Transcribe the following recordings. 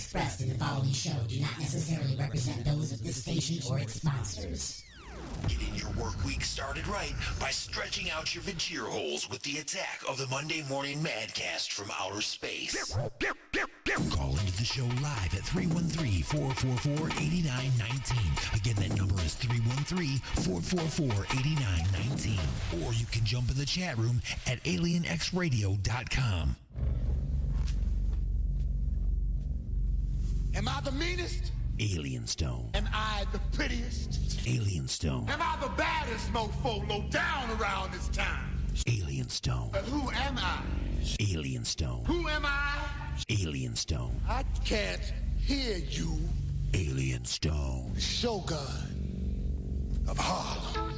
expressed in the following show do not necessarily represent those of this station or its sponsors. Getting your work week started right by stretching out your vagina holes with the attack of the Monday Morning Madcast from outer space. Call into the show live at 313-444-8919. Again, that number is 313-444-8919. Or you can jump in the chat room at alienxradio.com. Am I the meanest? Alien Stone. Am I the prettiest? Alien Stone. Am I the baddest mofo low down around this time? Alien Stone. But who am I? Alien Stone. Who am I? Alien Stone. I can't hear you. Alien Stone. The Shogun of Harlem.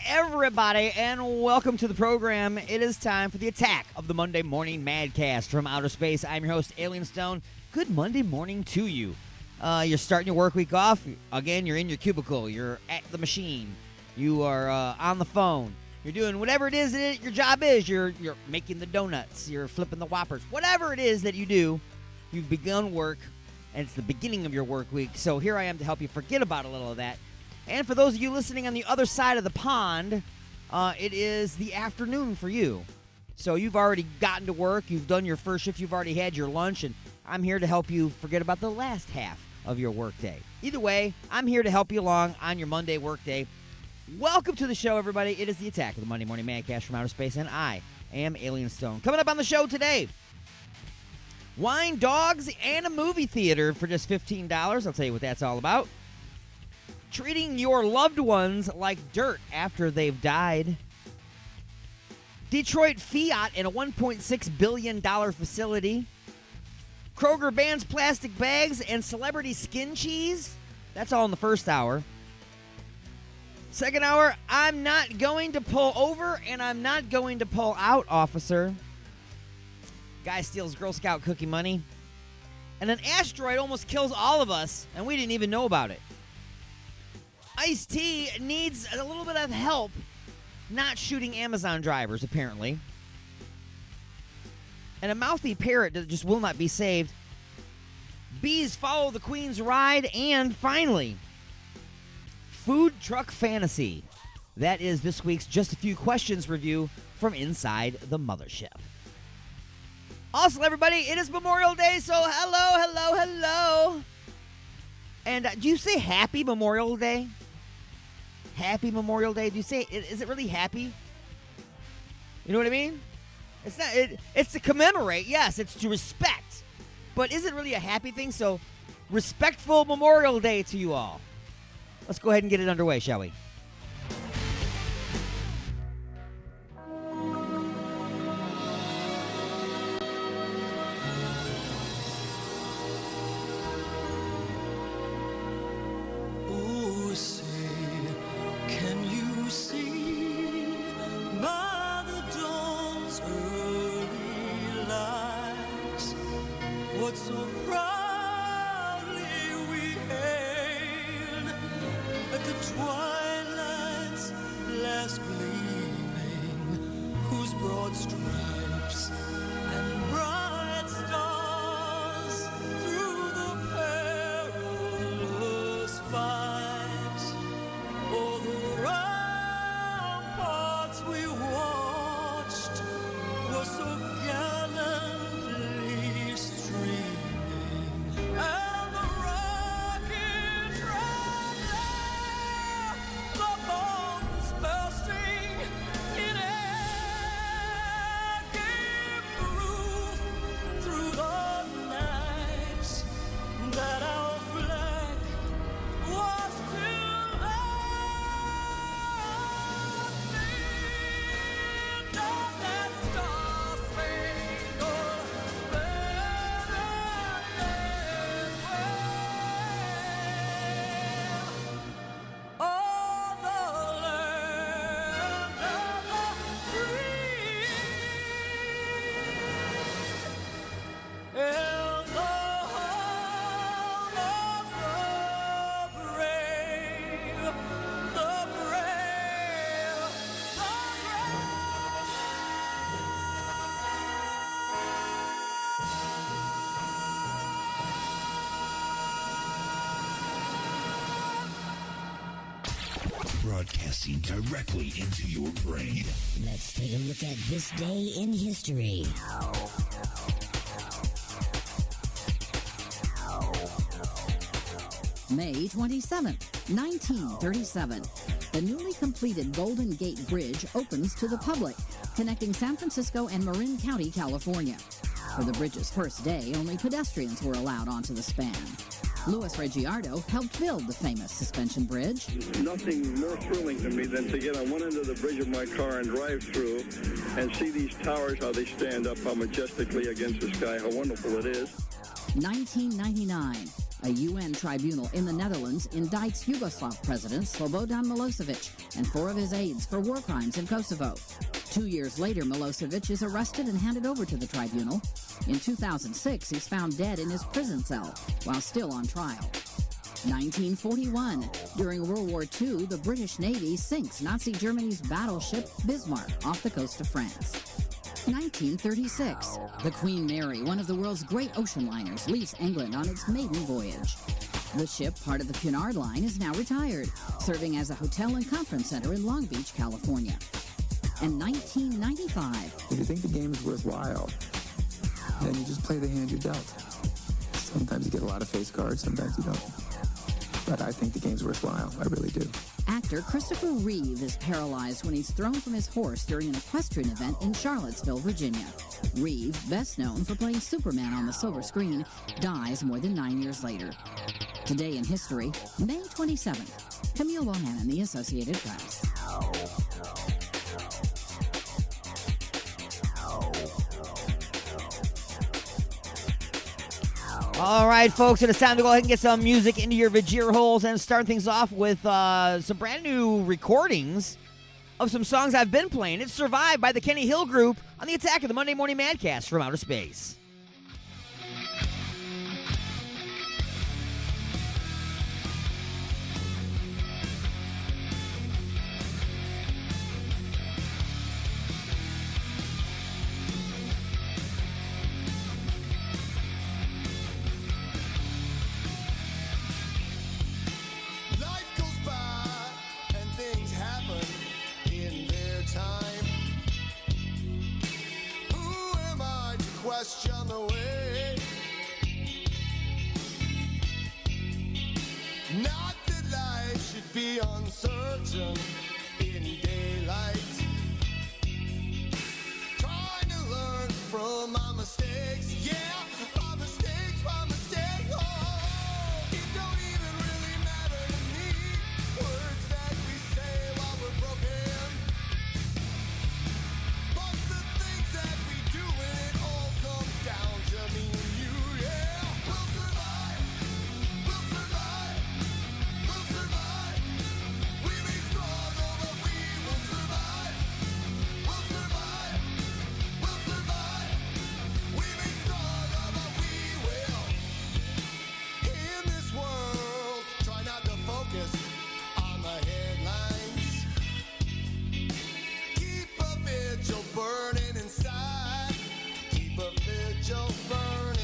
Everybody, and welcome to the program. It is time for the attack of the Monday Morning Madcast from outer space. I'm your host, Alien Stone. Good Monday morning to you. You're starting your work week off. Again, you're in your cubicle. You're at the machine. You are on the phone. You're doing whatever it is that your job is. You're making the donuts. You're flipping the Whoppers. Whatever it is that you do, you've begun work, and it's the beginning of your work week. So here I am to help you forget about a little of that. And for those of you listening on the other side of the pond, it is the afternoon for you. So you've already gotten to work, you've done your first shift, you've already had your lunch, and I'm here to help you forget about the last half of your workday. Either way, I'm here to help you along on your Monday workday. Welcome to the show, everybody. It is the attack of the Monday Morning Madcast from outer space, and I am Alien Stone. Coming up on the show today, wine, dogs, and a movie theater for just $15. I'll tell you what that's all about. Treating your loved ones like dirt after they've died. Detroit Fiat in a $1.6 billion facility. Kroger bans plastic bags and celebrity skin cheese. That's all in the first hour. Second hour, I'm not going to pull over and I'm not going to pull out, officer. Guy steals Girl Scout cookie money. And an asteroid almost kills all of us and we didn't even know about it. Ice-T needs a little bit of help not shooting Amazon drivers, apparently. And a mouthy parrot that just will not be saved. Bees follow the Queen's ride. And finally, food truck fantasy. That is this week's Just a Few Questions review from inside the mothership. Also, everybody, it is Memorial Day, so hello. And do you say Happy Memorial Day? Happy Memorial Day? Do you say, is it really happy? You know what I mean? It's not. It's to commemorate. Yes, it's to respect. But is it really a happy thing? So, respectful Memorial Day to you all. Let's go ahead and get it underway, shall we? broadcasting directly into your brain. Let's take a look at this day in history. May 27th, 1937. The newly completed Golden Gate Bridge opens to the public, connecting San Francisco and Marin County, California. For the bridge's first day, only pedestrians were allowed onto the span. Louis Reggiardo helped build the famous suspension bridge. Nothing more thrilling to me than to get on one end of the bridge of my car and drive through and see these towers, how they stand up, how majestically against the sky, how wonderful it is. 1999. A UN tribunal in the Netherlands indicts Yugoslav President Slobodan Milosevic and 4 of his aides for war crimes in Kosovo. 2 years later, Milosevic is arrested and handed over to the tribunal. In 2006, he's found dead in his prison cell while still on trial. 1941. During World War II, the British Navy sinks Nazi Germany's battleship Bismarck off the coast of France. 1936. The Queen Mary, one of the world's great ocean liners, leaves England on its maiden voyage. The ship, part of the Cunard Line, is now retired, serving as a hotel and conference center in Long Beach, California. And 1995. If you think the game is worthwhile, then you just play the hand you're dealt. Sometimes you get a lot of face cards, sometimes you don't. But I think the game's worthwhile. I really do. Actor Christopher Reeve is paralyzed when he's thrown from his horse during an equestrian event in Charlottesville, Virginia. Reeve, best known for playing Superman on the silver screen, dies more than 9 years later. Today in history, May 27th. Camille Bohannon, The Associated Press. All right, folks, it is time to go ahead and get some music into your vajir holes and start things off with some brand new recordings of some songs I've been playing. It's Survive by the Kenny Hill Group on the Attack of the Monday Morning Madcast from Outer Space. Question the way. Not that life should be uncertain in daylight. Trying to learn from my mistakes. Yeah, my mistakes, my mistakes. Oh, it don't even really matter to me. Words that we say while we're broken. But the things that we do when it all comes down to me and you, yeah. We'll survive. We'll survive. We'll survive. We may struggle, but we will survive. We'll survive. We'll survive. We may struggle, but we will. In this world, try not to focus on the headlines. Keep a vigil burning inside. Keep a vigil burning.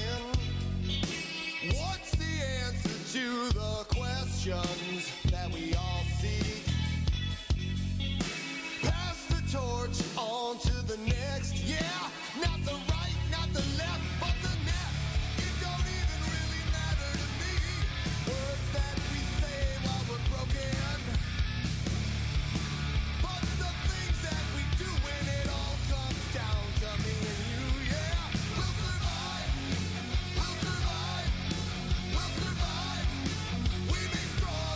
What's the answer to the questions that we all seek? Pass the torch on to the next. Yeah, not the right, not the left, but the next. It don't even really matter to me. Words that we say while we're broken. But the things that we do when it all comes down to me and you, yeah. We'll survive. We'll survive. We'll survive. We may struggle.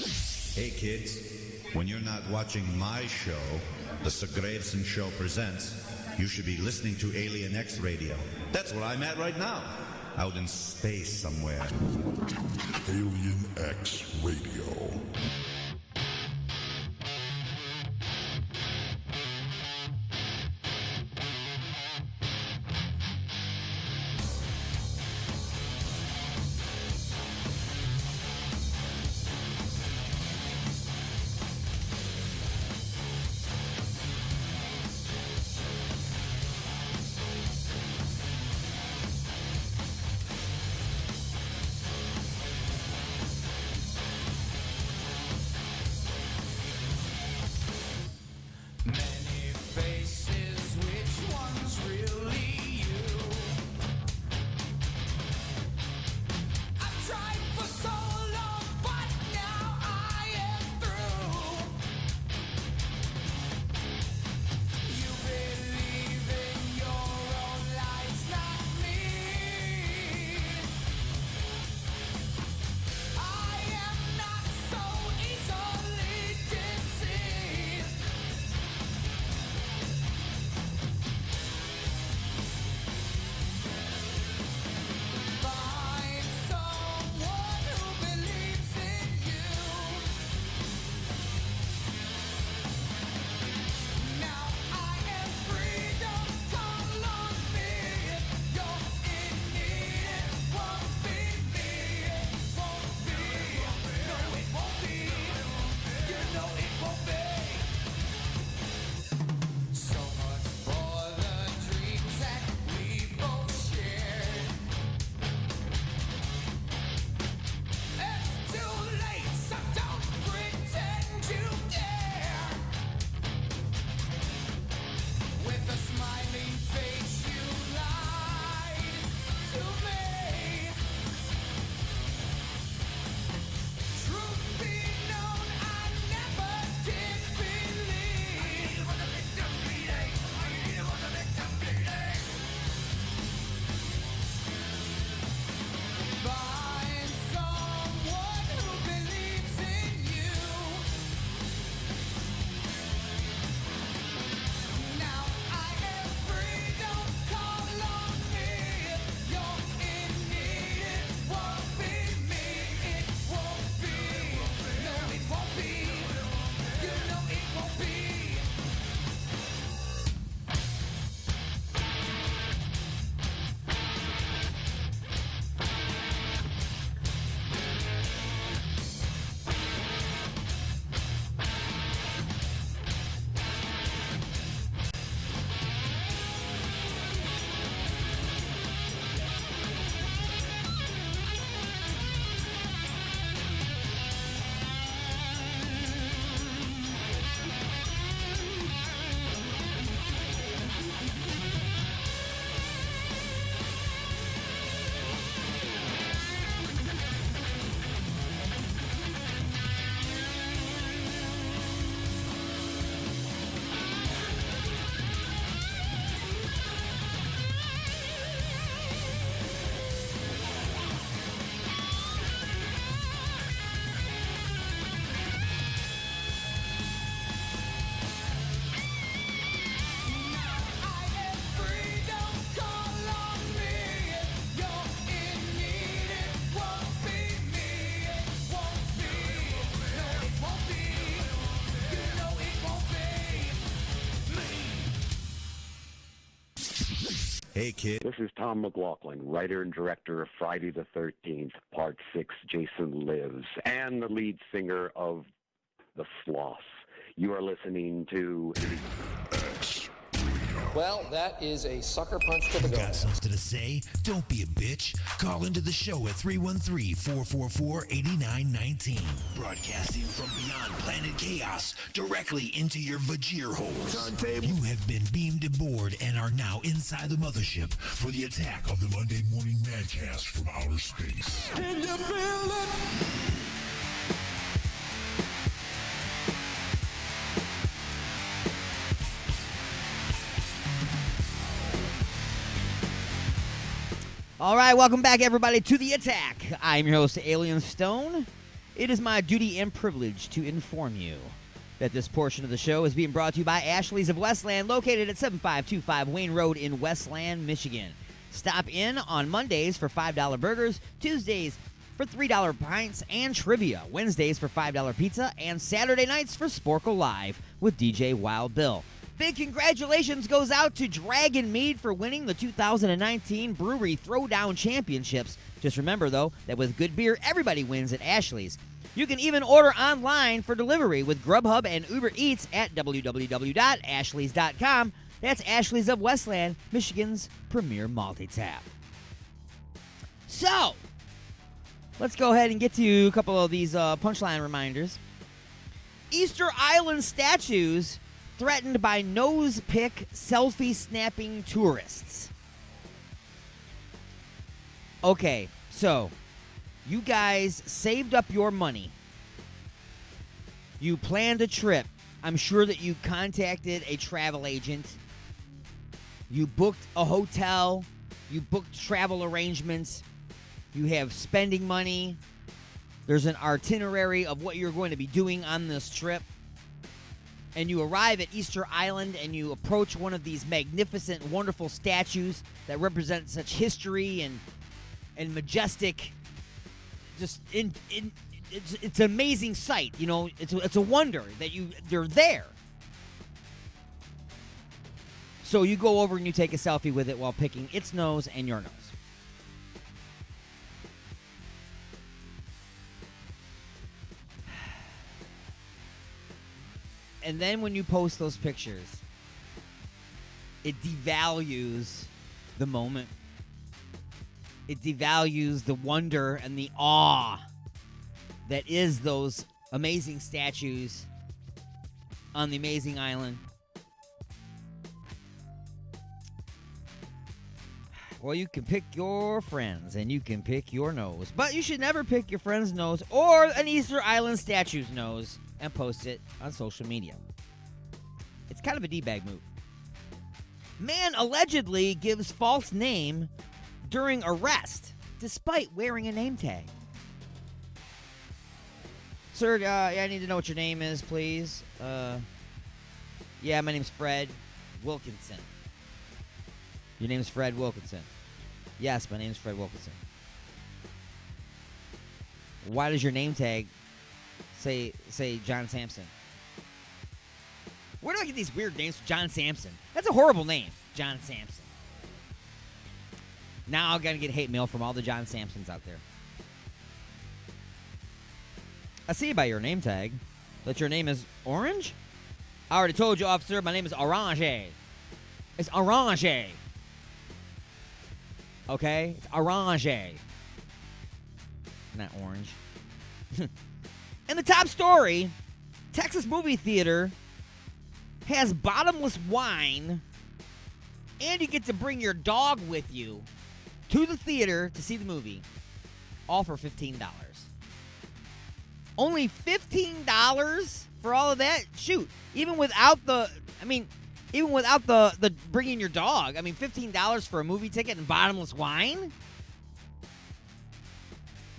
Hey kids, when you're not watching my show, the Segravson Show presents, you should be listening to Alien X Radio. That's where I'm at right now, out in space somewhere. Alien X Radio. Many faces, which one's really you? I've tried for so long, but now I am through. You believe in your own lies, not me. I am not so easily deceived. Find someone who believes in you. Now I am free, don't call on me. If you're in need, it won't be me. It won't be. No, it won't be. You know it won't be. So much for the dreams that we both shared. It's too late, so don't pretend you care. With a smiling face, you lied to me. Truth be known, I never did believe. Find someone who believes in you. Now I am free, don't call on me. If you're in need, it won't be me. It won't be. No, it won't be. You know it won't be. I am free, don't call on me. If you're in need, it won't be me. It won't be. No, it won't be. You know it won't be. Hey kid. This is Tom McLaughlin, writer and director of Friday the 13th, Part 6, Jason Lives, and the lead singer of The Sloths. You are listening to... Well, that is a sucker punch to the gut. Got something to say? Don't be a bitch. Call into the show at 313-444-8919. Broadcasting from beyond planet chaos directly into your Vajir holes. You have been beamed aboard and are now inside the mothership for the attack of the Monday Morning Madcast from outer space. Can you feel it? All right, welcome back, everybody, to The Attack. I'm your host, Alien Stone. It is my duty and privilege to inform you that this portion of the show is being brought to you by Ashley's of Westland, located at 7525 Wayne Road in Westland, Michigan. Stop in on Mondays for $5 burgers, Tuesdays for $3 pints and trivia, Wednesdays for $5 pizza, and Saturday nights for Sporkle Live with DJ Wild Bill. Big congratulations goes out to Dragon Mead for winning the 2019 Brewery Throwdown Championships. Just remember, though, that with good beer, everybody wins at Ashley's. You can even order online for delivery with Grubhub and Uber Eats at www.ashleys.com. That's Ashley's of Westland, Michigan's premier multi-tap. So, let's go ahead and get to a couple of these punchline reminders. Easter Island statues threatened by nose-pick, selfie-snapping tourists. Okay, so you guys saved up your money. You planned a trip. I'm sure that you contacted a travel agent. You booked a hotel. You booked travel arrangements. You have spending money. There's an itinerary of what you're going to be doing on this trip. And you arrive at Easter Island and you approach one of these magnificent, wonderful statues that represent such history and majestic. Just it's an amazing sight, you know. It's a wonder that they're there. So you go over and you take a selfie with it while picking its nose and your nose. And then when you post those pictures, it devalues the moment. It devalues the wonder and the awe that is those amazing statues on the amazing island. Well, you can pick your friends and you can pick your nose, but you should never pick your friend's nose or an Easter Island statue's nose and post it on social media. It's kind of a D-bag move. Man allegedly gives false name during arrest despite wearing a name tag. Sir, I need to know what your name is, please. Yeah, my name's Fred Wilkinson. Your name's Fred Wilkinson. Yes, my name's Fred Wilkinson. Why does your name tag say John Sampson? Where do I get these weird names? John Sampson. That's a horrible name, John Sampson. Now I'm going to get hate mail from all the John Sampsons out there. I see by your name tag that your name is Orange. I already told you, officer, my name is Orange. It's Orange. Okay? It's Orange. Not orange. And the top story, Texas movie theater has bottomless wine, and you get to bring your dog with you to the theater to see the movie, all for $15. Only $15 for all of that? Shoot, even without the bringing your dog, $15 for a movie ticket and bottomless wine?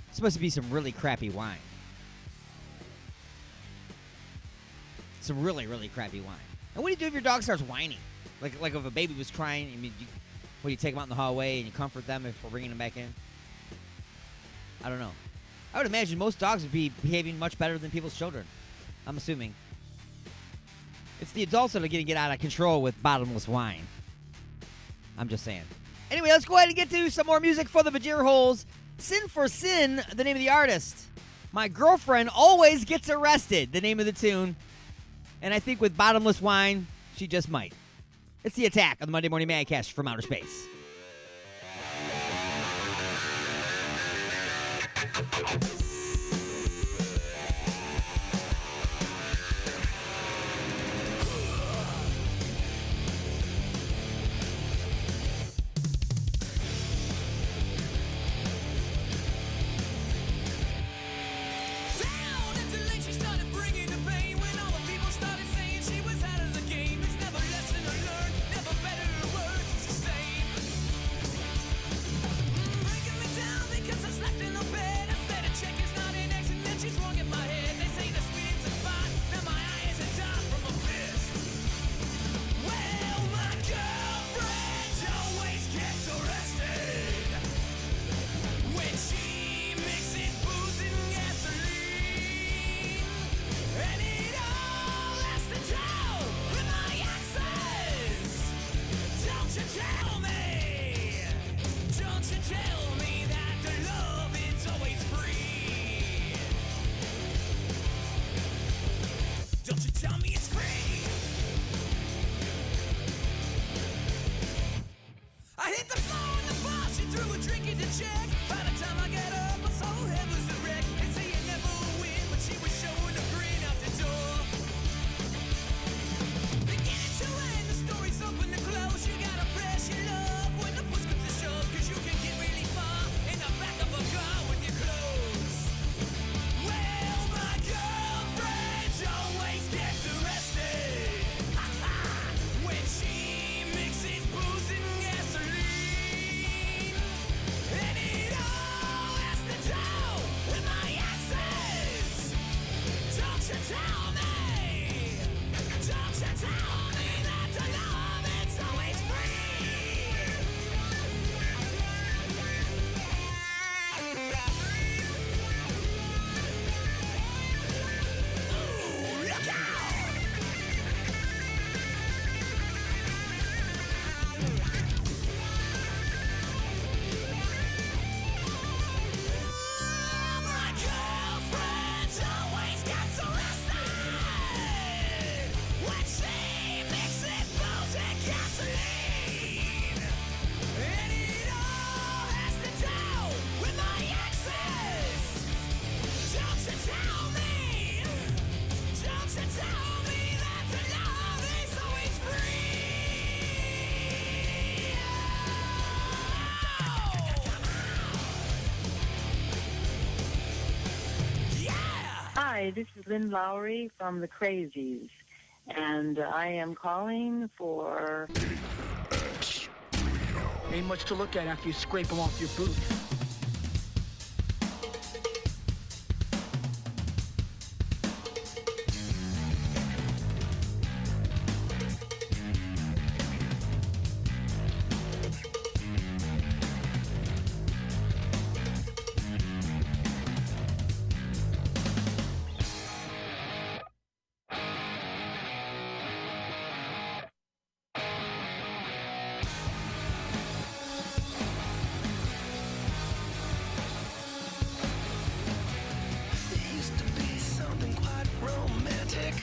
It's supposed to be some really crappy wine. Some really, really crappy wine. And what do you do if your dog starts whining? Like if a baby was crying, do you take them out in the hallway and you comfort them before bringing them back in? I don't know. I would imagine most dogs would be behaving much better than people's children. I'm assuming. It's the adults that are going to get out of control with bottomless wine. I'm just saying. Anyway, let's go ahead and get to some more music for the Vajir Holes. Sin for Sin, the name of the artist. My Girlfriend Always Gets Arrested, the name of the tune. And I think with bottomless wine, she just might. It's the Attack on the Monday Morning Madcast from Outer Space. Breaking me down because I slept in the bed. I said a check tell me it's free. I hit the floor in the bar, she threw a drink in the check. By the time I got up, my whole head was a wreck. They say you never win, but she was showing a grin out the door. Beginning to end, the story's open to close. You gotta press your luck when the push comes to shove, 'cause you can get really far in the back of a car with your clothes. Well, my girlfriend always gets arrested when she mixes booze and gasoline. And it all has to do with my exes. Don't you tell me, don't you tell me that the love is always free. Ooh, look out! My girlfriend always gets arrested when she mixes booze and gasoline. And it all has to do with my exes. Don't you tell me, don't you tell me that the love is always free. Yeah! Hi, this is Lynn Lowry from The Crazies, and I am calling for... Ain't much to look at after you scrape them off your boot. It used to be something quite romantic.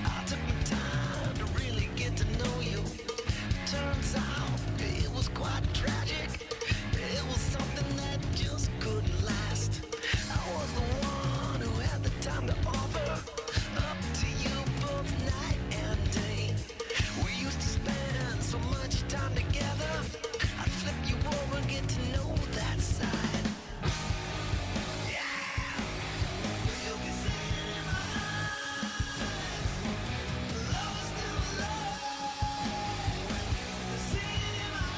I took my time to really get to know you. Turns out it was quite tragic. It was something that just couldn't last. I was the one who had the time to offer up to you both night and day. We used to spend so much time together. I'd flip you over, get to know that side. Yeah! You can see it in my eyes. Love is still alive. See it in my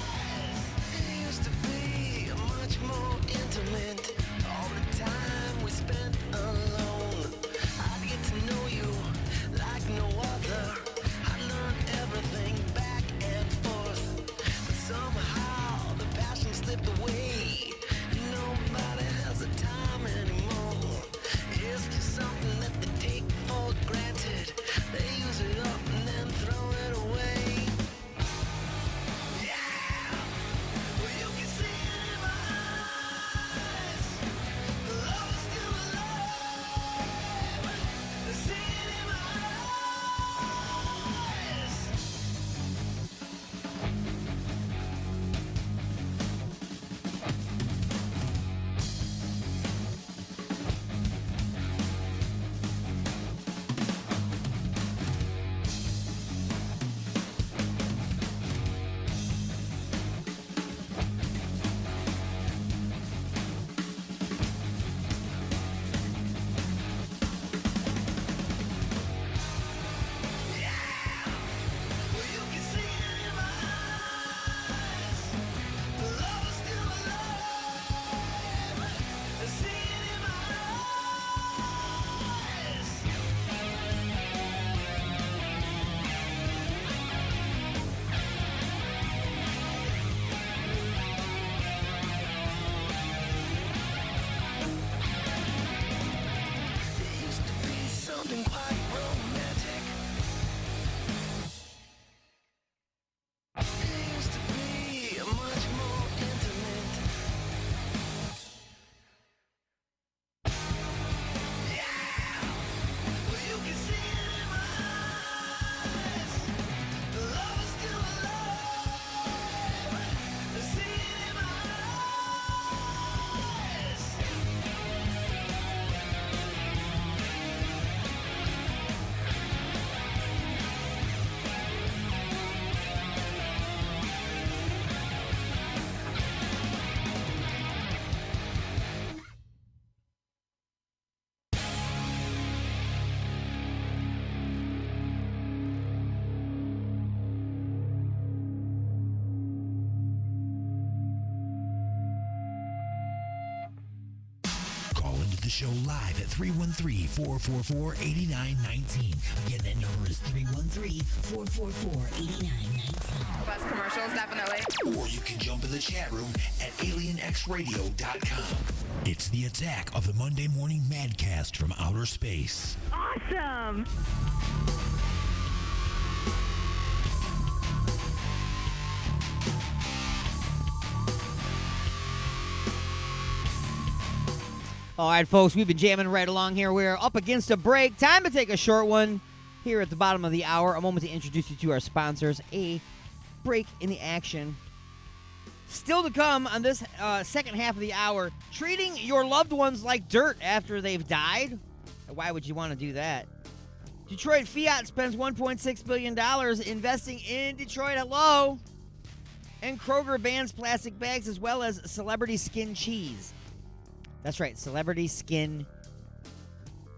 eyes. It used to be much more intimate. All the time we spent alone. I'd get to know you like no other. I learned everything back and forth. But somehow the passion slipped away. Nobody has the time anymore. It's just something that they take for granted. They use it up and then throw it away. Yeah! Well, you can see it in my eyes. Love is still alive. See it in my eyes. Well, you can see it in my eyes. Love is still alive. See it in my eyes. It used to be something quite romantic. It used to be much more intimate. Yeah! show live at 313-444-8919. Again, that number is 313-444-8919. Bus commercials, definitely. Or you can jump in the chat room at alienxradio.com. It's the attack of the Monday Morning Madcast from outer space. Awesome. All right, folks, we've been jamming right along here. We're up against a break. Time to take a short one here at the bottom of the hour. A moment to introduce you to our sponsors. A break in the action. Still to come on this second half of the hour, treating your loved ones like dirt after they've died. Why would you want to do that? Detroit Fiat spends $1.6 billion investing in Detroit. Hello. And Kroger bans plastic bags as well as celebrity skin cheese. That's right, celebrity skin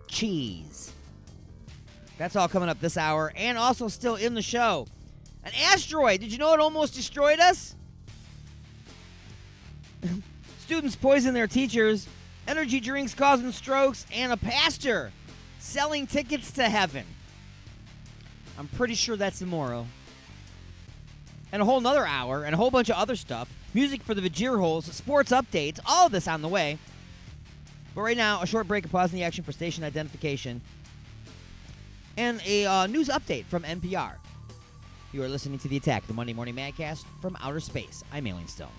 cheese. That's all coming up this hour, and also still in the show. An asteroid, did you know it almost destroyed us? Students poison their teachers, energy drinks causing strokes, and a pastor selling tickets to heaven. I'm pretty sure that's immoral. And a whole nother hour, and a whole bunch of other stuff. Music for the Vajir holes, sports updates, all of this on the way. But right now, a short break and pause in the action for station identification. And a news update from NPR. You are listening to The Attack, the Monday Morning Madcast from outer space. I'm Alien Stone.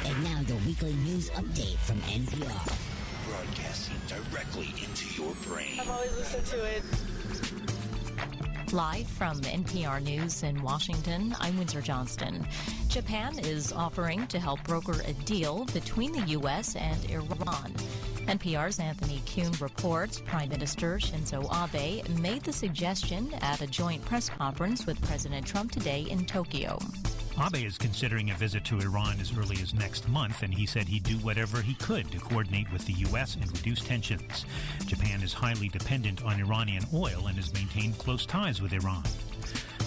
And now your weekly news update from NPR. Broadcasting directly into your brain. I've always listened to it. Live from NPR News in Washington, I'm Windsor Johnston. Japan is offering to help broker a deal between the U.S. and Iran. NPR's Anthony Kuhn reports Prime Minister Shinzo Abe made the suggestion at a joint press conference with President Trump today in Tokyo. Abe is considering a visit to Iran as early as next month, and he said he'd do whatever he could to coordinate with the U.S. and reduce tensions. Japan is highly dependent on Iranian oil and has maintained close ties with Iran.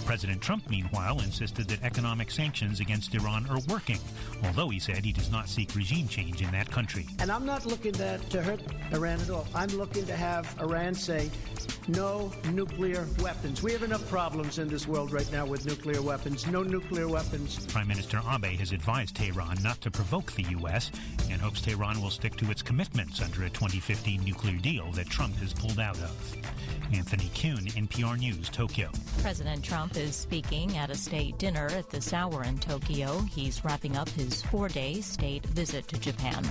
President Trump, meanwhile, insisted that economic sanctions against Iran are working, although he said he does not seek regime change in that country. And I'm not looking to hurt Iran at all. I'm looking to have Iran say no nuclear weapons. We have enough problems in this world right now with nuclear weapons. No nuclear weapons. Prime Minister Abe has advised Tehran not to provoke the U.S. and hopes Tehran will stick to its commitments under a 2015 nuclear deal that Trump has pulled out of. Anthony Kuhn, NPR News, Tokyo. President Trump is speaking at a state dinner at this hour in Tokyo. He's wrapping up his 4-day state visit to Japan.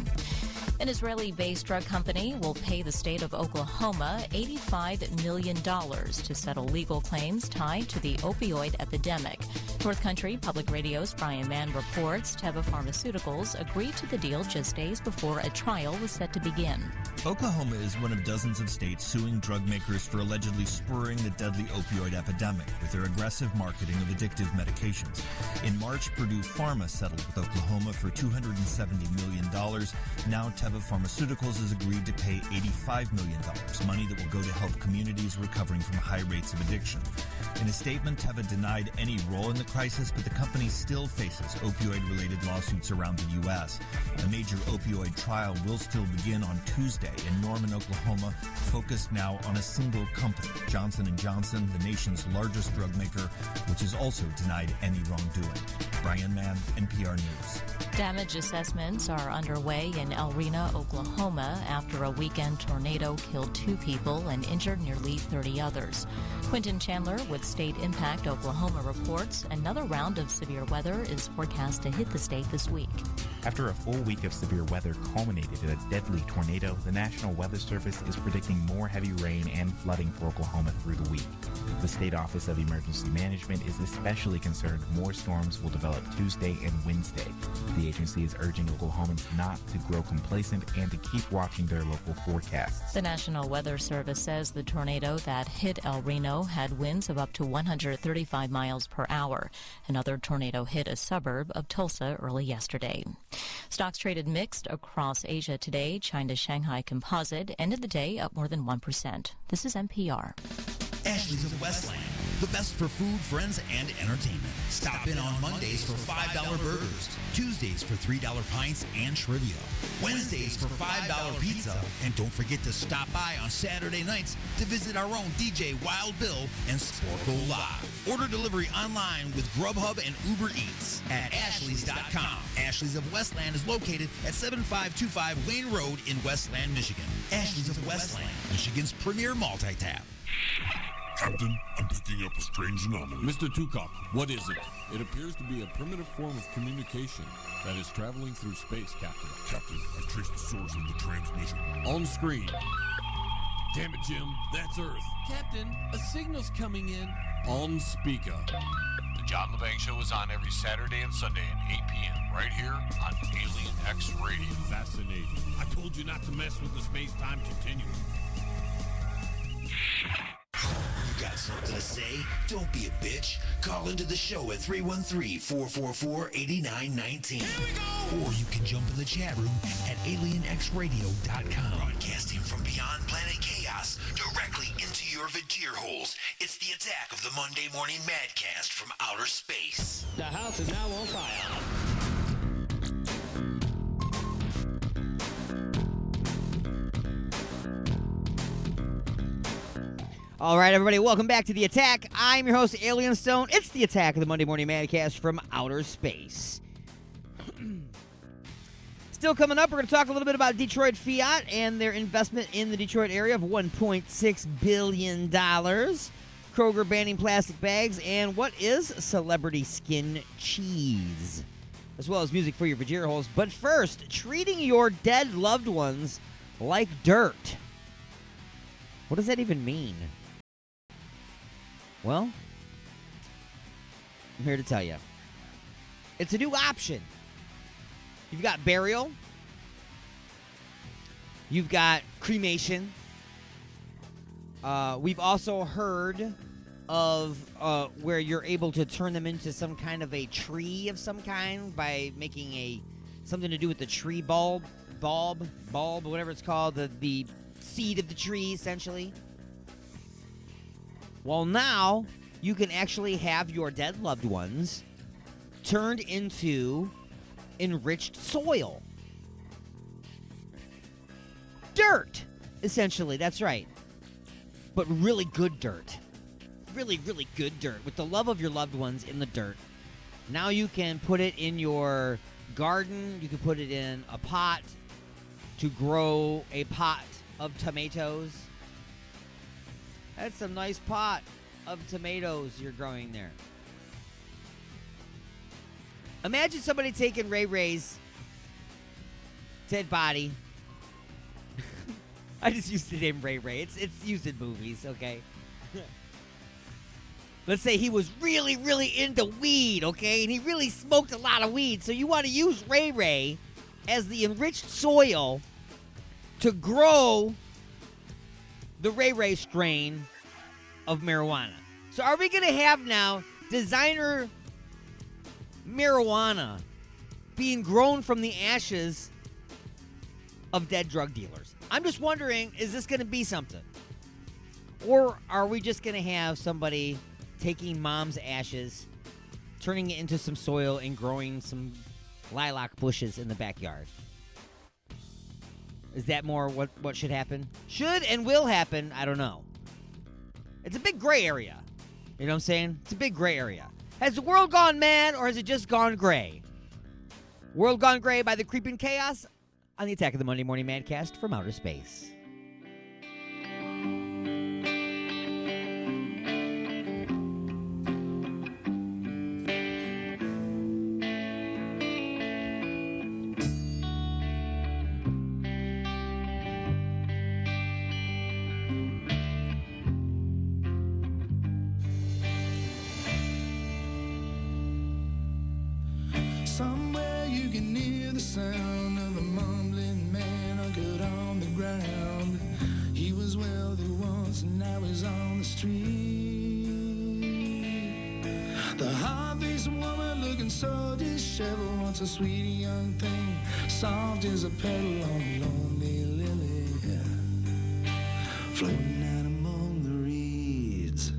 An Israeli-based drug company will pay the state of Oklahoma $85 million to settle legal claims tied to the opioid epidemic. North Country Public Radio's Brian Mann reports Teva Pharmaceuticals agreed to the deal just days before a trial was set to begin. Oklahoma is one of dozens of states suing drug makers for allegedly spurring the deadly opioid epidemic with their aggressive marketing of addictive medications. In March, Purdue Pharma settled with Oklahoma for $270 million. Now Teva Pharmaceuticals has agreed to pay $85 million, money that will go to help communities recovering from high rates of addiction. In a statement, Teva denied any role in the crisis, but the company still faces opioid-related lawsuits around the U.S. A major opioid trial will still begin on Tuesday in Norman, Oklahoma, focused now on a single company, Johnson & Johnson, the nation's largest drug maker, which has also denied any wrongdoing. Brian Mann, NPR News. Damage assessments are underway in El Reno, Oklahoma, after a weekend tornado killed 2 people and injured nearly 30 others. Quentin Chandler with State Impact Oklahoma reports another round of severe weather is forecast to hit the state this week. After a full week of severe weather culminated in a deadly tornado, the National Weather Service is predicting more heavy rain and flooding for Oklahoma through the week. The State Office of Emergency Management is especially concerned more storms will develop Tuesday and Wednesday. The agency is urging Oklahomans not to grow complacent and to keep watching their local forecasts. The National Weather Service says the tornado that hit El Reno had winds of up to 135 miles per hour. Another tornado hit a suburb of Tulsa early yesterday. Stocks traded mixed across Asia today. China's Shanghai Composite ended the day up more than 1%. This is NPR. Ashley's of Westland, the best for food, friends, and entertainment. Stop in on Mondays for $5 burgers, Tuesdays for $3 pints and trivia, Wednesdays for $5 pizza, and don't forget to stop by on Saturday nights to visit our own DJ Wild Bill and Sporkle Live. Order delivery online with Grubhub and Uber Eats at ashleys.com. Ashley's of Westland is located at 7525 Wayne Road in Westland, Michigan. Ashley's of Westland, Michigan's premier multi-tap. Captain, I'm picking up a strange anomaly. Mr. Tukok, what is it? It appears to be a primitive form of communication that is traveling through space, Captain. Captain, I've traced the source of the transmission. On screen. Damn it, Jim. That's Earth. Captain, a signal's coming in. On speaker. The John LeBang Show is on every Saturday and Sunday at 8 p.m. right here on Alien X Radio. Fascinating. I told you not to mess with the space-time continuum. You got something to say? Don't be a bitch. Call into the show at 313-444-8919. Or you can jump in the chat room at alienxradio.com. Broadcasting from beyond planet chaos directly into your vagir holes. It's the attack of the Monday Morning Madcast from outer space. The house is now on fire. All right, everybody, welcome back to The Attack. I'm your host, Alien Stone. It's The Attack of the Monday Morning Madcast from outer space. Still coming up, we're going to talk a little bit about Detroit Fiat and their investment in the Detroit area of $1.6 billion. Kroger banning plastic bags, and what is celebrity skin cheese? As well as music for your vagina holes. But first, treating your dead loved ones like dirt. What does that even mean? Well, I'm here to tell you. It's a new option. You've got burial. You've got cremation. We've also heard of where you're able to turn them into some kind of a tree of some kind by making something to do with the tree bulb, whatever it's called, the seed of the tree, essentially. Well, now you can actually have your dead loved ones turned into enriched soil. Dirt, essentially, that's right. But really good dirt. Really, really good dirt. With the love of your loved ones in the dirt. Now you can put it in your garden. You can put it in a pot to grow a pot of tomatoes. That's a nice pot of tomatoes you're growing there. Imagine somebody taking Ray Ray's dead body. I just used the name Ray Ray. It's used in movies, okay? Let's say he was really, really into weed, okay? And he really smoked a lot of weed. So you want to use Ray Ray as the enriched soil to grow the Ray Ray strain of marijuana. So are we going to have now designer marijuana being grown from the ashes of dead drug dealers? I'm just wondering, is this going to be something? Or are we just going to have somebody taking mom's ashes, turning it into some soil, and growing some lilac bushes in the backyard? Is that more what should happen? Should and will happen, I don't know. It's a big gray area. You know what I'm saying? It's a big gray area. Has the world gone mad, or has it just gone gray? World Gone Gray by the Creeping Chaos on the Attack of the Monday Morning Madcast from outer space. Somewhere you can hear the sound of a mumbling man hunkered on the ground. He was wealthy once and now he's on the street. The hard-faced woman looking so disheveled, once a sweet young thing, soft as a petal on a lonely lily, floating out among the reeds.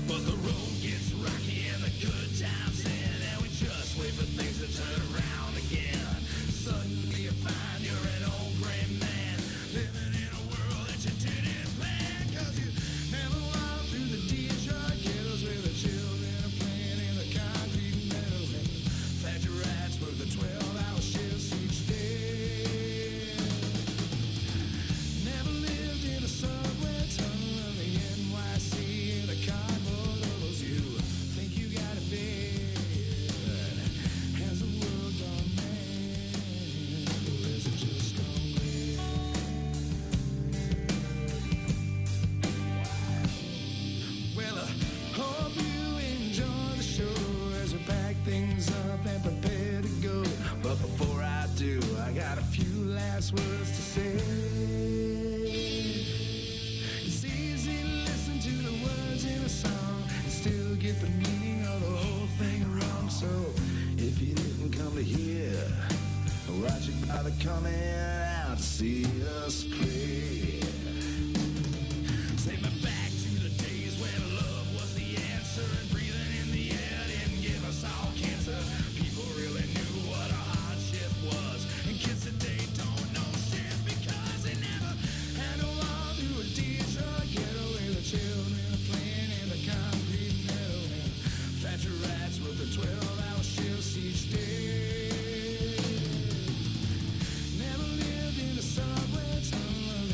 But the road gets rocky and the good times end, and we just wait for things to turn around again. Suddenly you find you're an old gray man, living in a world that you didn't plan, 'cause you never walked through the Detroit ghettos where the children are playing in the concrete meadow, and factory rats work the 12-hour shifts each day. Never lived in a subway tunnel of the NYC in a cardboard ovals. You think you got it bad. Has the world gone mad, or is it just gone bad? Well, I hope you enjoy the show as we pack things up and prepare to go. But before I do, I got a few last words to say. It's easy to listen to the words in a song and still get the meaning of the whole thing wrong. So if you didn't come to hear, watch it by the coming out to see us play. Take me back to the days when love was the answer, and breathing in the air didn't give us all cancer. People really knew what a hardship was, and kids today don't know shit because they never had to walk through a Detroit ghetto where the children are playing in the concrete meadow, and factory rats work the 12-hour shifts each day. Never lived in a subway tunnel of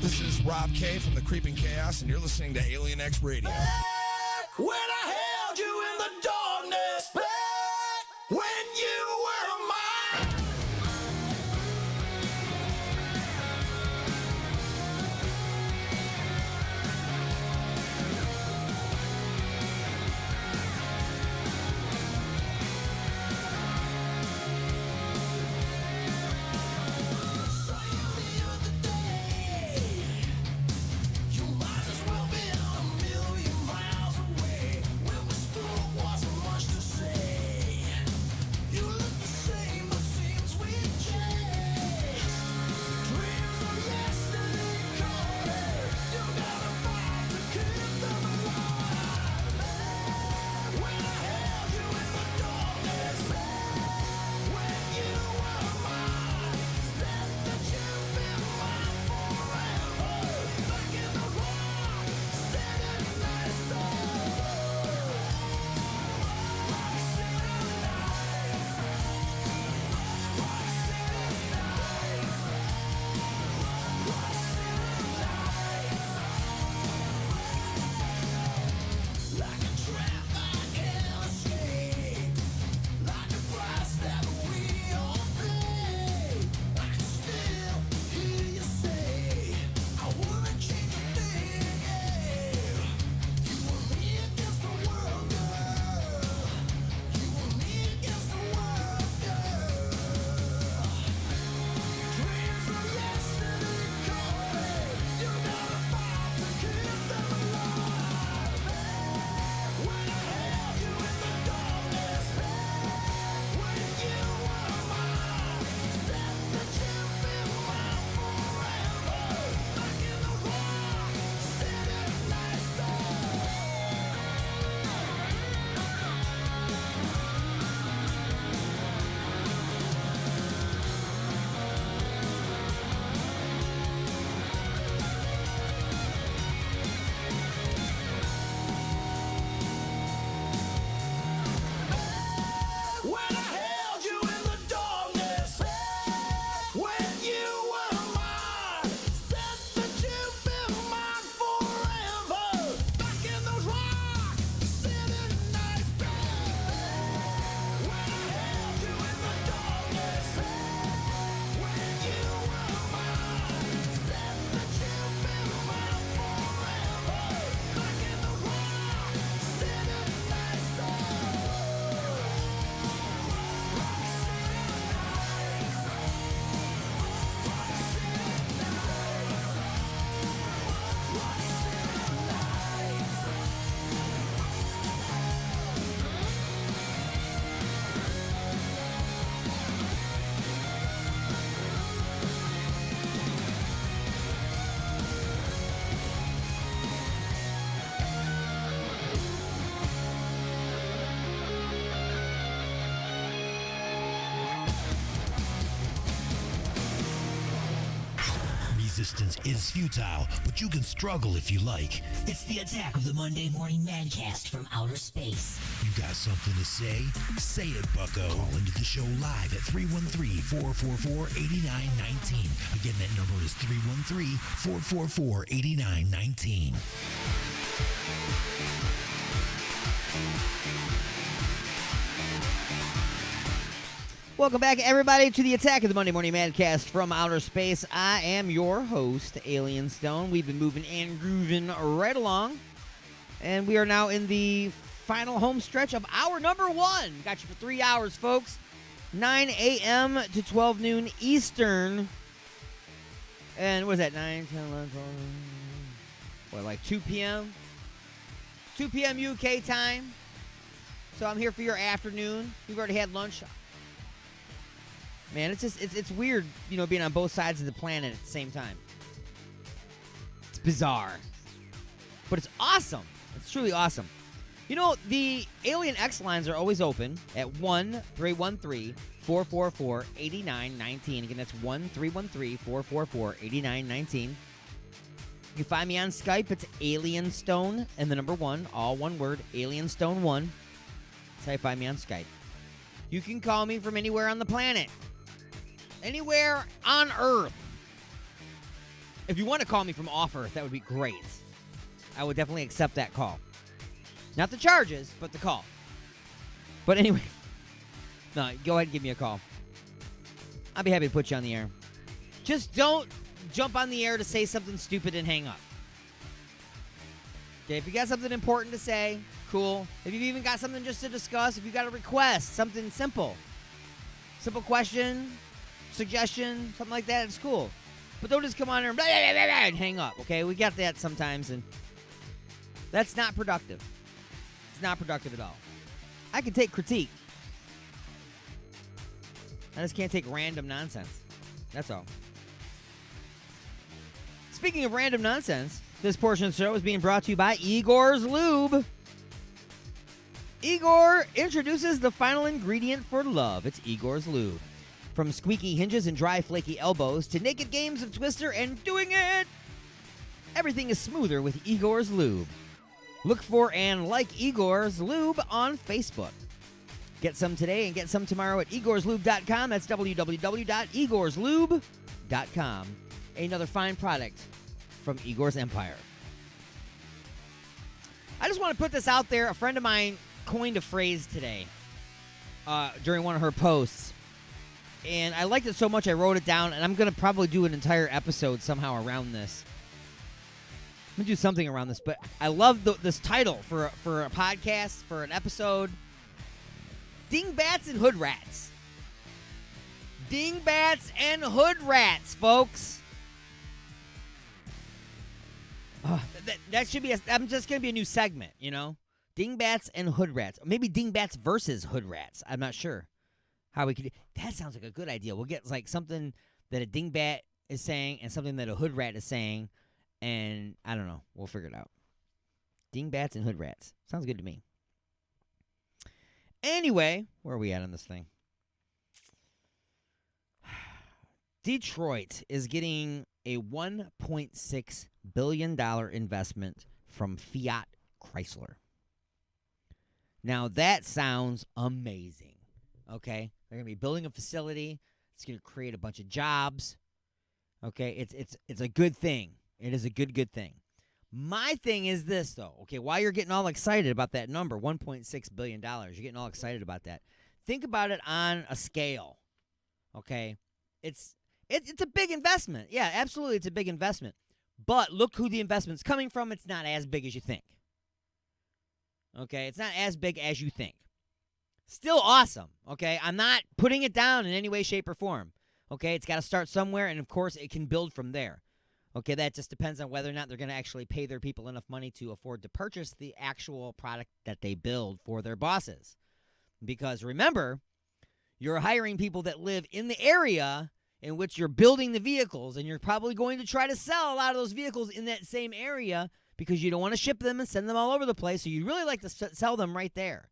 This is Rob K from the Creeping Chaos, and you're listening to Alien X Radio. When I held you in the darkness, back when you were mine. You might as well be a million miles away. When we spoke, wasn't much to say. You look the same, but seems we've changed. Dreams of yesterday calling. You gotta fight to keep them alive. When I held you in the darkness, when you were mine, said that you'd be mine forever. Back in the rock, sitting nice like a trap I can't escape, like a price that we all pay. I can still hear you say, I wouldn't change a thing. You and me against the world, girl. You and me against the world, girl. Dreams of yesterday calling. You gotta fight to keep them alive. When I held you in the darkness, when you were mine, said that you'd be mine forever. Back in the rock, sitting nice when I held you in the darkness, when you were mine, said that you'd be mine forever. Back in those rocks, sitting nice. When I held you in the darkness, when you were mine, said that you'd be mine forever. Back in the rocks, sitting nice. Resistance is futile, but you can struggle if you like. It's the attack of the Monday Morning Madcast from outer space. You got something to say? Say it, bucko. Call into the show live at 313-444-8919. Again, that number is 313-444-8919. Welcome back, everybody, to the attack of the Monday Morning Madcast from outer space. I am your host, Alien Stone. We've been moving and grooving right along, and we are now in the final home stretch of hour number one. Got you for 3 hours, folks. 9 a.m. to 12 noon Eastern. And what is that, 9, 10, 11, 12, what, like 2 p.m.? 2 p.m. UK time. So I'm here for your afternoon. You've already had lunch. Man, it's weird, you know, being on both sides of the planet at the same time. It's bizarre. But it's awesome. It's truly awesome. You know, the Alien X lines are always open at 1-313-444-8919. Again, that's 1-313-444-8919. You can find me on Skype. It's Alien Stone and the number 1, all one word, Alien Stone 1. That's how you find me on Skype. You can call me from anywhere on the planet. Anywhere on Earth. If you want to call me from off Earth, that would be great. I would definitely accept that call. Not the charges, but the call. But anyway, no, go ahead and give me a call. I'll be happy to put you on the air. Just don't jump on the air to say something stupid and hang up. Okay, if you got something important to say, cool. If you've even got something just to discuss, if you got a request, something simple. Simple question, suggestion, something like that, it's cool. But don't just come on here and, blah, blah, blah, blah, and hang up, okay? We got that sometimes, and that's not productive. It's not productive at all. I can take critique. I just can't take random nonsense. That's all. Speaking of random nonsense, this portion of the show is being brought to you by Igor's Lube. Igor introduces the final ingredient for love. It's Igor's Lube. From squeaky hinges and dry, flaky elbows to naked games of Twister and doing it, everything is smoother with Igor's Lube. Look for and like Igor's Lube on Facebook. Get some today and get some tomorrow at igorslube.com. That's www.igorslube.com. Another fine product from Igor's Empire. I just want to put this out there. A friend of mine coined a phrase today during one of her posts. And I liked it so much I wrote it down, and I'm going to probably do an entire episode somehow around this. I'm going to do something around this, but I love this title for a podcast, for an episode. Dingbats and Hood Rats. Dingbats and Hood Rats, folks. That should be I'm just going to be a new segment, you know? Dingbats and Hood Rats. Or maybe Dingbats versus Hood Rats. I'm not sure how we could. That sounds like a good idea. We'll get like something that a dingbat is saying and something that a hood rat is saying, and I don't know. We'll figure it out. Dingbats and Hood Rats. Sounds good to me. Anyway, where are we at on this thing? Detroit is getting a $1.6 billion investment from Fiat Chrysler. Now, that sounds amazing, okay? They're going to be building a facility. It's going to create a bunch of jobs, okay? It's a good thing. It is a good thing. My thing is this, though, okay? While you're getting all excited about that number, $1.6 billion, you're getting all excited about that. Think about it on a scale, okay? It's a big investment. Yeah, absolutely, it's a big investment. But look who the investment's coming from. It's not as big as you think. Okay, it's not as big as you think. Still awesome, okay? I'm not putting it down in any way, shape, or form. Okay, it's got to start somewhere, and of course, it can build from there. Okay, that just depends on whether or not they're going to actually pay their people enough money to afford to purchase the actual product that they build for their bosses. Because remember, you're hiring people that live in the area in which you're building the vehicles, and you're probably going to try to sell a lot of those vehicles in that same area because you don't want to ship them and send them all over the place, so you'd really like to sell them right there.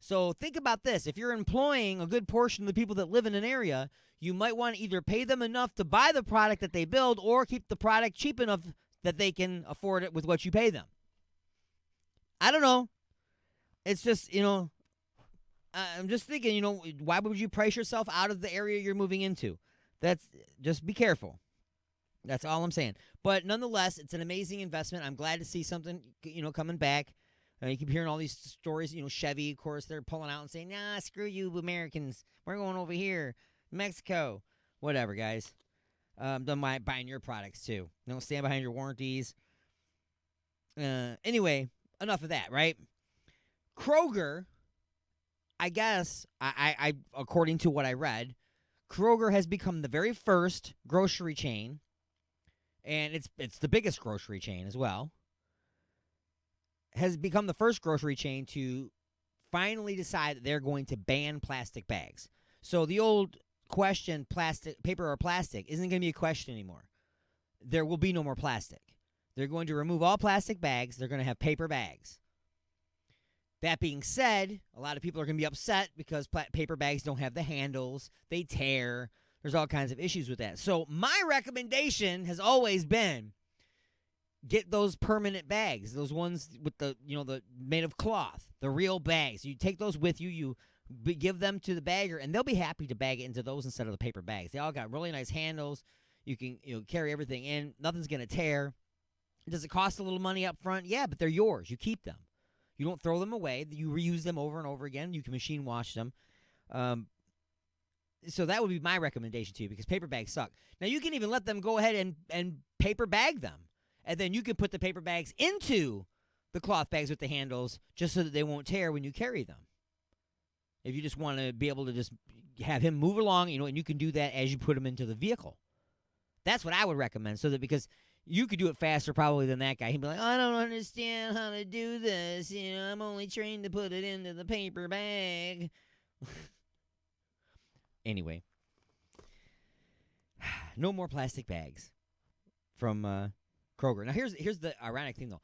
So think about this. If you're employing a good portion of the people that live in an area, you might want to either pay them enough to buy the product that they build or keep the product cheap enough that they can afford it with what you pay them. I don't know. It's just, I'm just thinking, why would you price yourself out of the area you're moving into? Just be careful. That's all I'm saying. But nonetheless, it's an amazing investment. I'm glad to see something, coming back. You keep hearing all these stories. Chevy, of course, they're pulling out and saying, nah, screw you Americans. We're going over here. Mexico. Whatever, guys. I'm done buying your products, too. Don't stand behind your warranties. Anyway, enough of that, right? Kroger, I guess, I according to what I read, Kroger has become the very first grocery chain, and it's the biggest grocery chain as well, has become the first grocery chain to finally decide that they're going to ban plastic bags. So the old question, paper or plastic, isn't going to be a question anymore. There will be no more plastic. They're going to remove all plastic bags. They're going to have paper bags. That being said, a lot of people are going to be upset because paper bags don't have the handles. They tear. There's all kinds of issues with that. So my recommendation has always been get those permanent bags, those ones with the made of cloth, the real bags. You take those with you. You give them to the bagger, and they'll be happy to bag it into those instead of the paper bags. They all got really nice handles. You can carry everything in. Nothing's going to tear. Does it cost a little money up front? Yeah, but they're yours. You keep them. You don't throw them away. You reuse them over and over again. You can machine wash them. So that would be my recommendation to you, because paper bags suck. Now, you can even let them go ahead and paper bag them. And then you can put the paper bags into the cloth bags with the handles just so that they won't tear when you carry them. If you just want to be able to just have him move along, and you can do that as you put him into the vehicle. That's what I would recommend, so that because you could do it faster probably than that guy. He'd be like, I don't understand how to do this. I'm only trained to put it into the paper bag. Anyway. No more plastic bags from Kroger. Now, here's the ironic thing, though.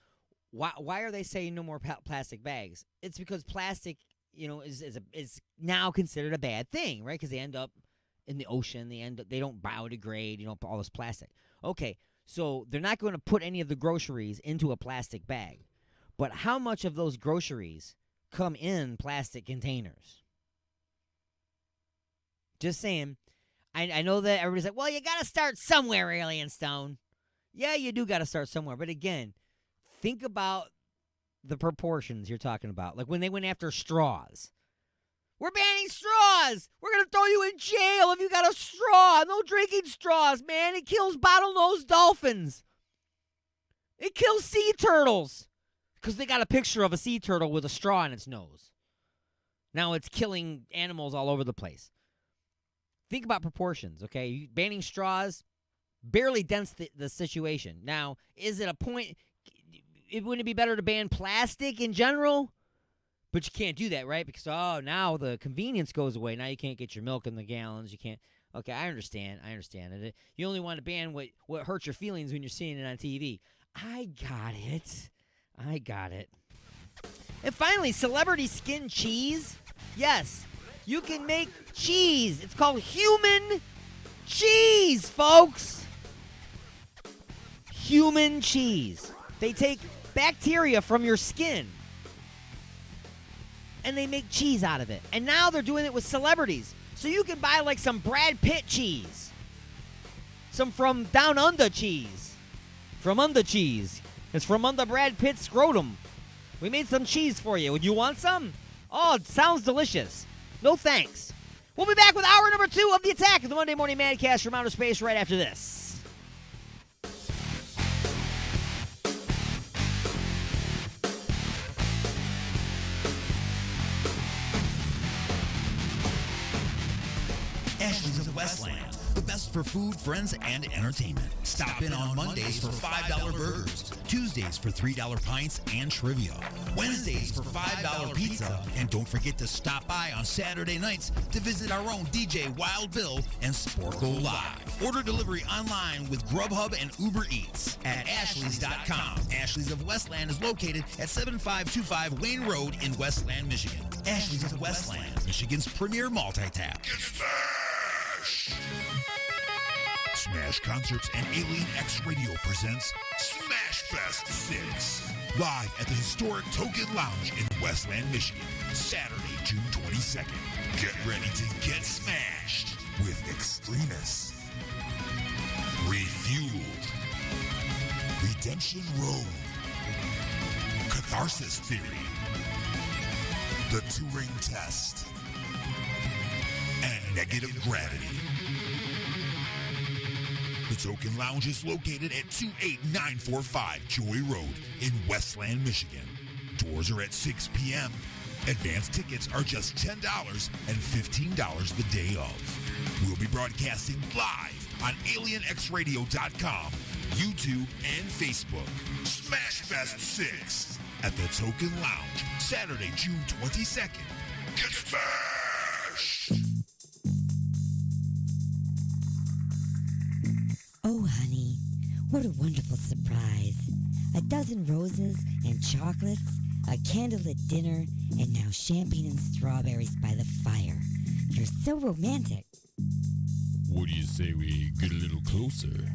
Why are they saying no more plastic bags? It's because plastic, is now considered a bad thing, right? Because they end up in the ocean. They don't biodegrade, all this plastic. Okay, so they're not going to put any of the groceries into a plastic bag. But how much of those groceries come in plastic containers? Just saying. I know that everybody's like, well, you got to start somewhere, Alien Stone. Yeah, you do got to start somewhere. But again, think about the proportions you're talking about. Like when they went after straws. We're banning straws. We're going to throw you in jail if you got a straw. No drinking straws, man. It kills bottlenose dolphins. It kills sea turtles. Because they got a picture of a sea turtle with a straw in its nose. Now it's killing animals all over the place. Think about proportions, okay? Banning straws barely dents the situation. Now, is it a point? Wouldn't it be better to ban plastic in general? But you can't do that, right? Because, now the convenience goes away. Now you can't get your milk in the gallons. You can't. Okay, I understand. You only want to ban what hurts your feelings when you're seeing it on TV. I got it. And finally, celebrity skin cheese. Yes. You can make cheese. It's called human cheese, folks. Human cheese. They take bacteria from your skin and they make cheese out of it. And now they're doing it with celebrities. So you can buy like some Brad Pitt cheese. Some from Down Under cheese. From Under cheese. It's from under Brad Pitt's scrotum. We made some cheese for you. Would you want some? Oh, it sounds delicious. No thanks. We'll be back with hour number 2 of the Attack of the Monday Morning Madcast from Outer Space right after this. Ashley's of Westland, the best for food, friends, and entertainment. Stop in on Mondays for $5 burgers, Tuesdays for $3 pints and trivia, Wednesdays for $5 pizza, and don't forget to stop by on Saturday nights to visit our own DJ Wild Bill and Sporkle Live. Order delivery online with Grubhub and Uber Eats at Ashley's.com. Ashley's of Westland is located at 7525 Wayne Road in Westland, Michigan. Ashley's of Westland, Michigan's premier multi-tap. Smash Concerts and Alien X Radio presents Smash Fest 6. Live at the historic Token Lounge in Westland, Michigan. Saturday, June 22nd. Get ready to get smashed with Extremists, Refueled, Redemption Road, Catharsis Theory, The Turing Test, and Negative Gravity. The Token Lounge is located at 28945 Joy Road in Westland, Michigan. Doors are at 6 p.m. Advance tickets are just $10 and $15 the day of. We'll be broadcasting live on AlienXRadio.com, YouTube, and Facebook. Smash Fest 6 at the Token Lounge, Saturday, June 22nd. Get smashed! Oh, honey, what a wonderful surprise. A dozen roses and chocolates, a candlelit dinner, and now champagne and strawberries by the fire. You're so romantic. What do you say we get a little closer?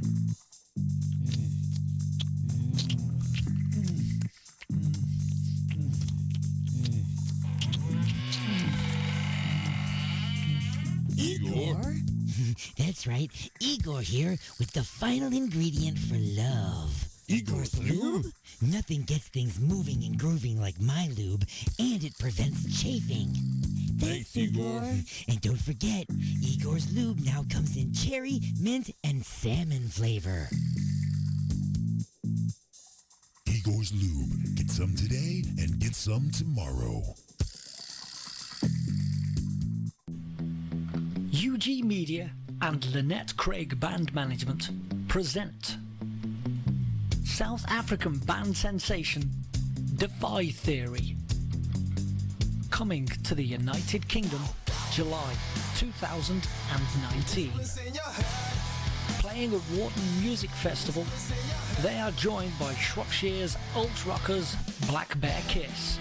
Igor? That That's right. Igor here with the final ingredient for love. Igor's lube? Nothing gets things moving and grooving like my lube, and it prevents chafing. Thanks, Igor. And don't forget, Igor's lube now comes in cherry, mint, and salmon flavor. Igor's Lube. Get some today and get some tomorrow. UG Media and Lynette Craig Band Management present South African band sensation Defy Theory, coming to the United Kingdom July 2019. Playing at Wharton Music Festival, they are joined by Shropshire's alt rockers Black Bear Kiss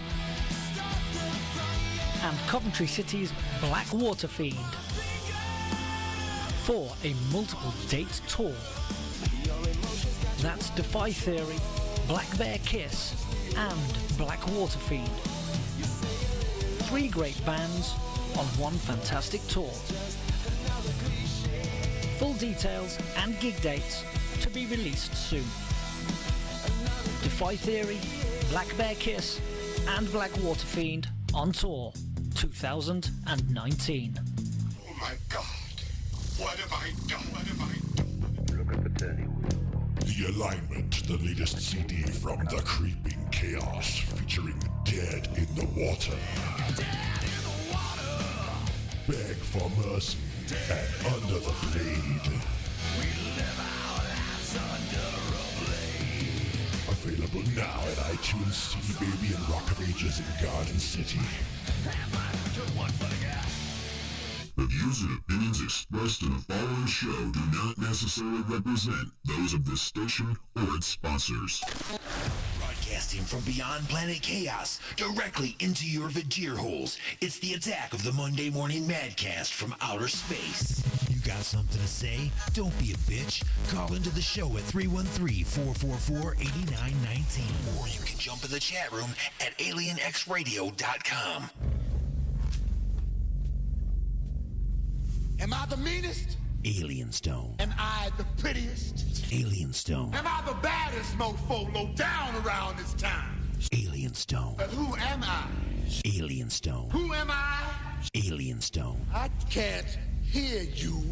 and Coventry City's Black Water Fiend for a multiple date tour. That's Defy Theory, Black Bear Kiss and Black Water Fiend. 3 great bands on one fantastic tour. Full details and gig dates to be released soon. Defy Theory, Black Bear Kiss and Black Water Fiend on tour 2019. Oh my God. What have I done? What have I done? Look at the turning wheel. The Alignment, the latest CD from the Creeping Chaos, featuring Dead in the Water. Dead in the water. Beg for mercy and Under the Blade. We live our lives under a blade. Available now at iTunes, CD Baby, and Rock of Ages in Garden City. The views and opinions expressed in the following show do not necessarily represent those of this station or its sponsors. Broadcasting from beyond planet chaos, directly into your Vajir holes, it's the attack of the Monday Morning Madcast from outer space. You got something to say? Don't be a bitch. Call into the show at 313-444-8919. Or you can jump in the chat room at alienxradio.com. Am I the meanest? Alien Stone. Am I the prettiest? Alien Stone. Am I the baddest mofo low down around this town? Alien Stone. But who am I? Alien Stone. Who am I? Alien Stone. I can't hear you.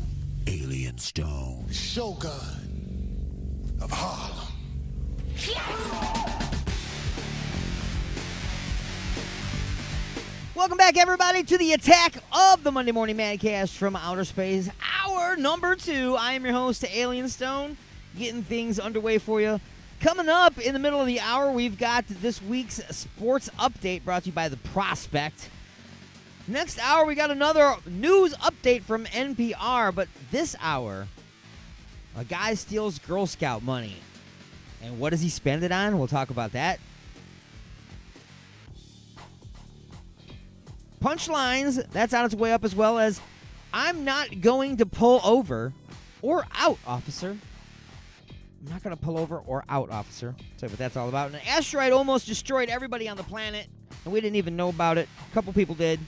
Alien Stone. Shogun of Harlem. Welcome back, everybody, to the attack of the Monday Morning Madcast from outer space. Hour number 2. I am your host, Alien Stone, getting things underway for you. Coming up in the middle of the hour, we've got this week's sports update brought to you by The Prospect. Next hour, we got another news update from NPR, but this hour, a guy steals Girl Scout money. And what does he spend it on? We'll talk about that. Punchlines, that's on its way up, as well as I'm not going to pull over or out, officer. I'm not going to pull over or out, officer. Tell you what that's all about. An asteroid almost destroyed everybody on the planet, and we didn't even know about it. A couple people did.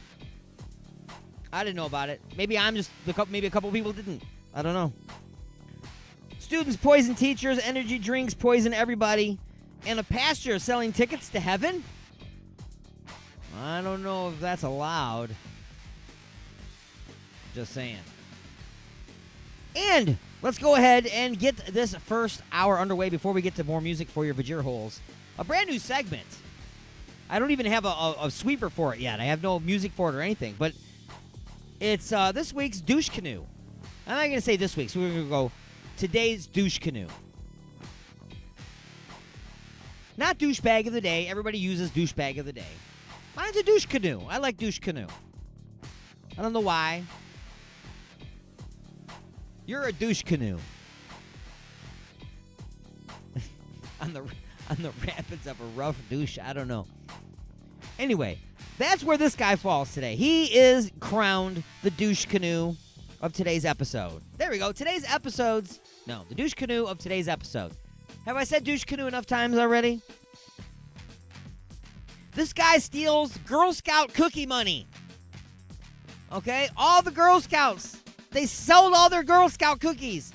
I didn't know about it. Maybe maybe a couple people didn't. I don't know. Students poison teachers, energy drinks poison everybody, and a pastor selling tickets to heaven? I don't know if that's allowed. Just saying. And let's go ahead and get this first hour underway before we get to more music for your Vajir holes. A brand new segment. I don't even have a sweeper for it yet. I have no music for it or anything. But it's this week's douche canoe. I'm not going to say this week, so we're going to go today's douche canoe. Not douchebag of the day. Everybody uses douchebag of the day. Mine's a douche canoe. I like douche canoe. I don't know why. You're a douche canoe. on the rapids of a rough douche. I don't know. Anyway, that's where this guy falls today. He is crowned the douche canoe of today's episode. There we go. The douche canoe of today's episode. Have I said douche canoe enough times already? This guy steals Girl Scout cookie money. Okay? All the Girl Scouts They sold all their Girl Scout cookies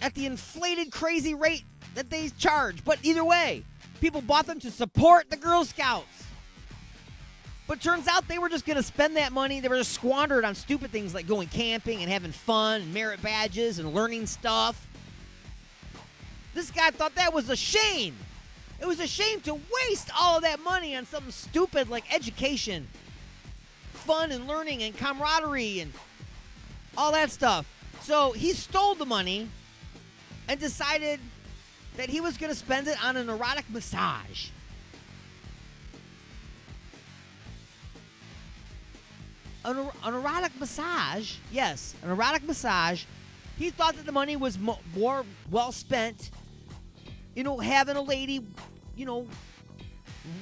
at the inflated, crazy rate that they charge. But either way, people bought them to support the Girl Scouts. But turns out they were just going to spend that money. They were just squandered on stupid things like going camping and having fun and merit badges and learning stuff. This guy thought that was a shame. It was a shame to waste all of that money on something stupid like education, fun and learning and camaraderie and all that stuff. So he stole the money and decided that he was going to spend it on an erotic massage. An erotic massage? Yes, an erotic massage. He thought that the money was more well spent, having a lady,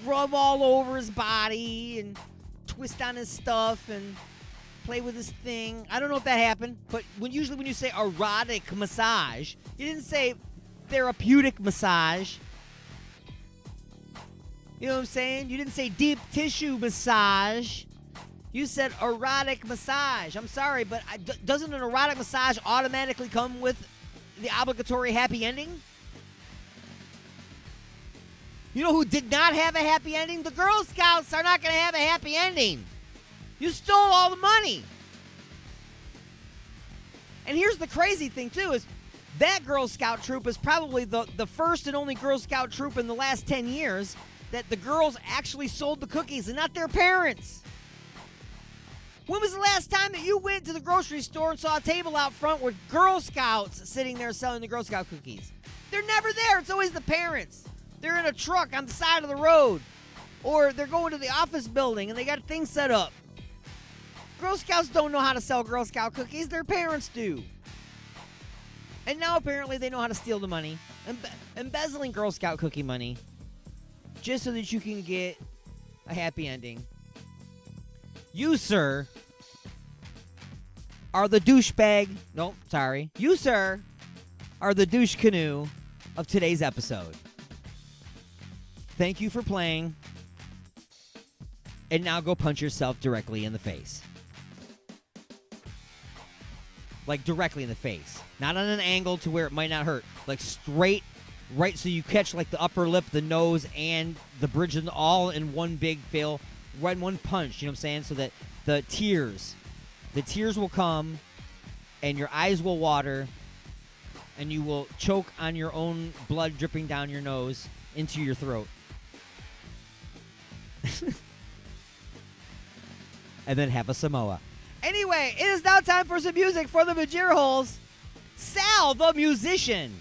rub all over his body and twist on his stuff and play with his thing. I don't know if that happened, but usually when you say erotic massage, you didn't say therapeutic massage. You know what I'm saying? You didn't say deep tissue massage. You said erotic massage. I'm sorry, but doesn't an erotic massage automatically come with the obligatory happy ending? You know who did not have a happy ending? The Girl Scouts are not going to have a happy ending. You stole all the money. And here's the crazy thing, too, is that Girl Scout troop is probably the first and only Girl Scout troop in the last 10 years that the girls actually sold the cookies and not their parents. When was the last time that you went to the grocery store and saw a table out front with Girl Scouts sitting there selling the Girl Scout cookies? They're never there. It's always the parents. They're in a truck on the side of the road. Or they're going to the office building and they got things set up. Girl Scouts don't know how to sell Girl Scout cookies. Their parents do. And now apparently they know how to steal the money. Embezzling Girl Scout cookie money. Just so that you can get a happy ending. You, sir, are the douchebag. No, sorry. You, sir, are the douche canoe of today's episode. Thank you for playing. And now go punch yourself directly in the face. Like directly in the face. Not on an angle to where it might not hurt. Like straight, right, so you catch like the upper lip, the nose, and the bridge and all in one big fail. Right in one punch, you know what I'm saying? So that the tears will come and your eyes will water and you will choke on your own blood dripping down your nose into your throat. And then have a Samoa. Anyway, it is now time for some music for the Vajir Holes. Sal, the musician.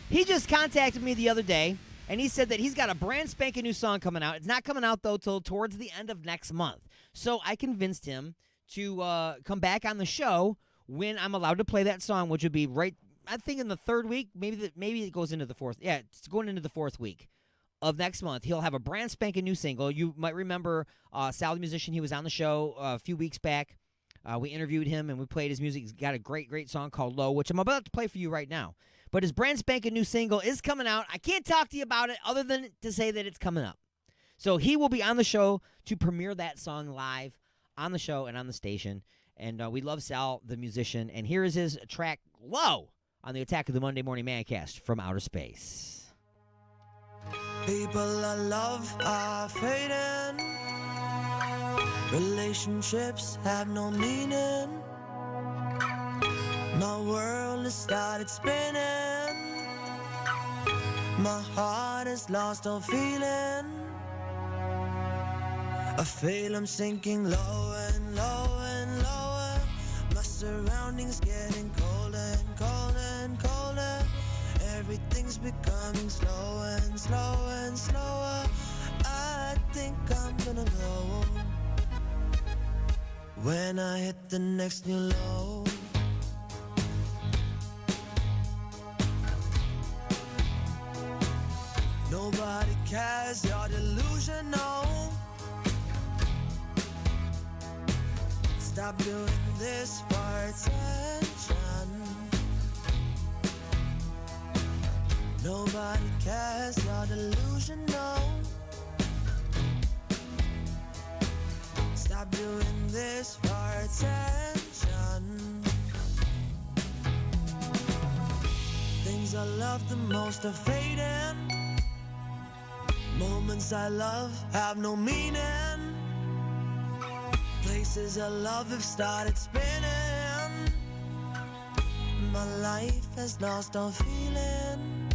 He just contacted me the other day. And he said that he's got a brand spanking new song coming out. It's not coming out, though, till towards the end of next month. So I convinced him to come back on the show when I'm allowed to play that song, which would be right, I think, in the third week. Maybe it goes into the fourth. Yeah, it's going into the fourth week of next month. He'll have a brand spanking new single. You might remember Sal the musician. He was on the show a few weeks back. We interviewed him, and we played his music. He's got a great, great song called Low, which I'm about to play for you right now. But his brand spanking new single is coming out. I can't talk to you about it other than to say that it's coming up. So he will be on the show to premiere that song live on the show and on the station. And we love Sal, the musician. And here is his track, Low, on the Attack of the Monday Morning Mancast from Outer Space. People I love are fading. Relationships have no meaning. My world has started spinning. My heart has lost all feeling. I feel I'm sinking lower and lower and lower. My surroundings getting colder and colder and colder. Everything's becoming slower and slower and slower. I think I'm gonna go when I hit the next new low. Nobody cares, you're delusional. Stop doing this for attention. Nobody cares, you're delusional. Stop doing this for attention. Faces I love the most are fading. Moments I love have no meaning. Places I love have started spinning. My life has lost all feeling.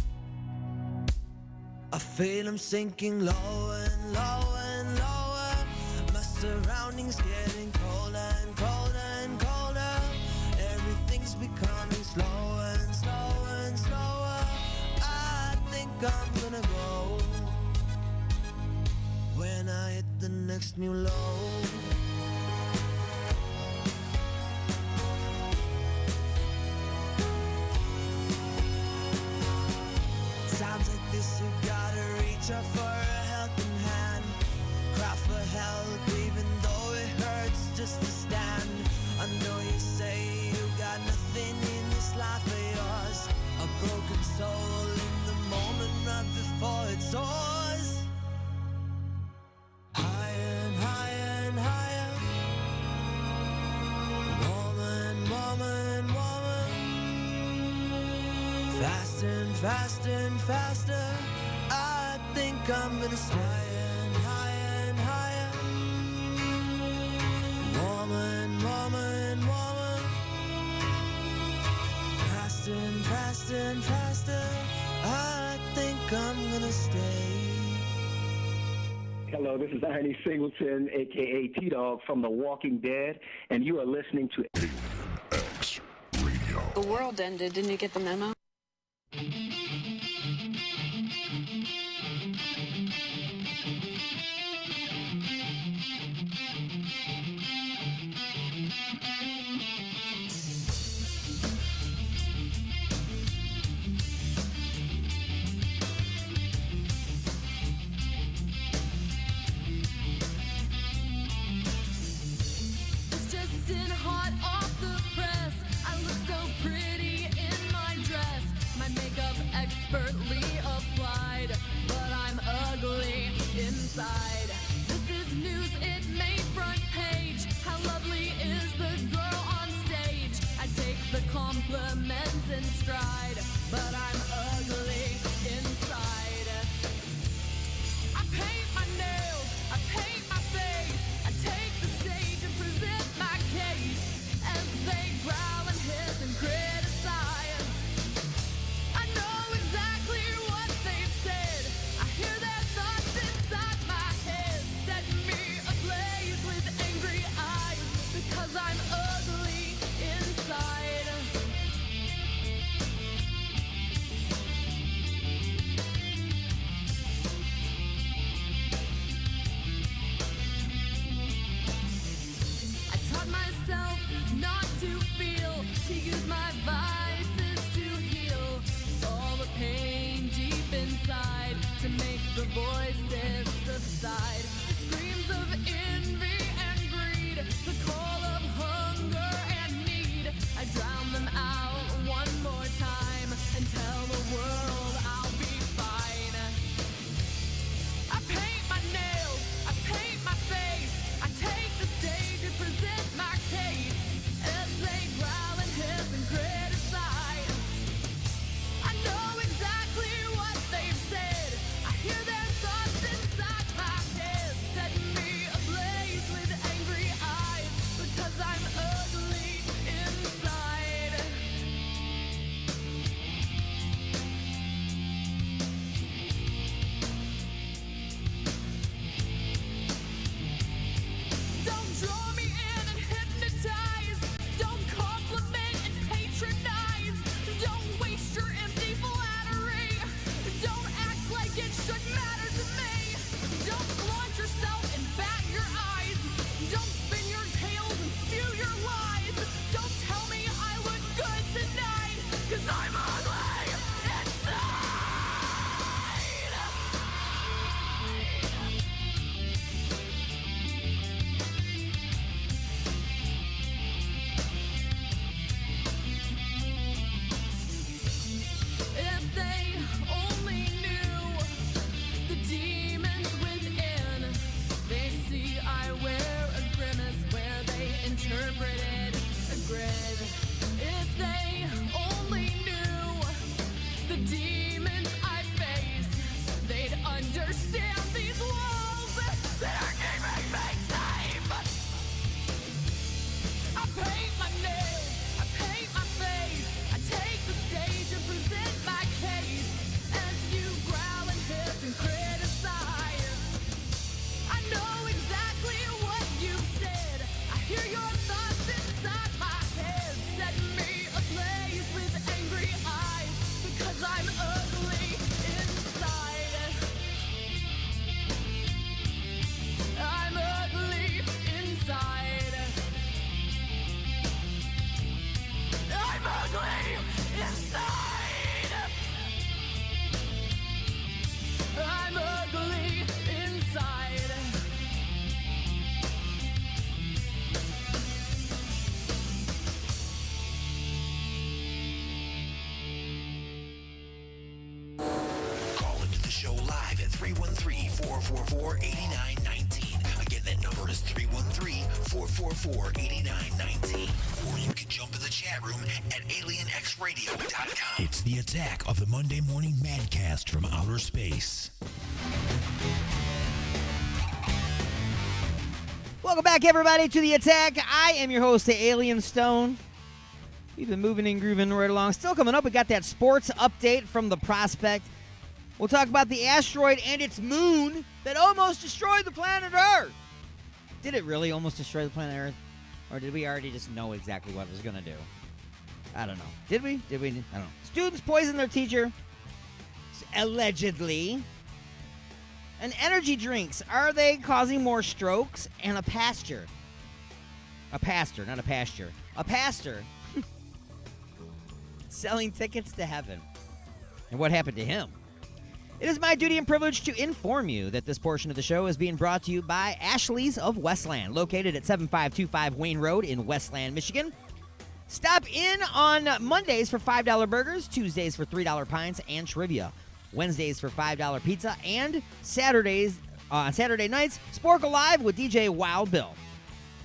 I feel I'm sinking lower and lower and lower. My surroundings getting colder and colder and colder. Everything's becoming slower and slower and slower. I think I'm gonna go when I hit the next new low. Times like this you gotta reach out for a helping hand. Cry for help even though it hurts just to stand. I know you say you got nothing in this life of yours. A broken soul in the moment right before it soars. Higher and higher and higher. Warmer and warmer and warmer. Faster and faster and faster. I think I'm gonna stay higher and higher and higher. Warmer and warmer and warmer. Faster and faster and faster. I think I'm gonna stay. Hello, this is Ernie Singleton, a.k.a. T-Dog from The Walking Dead, and you are listening to X Radio. The world ended. Didn't you get the memo? It's just in hot off the press. I look so pretty in my dress. My makeup expertly applied, but I'm ugly inside. This is news, it made front page. How lovely is the girl on stage? I take the compliments in stride, but I'm ugly inside. I paint my nails, I paint my face. I take the stage and present my case as they growl and hiss and criticize. I know exactly what they've said. I hear their thoughts inside my understand these walls that are keeping me safe. I paint my nails, I paint my face, I take the stage and present my case. As you growl and hiss and criticize, I know exactly what you've said. I hear your thoughts inside my head. Set me ablaze with angry eyes because I'm ugly inside. I'm ugly inside. I'm ugly inside. I'm ugly inside. Call into the show live at 313-444-8919. Again, that number is 313-444-8919. Or you can jump in the chat room at alienxradio.com. It's the attack of the Monday Morning Madcast from outer space. Welcome back, everybody, to the attack. I am your host, Alien Stone. We've been moving and grooving right along. Still coming up, we got that sports update from the Prospect. We'll talk about the asteroid and its moon that almost destroyed the planet Earth. Did it really almost destroy the planet Earth? Or did we already just know exactly what it was going to do? I don't know. Did we? I don't know. Students poison their teacher. Allegedly. And energy drinks. Are they causing more strokes? And a pastor. A pastor, not a pasture. A pastor selling tickets to heaven. And what happened to him? It is my duty and privilege to inform you that this portion of the show is being brought to you by Ashley's of Westland, located at 7525 Wayne Road in Westland, Michigan. Stop in on Mondays for $5 burgers, Tuesdays for $3 pints and trivia, Wednesdays for $5 pizza, and Saturday nights, Sporkle Live with DJ Wild Bill.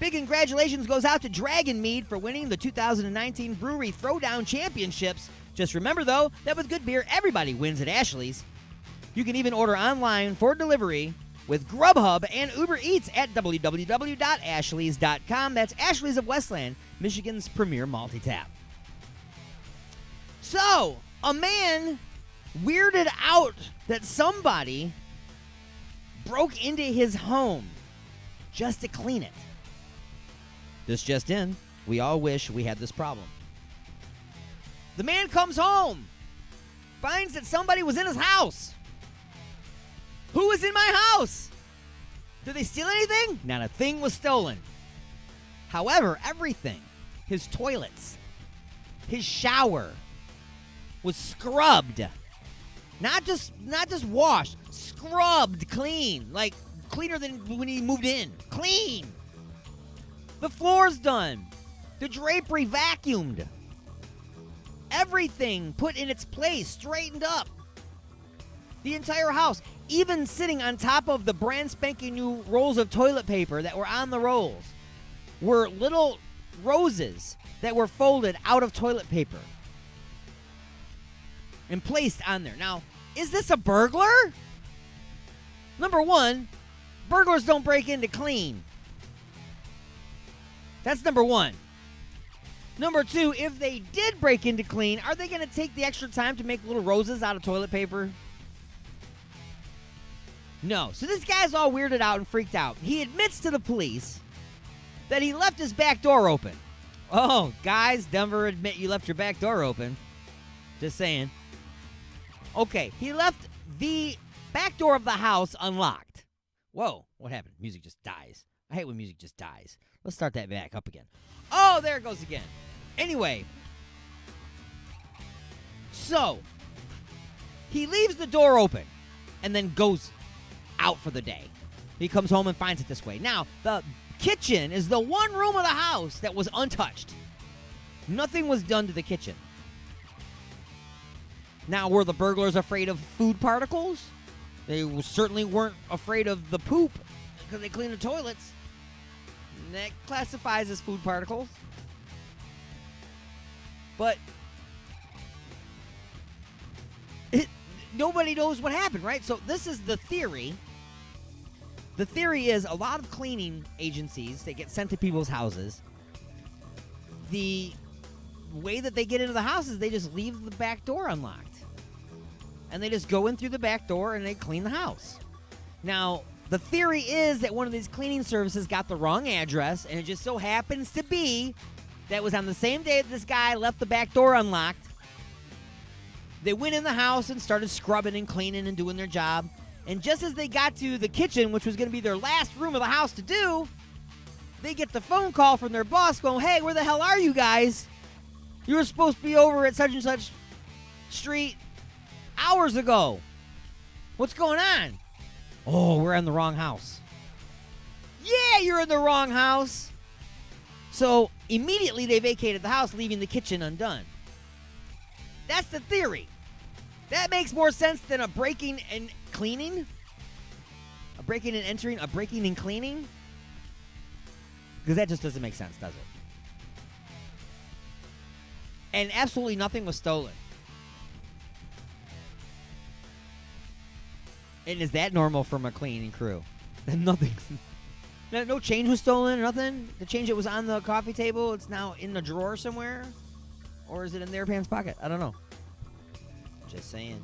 Big congratulations goes out to Dragon Mead for winning the 2019 Brewery Throwdown Championships. Just remember, though, that with good beer, everybody wins at Ashley's. You can even order online for delivery with Grubhub and Uber Eats at www.ashleys.com. That's Ashley's of Westland, Michigan's premier multi-tap. So, a man weirded out that somebody broke into his home just to clean it. This just in, we all wish we had this problem. The man comes home, finds that somebody was in his house. Who was in my house? Did they steal anything? Not a thing was stolen. However, everything, his toilets, his shower, was scrubbed. Not just washed, scrubbed clean. Like cleaner than when he moved in. Clean. The floor's done. The drapery vacuumed. Everything put in its place, straightened up. The entire house, even sitting on top of the brand spanking new rolls of toilet paper that were on the rolls, were little roses that were folded out of toilet paper and placed on there. Now, is this a burglar? Number one, burglars don't break in to clean. That's number one. Number two, if they did break in to clean, are they going to take the extra time to make little roses out of toilet paper? No. So this guy's all weirded out and freaked out. He admits to the police that he left his back door open. Oh, guys, Denver, admit you left your back door open. Just saying. Okay, he left the back door of the house unlocked. Whoa, what happened? Music just dies. I hate when music just dies. Let's start that back up again. Oh, there it goes again. Anyway. So, he leaves the door open and then goes out for the day. He comes home and finds it this way. Now, the kitchen is the one room of the house that was untouched. Nothing was done to the kitchen. Now, were the burglars afraid of food particles? They certainly weren't afraid of the poop because they cleaned the toilets. And that classifies as food particles. But nobody knows what happened, right? So this is the theory. The theory is a lot of cleaning agencies, they get sent to people's houses. The way that they get into the house is they just leave the back door unlocked. And they just go in through the back door and they clean the house. Now, the theory is that one of these cleaning services got the wrong address, and it just so happens to be that was on the same day that this guy left the back door unlocked. They went in the house and started scrubbing and cleaning and doing their job. And just as they got to the kitchen, which was going to be their last room of the house to do, they get the phone call from their boss going, "Hey, where the hell are you guys? You were supposed to be over at such and such street hours ago. What's going on?" "Oh, we're in the wrong house." "Yeah, you're in the wrong house." So immediately they vacated the house, leaving the kitchen undone. That's the theory. That makes more sense than a breaking and cleaning. A breaking and entering, a breaking and cleaning. Because that just doesn't make sense, does it? And absolutely nothing was stolen. And is that normal from a cleaning crew? Nothing. No change was stolen or nothing? The change that was on the coffee table, it's now in the drawer somewhere? Or is it in their pants pocket? I don't know. Just saying.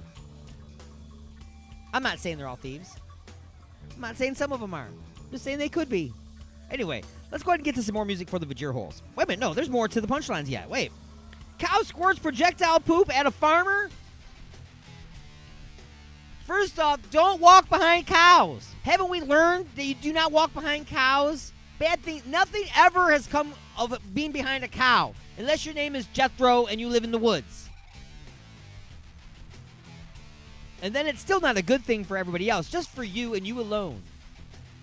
I'm not saying they're all thieves. I'm not saying some of them are. Just saying they could be. Anyway, let's go ahead and get to some more music for the Vajir holes. Wait a minute, no, there's more to the punchlines yet. Wait. Cow squirts projectile poop at a farmer? First off, don't walk behind cows. Haven't we learned that you do not walk behind cows? Bad thing. Nothing ever has come of being behind a cow. Unless your name is Jethro and you live in the woods. And then it's still not a good thing for everybody else. Just for you and you alone.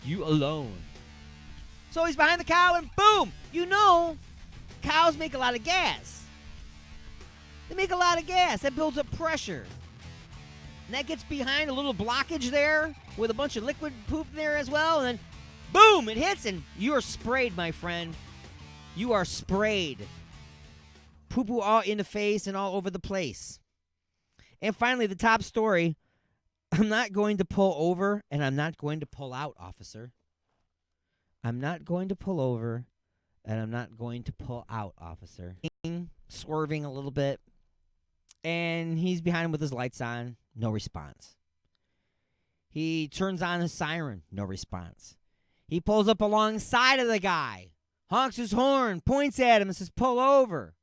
You alone. So he's behind the cow and boom! You know, cows make a lot of gas. They make a lot of gas. That builds up pressure. And that gets behind a little blockage there with a bunch of liquid poop there as well. And then, boom, it hits and you are sprayed, my friend. You are sprayed. Poo-poo all in the face and all over the place. And finally, the top story. I'm not going to pull over and I'm not going to pull out, officer. I'm not going to pull over and I'm not going to pull out, officer. Swerving a little bit. And he's behind him with his lights on. No response. He turns on his siren. No response. He pulls up alongside of the guy. Honks his horn. Points at him and says, "Pull over."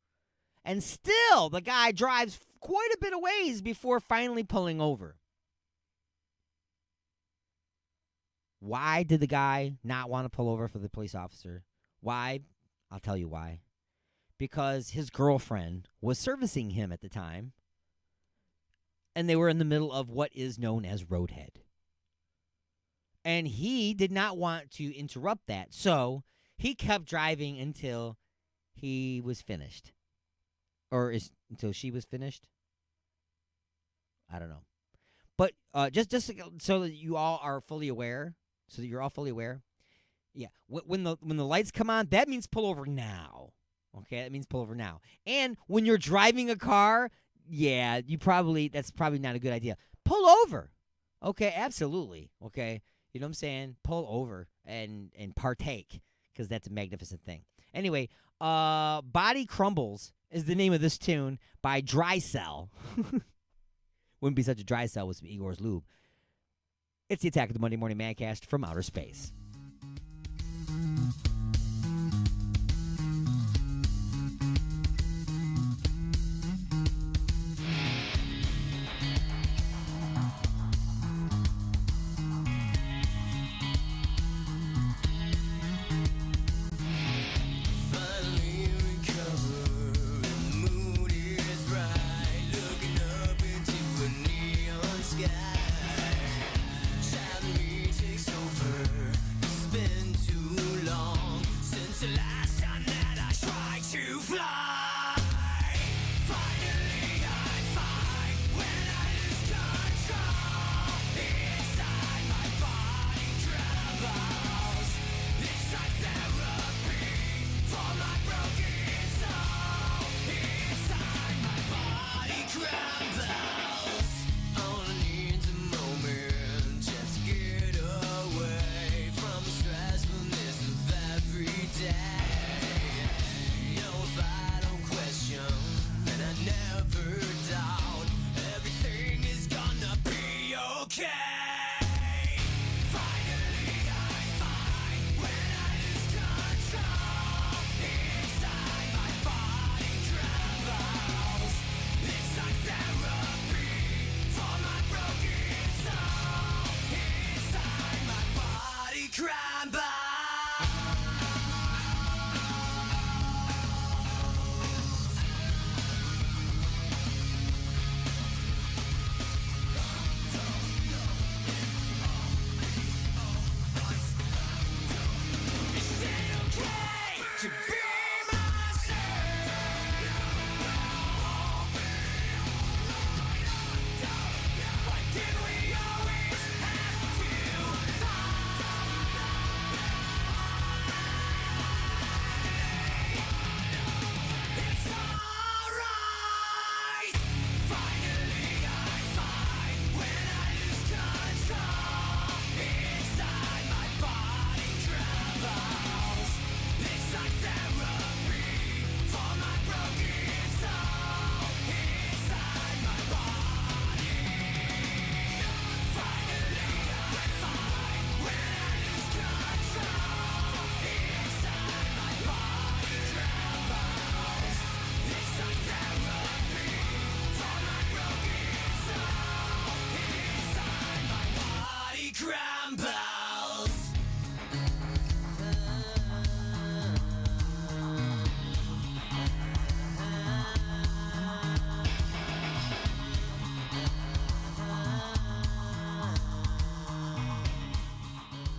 And still, the guy drives quite a bit of ways before finally pulling over. Why did the guy not want to pull over for the police officer? Why? I'll tell you why. Because his girlfriend was servicing him at the time. And they were in the middle of what is known as roadhead. And he did not want to interrupt that. So he kept driving until he was finished. Or until she was finished. I don't know. But just so that you all are fully aware. So that you're all fully aware. Yeah. When the lights come on, that means pull over now. Okay, that means pull over now. And when you're driving a car, yeah, that's probably not a good idea. Pull over. Okay, absolutely. Okay. You know what I'm saying? Pull over and partake, because that's a magnificent thing. Anyway, Body Crumbles is the name of this tune by Dry Cell. Wouldn't be such a dry cell with some Igor's Lube. It's the Attack of the Monday Morning Madcast from Outer Space. Child in me takes over.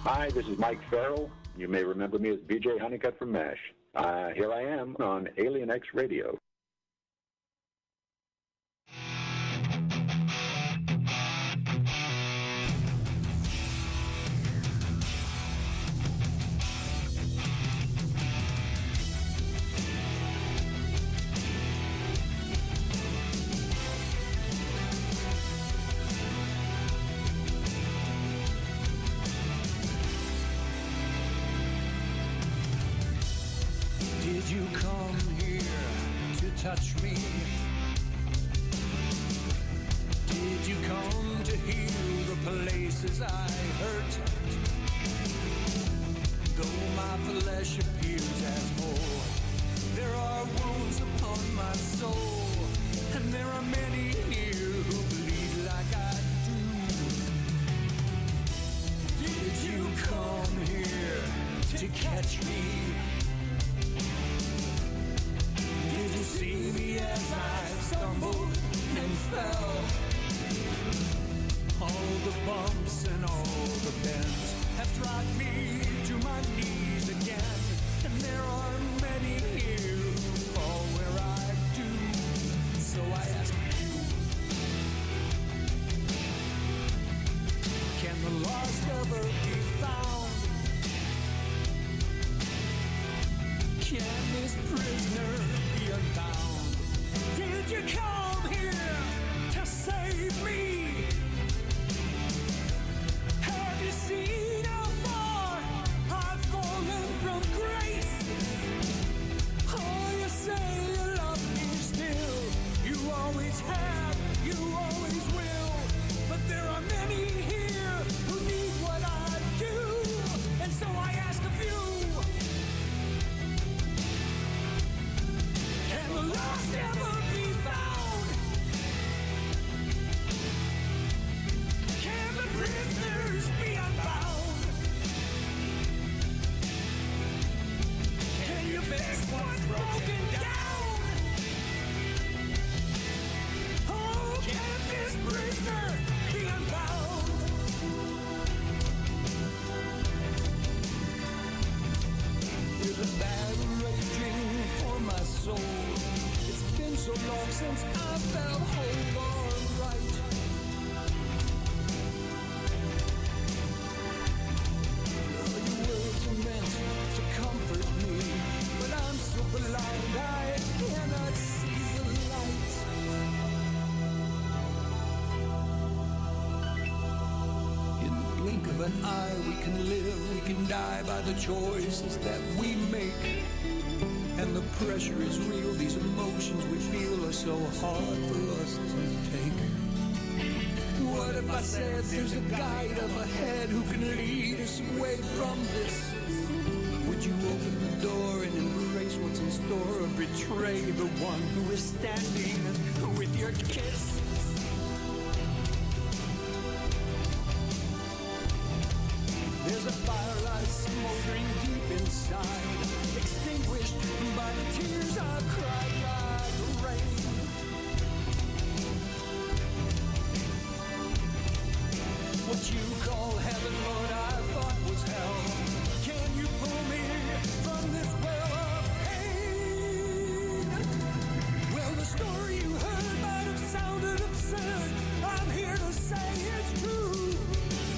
Hi, this is Mike Farrell. You may remember me as BJ Honeycutt from MASH. Here I am on Alien X Radio. Did you come here to touch me? Did you come to heal the places I hurt? Though my flesh appears as more, there are wounds upon my soul, and there are many here who bleed like I do. Did you come here to catch me? Did you see me as I stumbled and fell? All the bumps and all the bends have dragged me to my knees again. And there are many here who fall where I do. So I ask you, can the lost ever be found? Can this prisoner be unbound? Did you come here to save me? Have you seen how far I've fallen from grace? Oh, you say you love me still. You always have, you always will. But there are many here who need what I do. And so I ask of you, can the lost ever be found? Can the prisoners be unbound? Can you fix what's broken down? Oh, can this prisoner be unbound? There's a battle raging for my soul. It's been so long since I felt whole or right. Your words are meant to comfort me, but I'm so blind I cannot see the light. In the blink of an eye, we can live, we can die by the choices that we make. And the pressure is real, these emotions we feel are so hard for us to take. What if I said there's a guide up ahead who can lead us away from this? Would you open the door and embrace what's in store, or betray the one who is standing with your kiss? There's a firelight smoldering deep inside, extinguished by the tears I've cried like rain. What you call heaven, Lord, I thought was hell. Can you pull me from this well of pain? Well, the story you heard might have sounded absurd. I'm here to say it's true,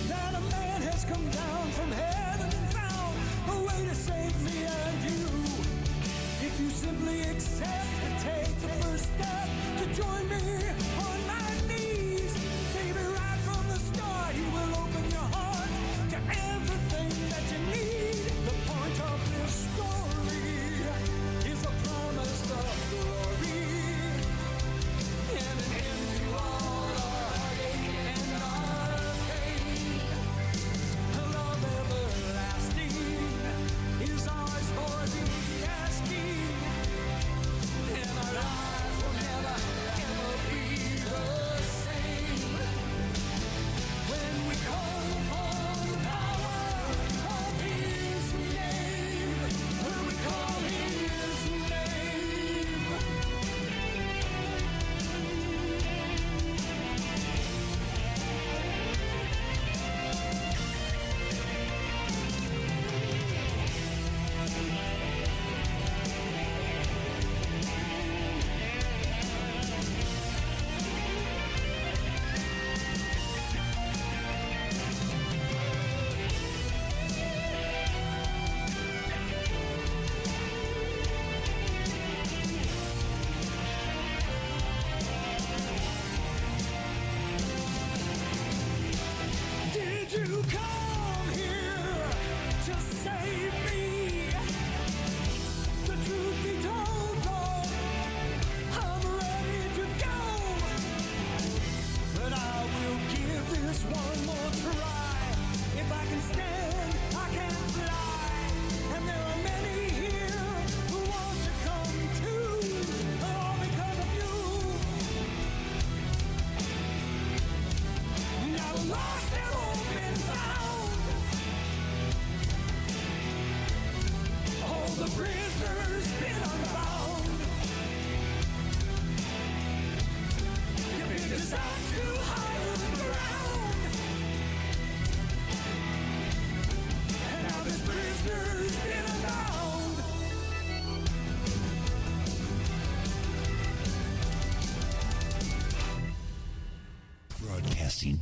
that a man has come down from heaven and found a way to save me and you. If you simply accept to take the first step to join me on my knees, baby, right from the start, he will open your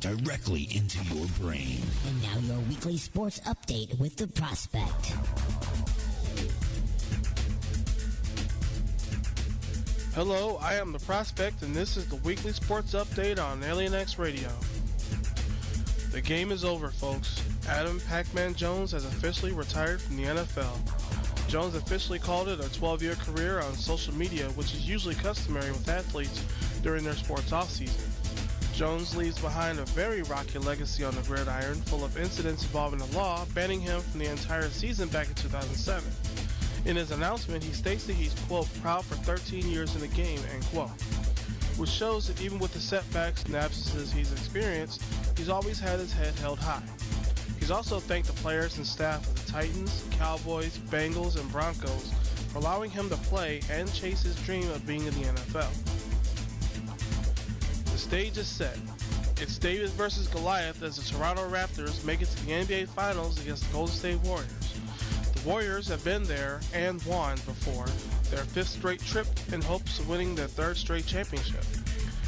directly into your brain. And now your weekly sports update with the Prospect. Hello, I am the Prospect, and this is the weekly sports update on Alien X Radio. The game is over, folks. Adam Pac-Man Jones has officially retired from the NFL. Jones officially called it a 12-year career on social media, which is usually customary with athletes during their sports offseason. Jones leaves behind a very rocky legacy on the gridiron, full of incidents involving the law, banning him from the entire season back in 2007. In his announcement, he states that he's, quote, proud for 13 years in the game, end quote, which shows that even with the setbacks and absences he's experienced, he's always had his head held high. He's also thanked the players and staff of the Titans, Cowboys, Bengals, and Broncos for allowing him to play and chase his dream of being in the NFL. The stage is set. It's David versus Goliath as the Toronto Raptors make it to the NBA Finals against the Golden State Warriors. The Warriors have been there and won before, their 5th straight trip in hopes of winning their 3rd straight championship.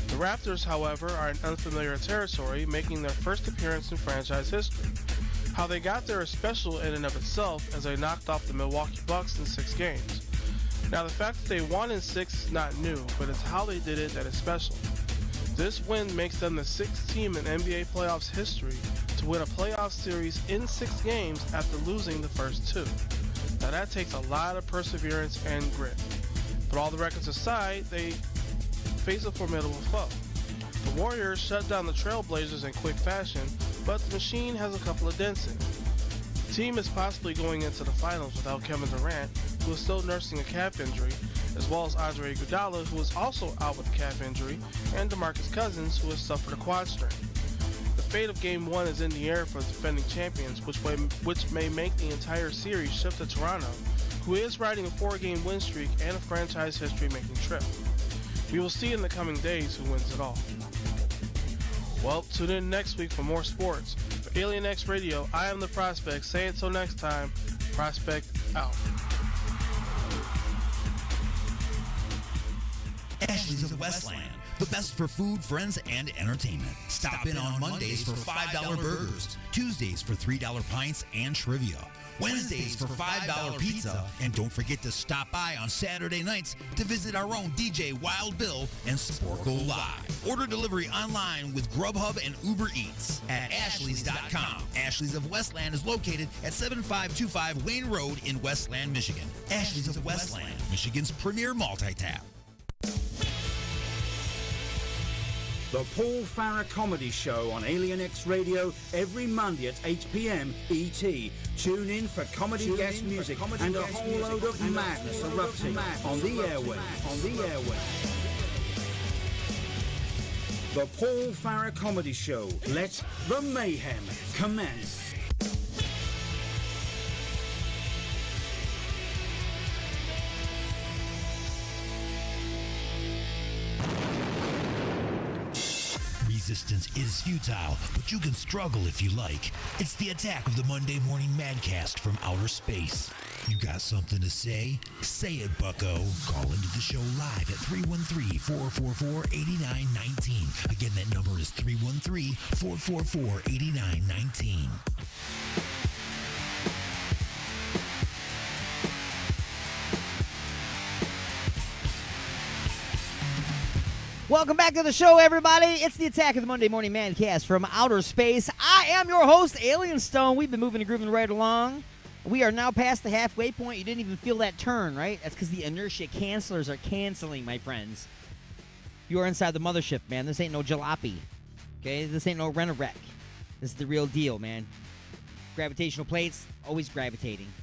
The Raptors, however, are in unfamiliar territory, making their first appearance in franchise history. How they got there is special in and of itself, as they knocked off the Milwaukee Bucks in 6 games. Now, the fact that they won in 6 is not new, but it's how they did it that is special. This win makes them the 6th team in NBA playoffs history to win a playoff series in 6 games after losing the first 2. Now, that takes a lot of perseverance and grit. But all the records aside, they face a formidable foe. The Warriors shut down the Trailblazers in quick fashion, but the machine has a couple of dents in it. The team is possibly going into the finals without Kevin Durant, who is still nursing a calf injury, as well as Andre Iguodala, who is also out with a calf injury, and DeMarcus Cousins, who has suffered a quad strain. The fate of Game 1 is in the air for the defending champions, which may make the entire series shift to Toronto, who is riding a 4-game win streak and a franchise history-making trip. We will see in the coming days who wins it all. Well, tune in next week for more sports. For Alien X Radio, I am the Prospect. Say it till next time. Prospect out. Ashley's of Westland, the best for food, friends, and entertainment. Stop in on Mondays for $5 burgers, Tuesdays for $3 pints and trivia, Wednesdays for $5 pizza, and don't forget to stop by on Saturday nights to visit our own DJ Wild Bill and Sporkle Live. Order delivery online with Grubhub and Uber Eats at Ashley's.com. Ashley's of Westland is located at 7525 Wayne Road in Westland, Michigan. Ashley's of Westland, Michigan's premier multi-tap. The Paul Farah Comedy Show on Alien X Radio every Monday at 8 p.m. ET. Tune in for comedy guest music and a whole load of madness erupting on the airwaves. The Paul Farah Comedy Show. Let the mayhem commence. Resistance is futile, but you can struggle if you like. It's the attack of the Monday Morning Madcast from outer space. You got something to say? Say it, bucko. Call into the show live at 313-444-8919. Again, that number is 313-444-8919. Welcome back to the show, everybody. It's the Attack of the Monday Morning Madcast from outer space. I am your host, Alien Stone. We've been moving and grooving right along. We are now past the halfway point. You didn't even feel that turn, right? That's because the inertia cancelers are canceling, my friends. You are inside the mothership, man. This ain't no jalopy. Okay? This ain't no rent-a-wreck. This is the real deal, man. Gravitational plates, always gravitating.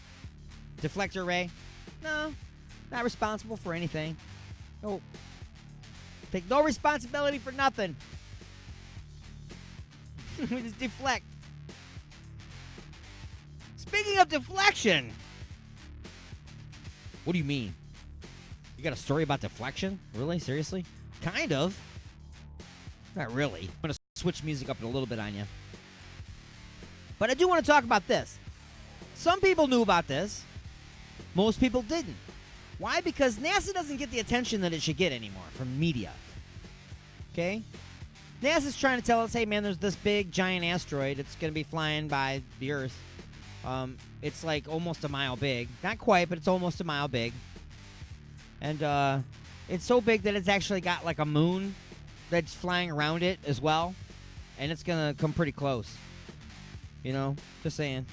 Deflector array? No. Not responsible for anything. Nope. Take no responsibility for nothing. We just deflect. Speaking of deflection. What do you mean? You got a story about deflection? Really? Seriously? Kind of. Not really. I'm going to switch music up a little bit on you. But I do want to talk about this. Some people knew about this. Most people didn't. Why? Because NASA doesn't get the attention that it should get anymore from media. Okay? NASA's trying to tell us, hey, man, there's this big, giant asteroid. It's going to be flying by the Earth. It's like almost a mile big. Not quite, but it's almost a mile big. And it's so big that it's actually got like a moon that's flying around it as well. And it's going to come pretty close. You know, just saying.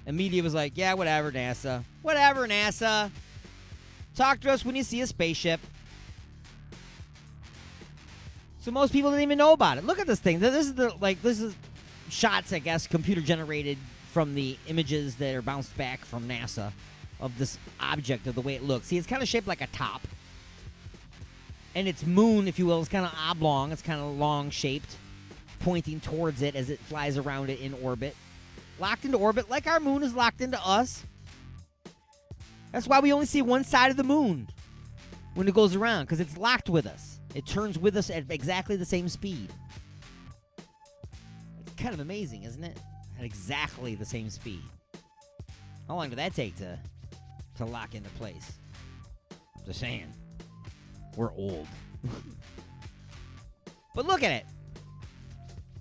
And media was like, yeah, whatever, NASA. Whatever, NASA. Talk to us when you see a spaceship. So most people didn't even know about it. Look at this thing. This is shots, I guess, computer generated from the images that are bounced back from NASA of this object, of the way it looks. See, it's kind of shaped like a top. And its moon, if you will, is kind of oblong. It's kind of long-shaped, pointing towards it as it flies around it in orbit. Locked into orbit like our moon is locked into us. That's why we only see one side of the moon when it goes around, because it's locked with us. It turns with us at exactly the same speed. It's kind of amazing, isn't it? At exactly the same speed. How long did that take to lock into place? Just saying. We're old. But look at it.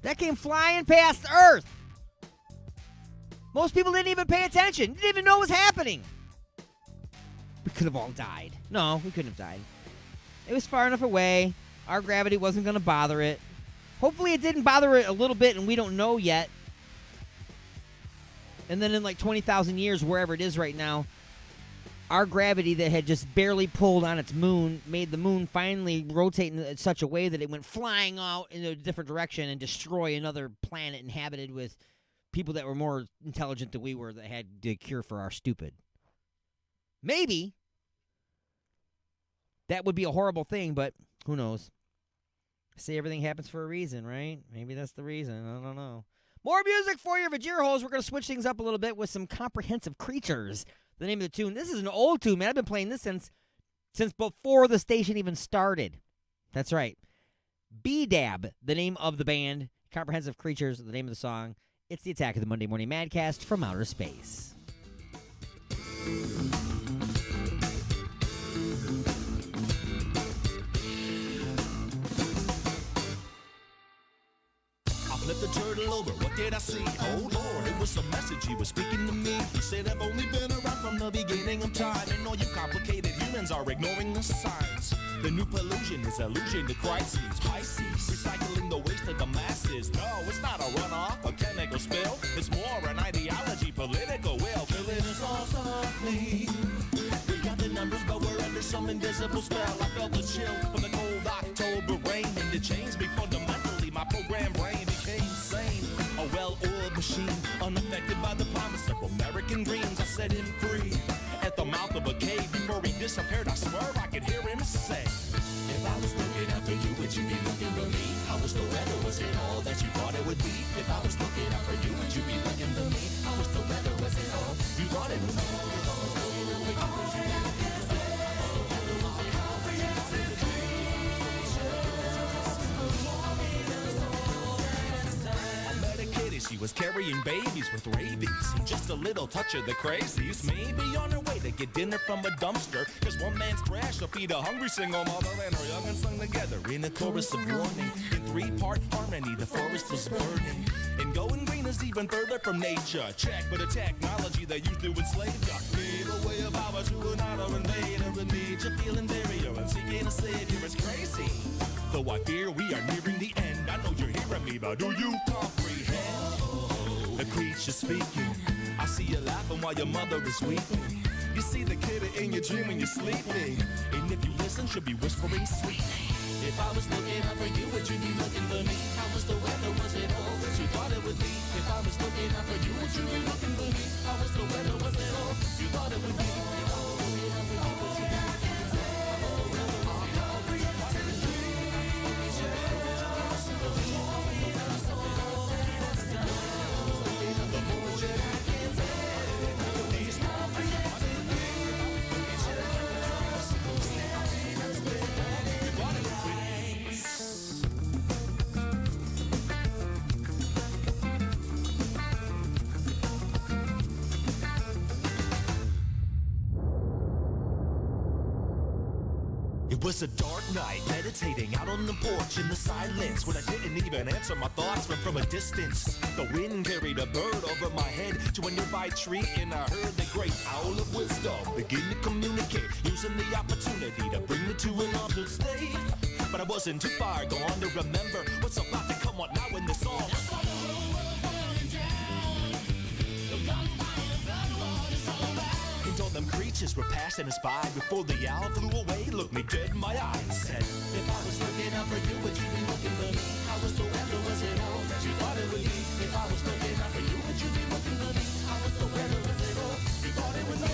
That came flying past Earth. Most people didn't even pay attention. Didn't even know what was happening. We could have all died. No, we couldn't have died. It was far enough away. Our gravity wasn't going to bother it. Hopefully it didn't bother it a little bit and we don't know yet. And then in like 20,000 years, wherever it is right now, our gravity that had just barely pulled on its moon made the moon finally rotate in such a way that it went flying out in a different direction and destroy another planet inhabited with people that were more intelligent than we were that had the cure for our stupid. Maybe. That would be a horrible thing, but who knows? Say everything happens for a reason, right? Maybe that's the reason. I don't know. More music for your Vajir holes. We're going to switch things up a little bit with some Comprehensive Creatures. The name of the tune. This is an old tune, man. I've been playing this since before the station even started. That's right. B-Dab, the name of the band. Comprehensive Creatures, the name of the song. It's the Attack of the Monday Morning Madcast from Outer Space. Flip the turtle over, what did I see? Oh Lord, it was a message he was speaking to me. He said I've only been around from the beginning of time, and all you complicated humans are ignoring the signs. The new pollution is illusion to crises. Pisces, recycling the waste of the masses. No, it's not a runoff, a chemical spill. It's more an ideology, political will. Killing us all softly. We got the numbers, but we're under some invisible spell. I felt the chill from the cold October rain, and it changed me fundamentally. My programmed brain became sane. A well-oiled machine, unaffected by the promise of American dreams. I set him free at the mouth of a cave. Before he disappeared, I swear I could hear him say, if I was looking after you, would you be looking for me? How was the weather? Was it all that you thought it would be? If I was looking out for you, would you be looking for me? How was the weather? Was it all you thought it would be? She was carrying babies with rabies and just a little touch of the crazies. Maybe on her way to get dinner from a dumpster, cause one man's trash will feed a hungry single mother and her young'uns sung together in a chorus of warning. In three-part harmony, the forest was burning. And going green is even further from nature. Check for the technology they used to enslave ya. Lead a way of power to another invader and need you feeling barrier and seeking a savior. It's crazy. Though I fear we are nearing the end. I know you're hearing me, but do you comprehend? The creature speaking. I see you laughing while your mother is weeping. You see the kid in your dream when you're sleeping. And if you listen, she'll be whispering sweet. If I was looking out for you, would you be looking for me? How was the weather? Was it all that you thought it would be? If I was looking out for you, would you be looking for me? How was the weather? Was it all you thought it would be? It was a dark night, meditating out on the porch in the silence when I didn't even answer my thoughts from a distance. The wind carried a bird over my head to a nearby tree, and I heard the great owl of wisdom begin to communicate, using the opportunity to bring me to an altered state. But I wasn't too far gone to remember what's about to come on now in the song. And all them creatures were passing us by before the owl flew away, looked me dead in my eyes, said, if I was looking out for you, would you be looking for me? How was the weather, was it all that you thought it would be? If I was looking out for you, would you be looking for me? How was the weather, was it all you thought it would be?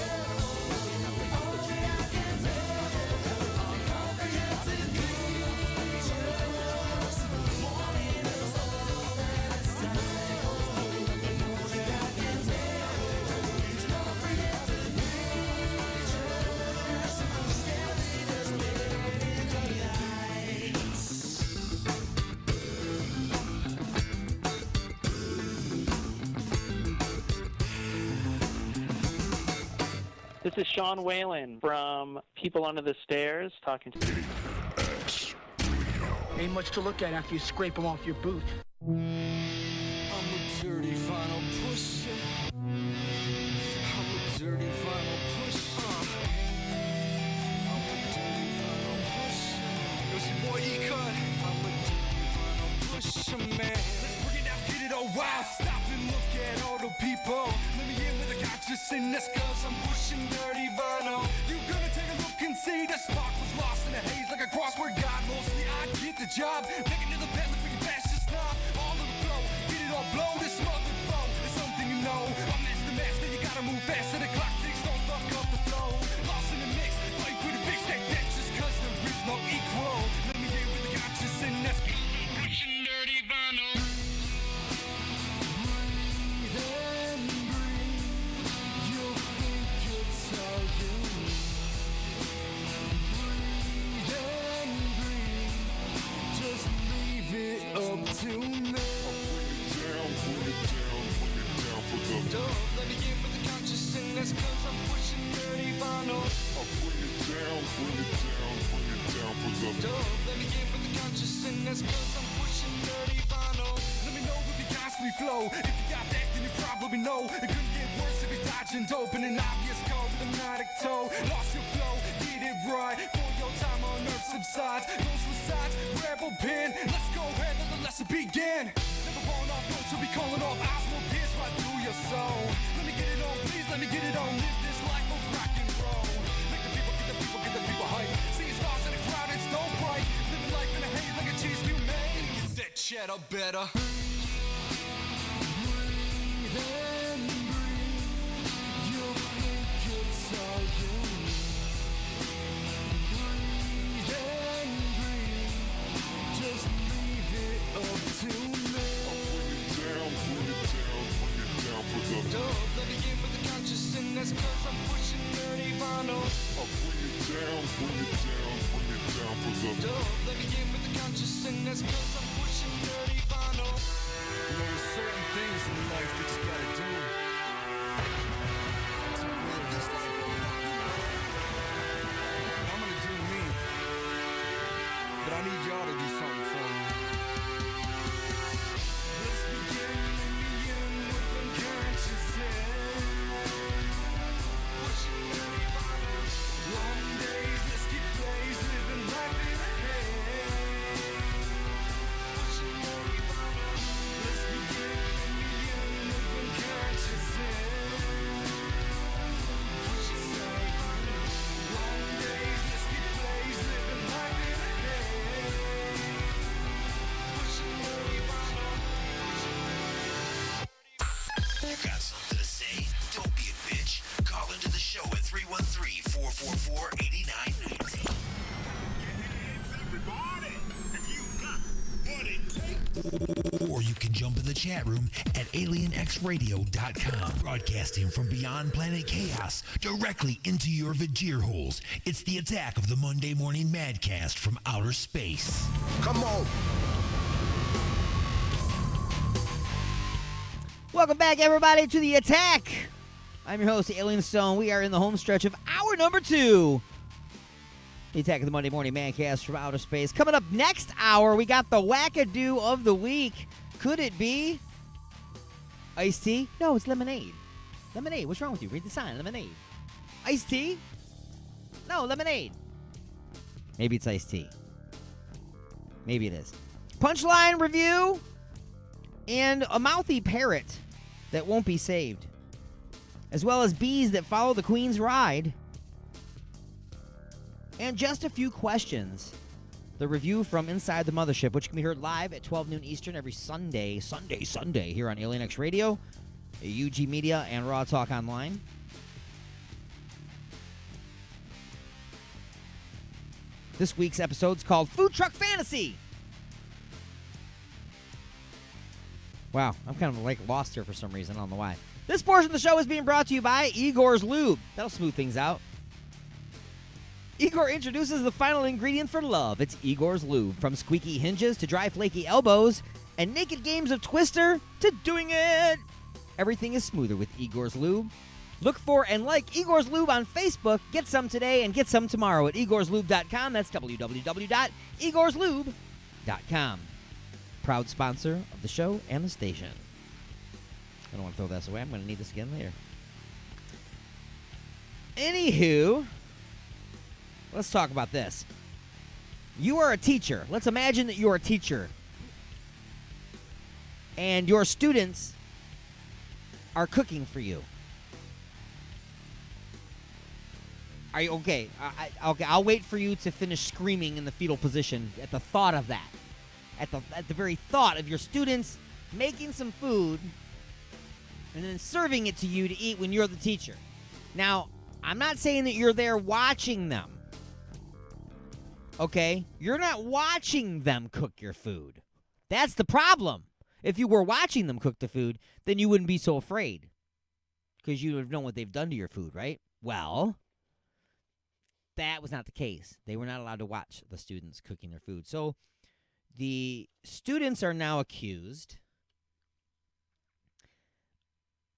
This is Sean Whalen from People Under the Stairs talking to you. Ain't much to look at after you scrape them off your boot. I'm a dirty final pusher. I'm a dirty final pusher. I'm a dirty final pusher. It was your boy E-Cut. I'm a dirty final pusher, man. Let's bring it out, get it all wild. Stop and look at all the people. Let me in with a conscious and that's cause I'm pushing dirty vinyl. You gonna take a look and see the spark was lost in the haze like a crossword guide. Mostly I get the job, making it the best for your fastest stop. All of the flow, get it all blow. This motherfucker is something you know. I'm master, you gotta move faster. The clock ticks, don't fuck up the flow. Lost in the mix, fight for the fix that just cause there is no equal. Let me in with the conscious and that's pushing dirty vinyl. Up to me. Let me get with the conscious and that's cause I'm pushing dirty vinyl. I'll bring it down for the let me get with the conscious and that's cause I'm pushing dirty vinyl. Let me know if you constantly flow. If you got that then you probably know it couldn't get worse if you're dodging dope in an obvious code with a hypnotic toe. Lost your flow, get it right. For your time on earth subsides. Those resides, grab a pen. Let's go ahead, let the lesson begin. Never falling off notes, we'll be calling off eyes will pierce right through your soul. Let me get it on, please, let me get it on. Live this life of rock and roll. Make the people, get the people hype. See stars in the crowd, it's don't bright. Living life in a haze like a cheese you made. Get that cheddar better. Breathe and breathe. You think it's all you need. Breathe and breathe. Just leave it up to me. Bring it down for the let me get with the conscious and that's cause I'm pushing dirty vinyl. I'll bring it down for the let me get with the conscious and that's cause I'm pushing dirty vinyl. You know, there's certain things in life that you gotta do to live this life over. I'm gonna do me, but I need y'all to do something for me. Let's begin with unconscious. Pushing dirty vinyl. Long days, let's keep plays, living life in a haze. Pushing dirty vinyl. Let's begin with unconscious. Pushing dirty vinyl. Long days, let's keep plays, living life in a haze. Pushing dirty vinyl. You got something to say? Don't be a bitch. Call into the show at 313-444-8990. Or you can jump in the chat room at alienxradio.com. Broadcasting from beyond planet chaos directly into your Vajir holes. It's the attack of the Monday Morning Madcast from outer space. Come on. Welcome back, everybody, to the attack. I'm your host, Alien Stone. We are in the home stretch of hour number 2 The Attack of the Monday Morning Mancast from Outer Space. Coming up next hour, we got the wackadoo of the week. Could it be iced tea? No, it's lemonade. Lemonade. What's wrong with you? Read the sign. Lemonade. Iced tea? No, lemonade. Maybe it's iced tea. Maybe it is. Punchline review and a mouthy parrot that won't be saved, as well as bees that follow the Queen's ride. And just a few questions. The review from Inside the Mothership, which can be heard live at 12 noon Eastern every Sunday here on Alien X Radio, UG Media, and Raw Talk Online. This week's episode is called Food Truck Fantasy. Wow, I'm kind of like lost here for some reason. I don't know why. This portion of the show is being brought to you by Igor's Lube. That'll smooth things out. Igor introduces the final ingredient for love. It's Igor's Lube. From squeaky hinges to dry, flaky elbows and naked games of Twister to doing it. Everything is smoother with Igor's Lube. Look for and like Igor's Lube on Facebook. Get some today and get some tomorrow at igorslube.com. That's www.igorslube.com. Proud sponsor of the show and the station. I don't want to throw this away. I'm going to need this again later. Anywho, let's talk about this. You are a teacher. Let's imagine that you're a teacher. And your students are cooking for you. Are you okay? Okay, I'll wait for you to finish screaming in the fetal position at the thought of that. At the very thought of your students making some food and then serving it to you to eat when you're the teacher. Now, I'm not saying that you're there watching them. Okay? You're not watching them cook your food. That's the problem. If you were watching them cook the food, then you wouldn't be so afraid. Because you would have known what they've done to your food, right? Well, that was not the case. They were not allowed to watch the students cooking their food. So the students are now accused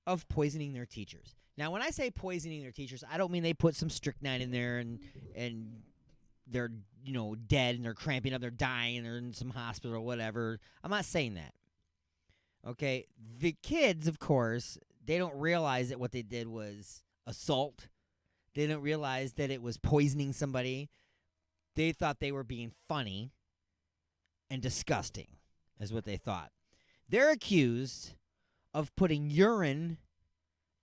of poisoning their teachers. Now, when I say poisoning their teachers, I don't mean they put some strychnine in there and they're, dead and they're cramping up, they're dying, and they're in some hospital or whatever. I'm not saying that. Okay? The kids, of course, they don't realize that what they did was assault. They don't realize that it was poisoning somebody. They thought they were being funny and disgusting, is what they thought. They're accused of putting urine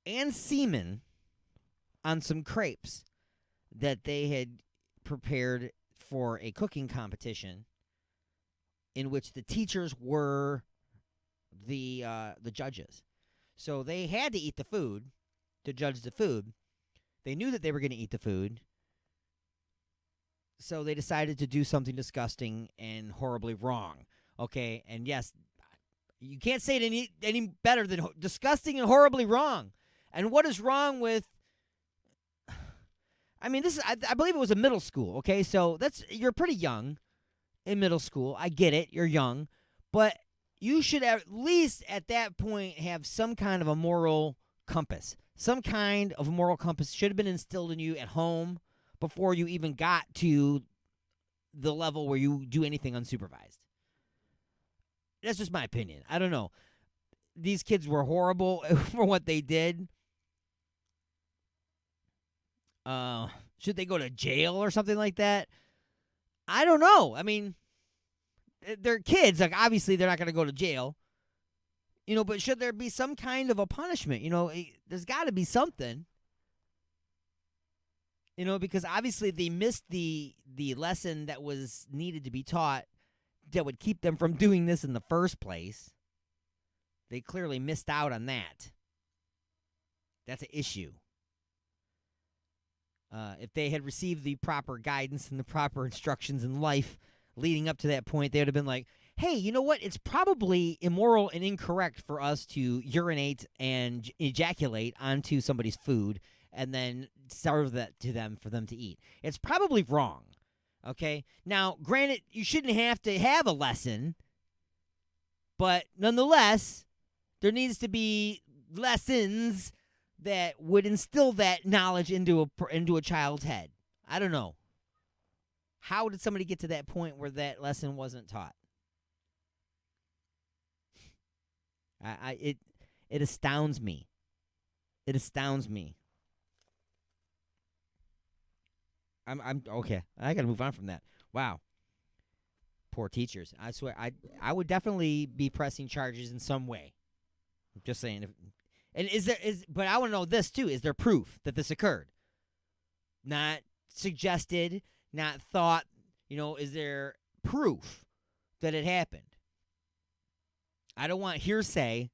and semen on some crepes that they had prepared for a cooking competition in which the teachers were the judges. So they had to eat the food to judge the food. They knew that they were going to eat the food, so they decided to do something disgusting and horribly wrong. Okay, and yes, you can't say it any better than disgusting and horribly wrong. And what is wrong with? I mean, I believe it was a middle school. Okay, so you're pretty young in middle school. I get it, you're young, but you should at least at that point have some kind of a moral compass. Some kind of moral compass should have been instilled in you at home before you even got to the level where you do anything unsupervised. That's just my opinion. I don't know. These kids were horrible for what they did. Should they go to jail or something like that? I don't know. I mean, they're kids. Like, obviously, they're not going to go to jail. But should there be some kind of a punishment? There's got to be something. Because obviously they missed the lesson that was needed to be taught that would keep them from doing this in the first place. They clearly missed out on that. That's an issue. If they had received the proper guidance and the proper instructions in life leading up to that point, they would have been like, hey, you know what? It's probably immoral and incorrect for us to urinate and ejaculate onto somebody's food and then serve that to them for them to eat. It's probably wrong, okay? Now, granted, you shouldn't have to have a lesson, but nonetheless, there needs to be lessons that would instill that knowledge into a child's head. I don't know. How did somebody get to that point where that lesson wasn't taught? It astounds me. It astounds me. I'm okay. I got to move on from that. Wow. Poor teachers. I swear, I would definitely be pressing charges in some way. I'm just saying. But I want to know this too. Is there proof that this occurred? Not suggested, not thought. Is there proof that it happened? I don't want hearsay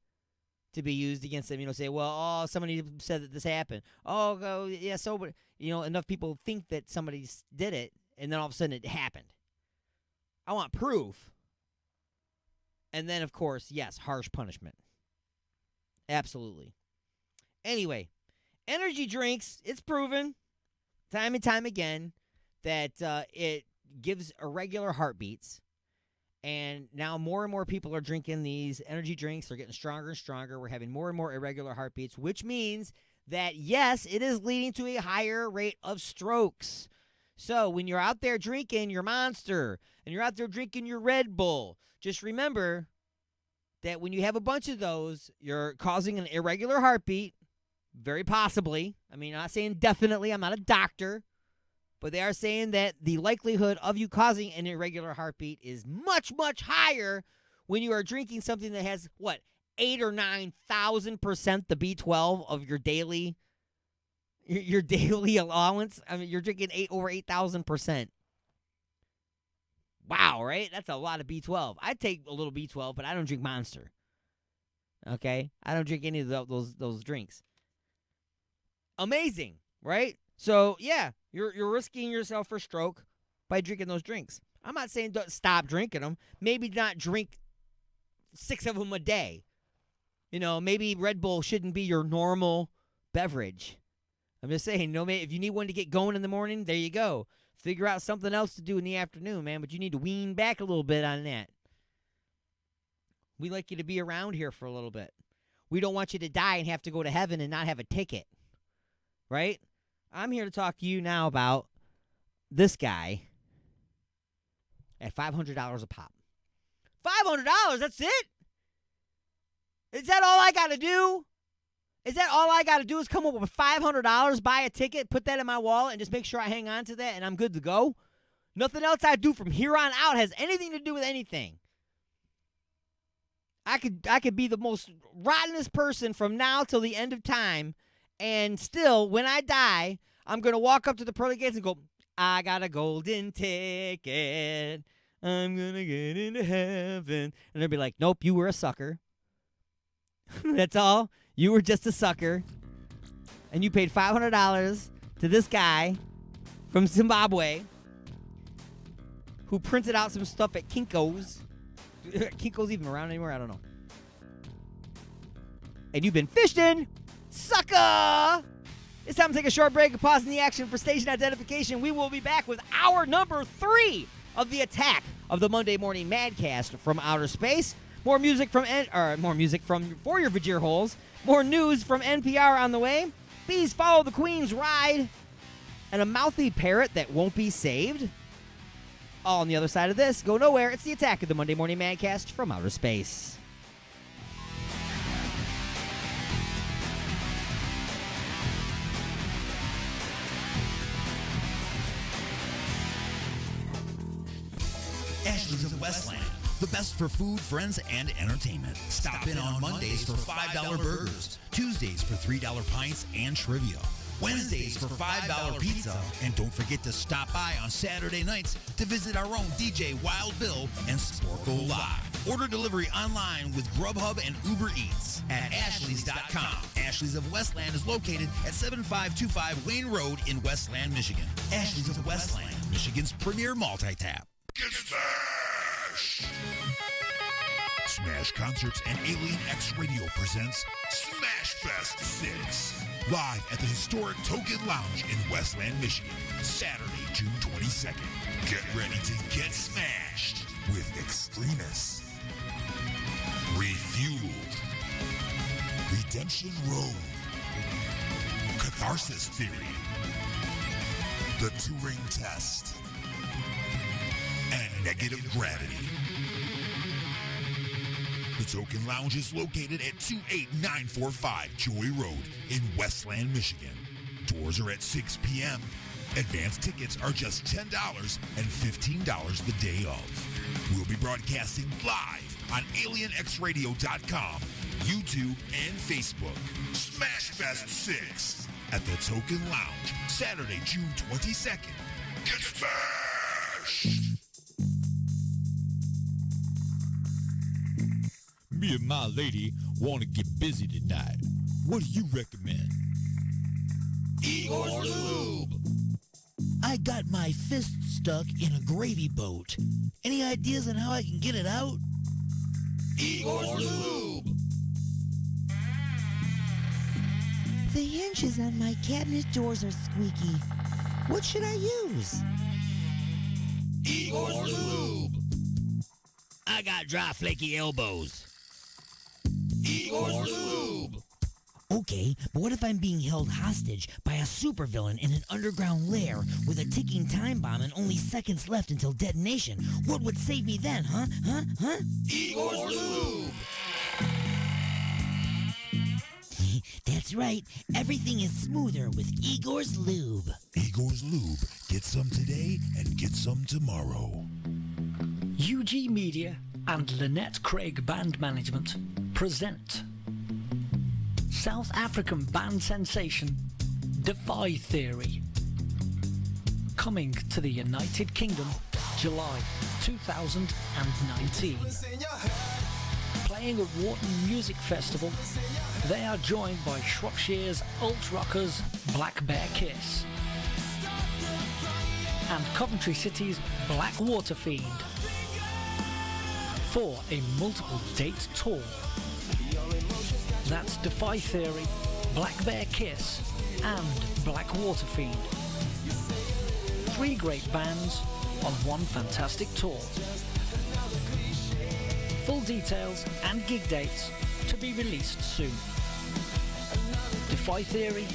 to be used against them. Say, well, somebody said that this happened. Oh, yeah, so, but, enough people think that somebody did it, and then all of a sudden it happened. I want proof. And then, of course, yes, harsh punishment. Absolutely. Anyway, energy drinks, it's proven time and time again that it gives irregular heartbeats. And now more and more people are drinking these energy drinks. They're getting stronger and stronger. We're having more and more irregular heartbeats, which means that, yes, it is leading to a higher rate of strokes. So when you're out there drinking your Monster and you're out there drinking your Red Bull, just remember that when you have a bunch of those, you're causing an irregular heartbeat, very possibly. I mean, I'm not saying definitely. I'm not a doctor. But they are saying that the likelihood of you causing an irregular heartbeat is much, much higher when you are drinking something that has, 8,000 or 9,000% the B12 of your daily allowance. I mean, you're drinking over 8,000%. Wow, right? That's a lot of B12. I take a little B12, but I don't drink Monster. Okay? I don't drink any of those drinks. Amazing, right? So, yeah, you're risking yourself for stroke by drinking those drinks. I'm not saying don't stop drinking them. Maybe not drink 6 of them a day. Maybe Red Bull shouldn't be your normal beverage. I'm just saying, if you need one to get going in the morning, there you go. Figure out something else to do in the afternoon, man, but you need to wean back a little bit on that. We like you to be around here for a little bit. We don't want you to die and have to go to heaven and not have a ticket, right? I'm here to talk to you now about this guy at $500 a pop. $500, that's it? Is that all I got to do? Is that all I got to do is come up with $500, buy a ticket, put that in my wallet, and just make sure I hang on to that, and I'm good to go? Nothing else I do from here on out has anything to do with anything. I could be the most rottenest person from now till the end of time, and still, when I die, I'm going to walk up to the pearly gates and go, I got a golden ticket. I'm going to get into heaven. And they'll be like, nope, you were a sucker. That's all. You were just a sucker. And you paid $500 to this guy from Zimbabwe who printed out some stuff at Kinko's. Kinko's even around anymore? I don't know. And you've been fishing. Sucker! It's time to take a short break and pause in the action for station identification. We will be back with hour number 3 of the attack of the Monday Morning Madcast from outer space. More music for your Vajir holes. More news from NPR on the way. Bees follow the Queen's ride. And a mouthy parrot that won't be saved. All on the other side of this. Go nowhere. It's the attack of the Monday Morning Madcast from outer space. Ashley's of Westland, the best for food, friends, and entertainment. Stop in on Mondays for $5 burgers, Tuesdays for $3 pints and trivia, Wednesdays for $5 pizza, and don't forget to stop by on Saturday nights to visit our own DJ Wild Bill and Sporko Live. Order delivery online with Grubhub and Uber Eats at ashleys.com. Ashley's of Westland is located at 7525 Wayne Road in Westland, Michigan. Ashley's of Westland, Michigan's premier multi-tap. Get Smash! Smash Concerts and Alien X Radio presents Smash Fest 6. Live at the historic Token Lounge in Westland, Michigan. Saturday, June 22nd. Get ready to get smashed with Extremists, Refueled, Redemption Road, Catharsis Theory, The Turing Test, negative gravity. The Token Lounge is located at 28945 Joy Road in Westland, Michigan. Doors are at 6 p.m. Advance tickets are just $10 and $15 the day of. We'll be broadcasting live on alienxradio.com, YouTube, and Facebook. Smash Fest 6 at the Token Lounge, Saturday, June 22nd. Get smashed! Me and my lady want to get busy tonight. What do you recommend? Igor's Lube. I got my fist stuck in a gravy boat. Any ideas on how I can get it out? Igor's Lube. The hinges on my cabinet doors are squeaky. What should I use? Igor's Lube. I got dry, flaky elbows. Igor's Lube. Okay, but what if I'm being held hostage by a supervillain in an underground lair with a ticking time bomb and only seconds left until detonation? What would save me then, huh? Igor's Lube. That's right. Everything is smoother with Igor's Lube. Igor's Lube. Get some today and get some tomorrow. UG Media and Lynette Craig Band Management present South African band sensation Defy Theory, coming to the United Kingdom July 2019. Playing at Wharton Music Festival, they are joined by Shropshire's alt rockers Black Bear Kiss and Coventry City's Black Water Fiend for a multiple date tour. That's Defy Theory, Black Bear Kiss and Black Water Fiend. 3 great bands on one fantastic tour. Full details and gig dates to be released soon. Defy Theory,